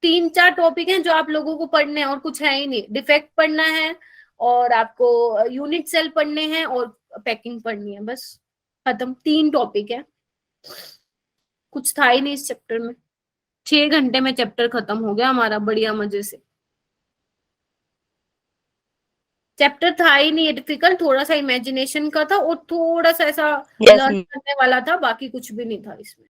3-4 टॉपिक हैं जो आप लोगों को पढ़ने हैं और कुछ है ही नहीं। डिफेक्ट पढ़ना है और आपको यूनिट सेल पढ़ने हैं और पैकिंग पढ़नी है, बस खत्म। 3 टॉपिक है, कुछ था ही नहीं इस चैप्टर में। 6 घंटे में चैप्टर खत्म हो गया हमारा, बढ़िया मजे से। चैप्टर था ही नहीं डिफिकल्ट, थोड़ा सा इमेजिनेशन का था और थोड़ा सा ऐसा Yes, लर्न ma'am. करने वाला था, बाकी कुछ भी नहीं था इसमें।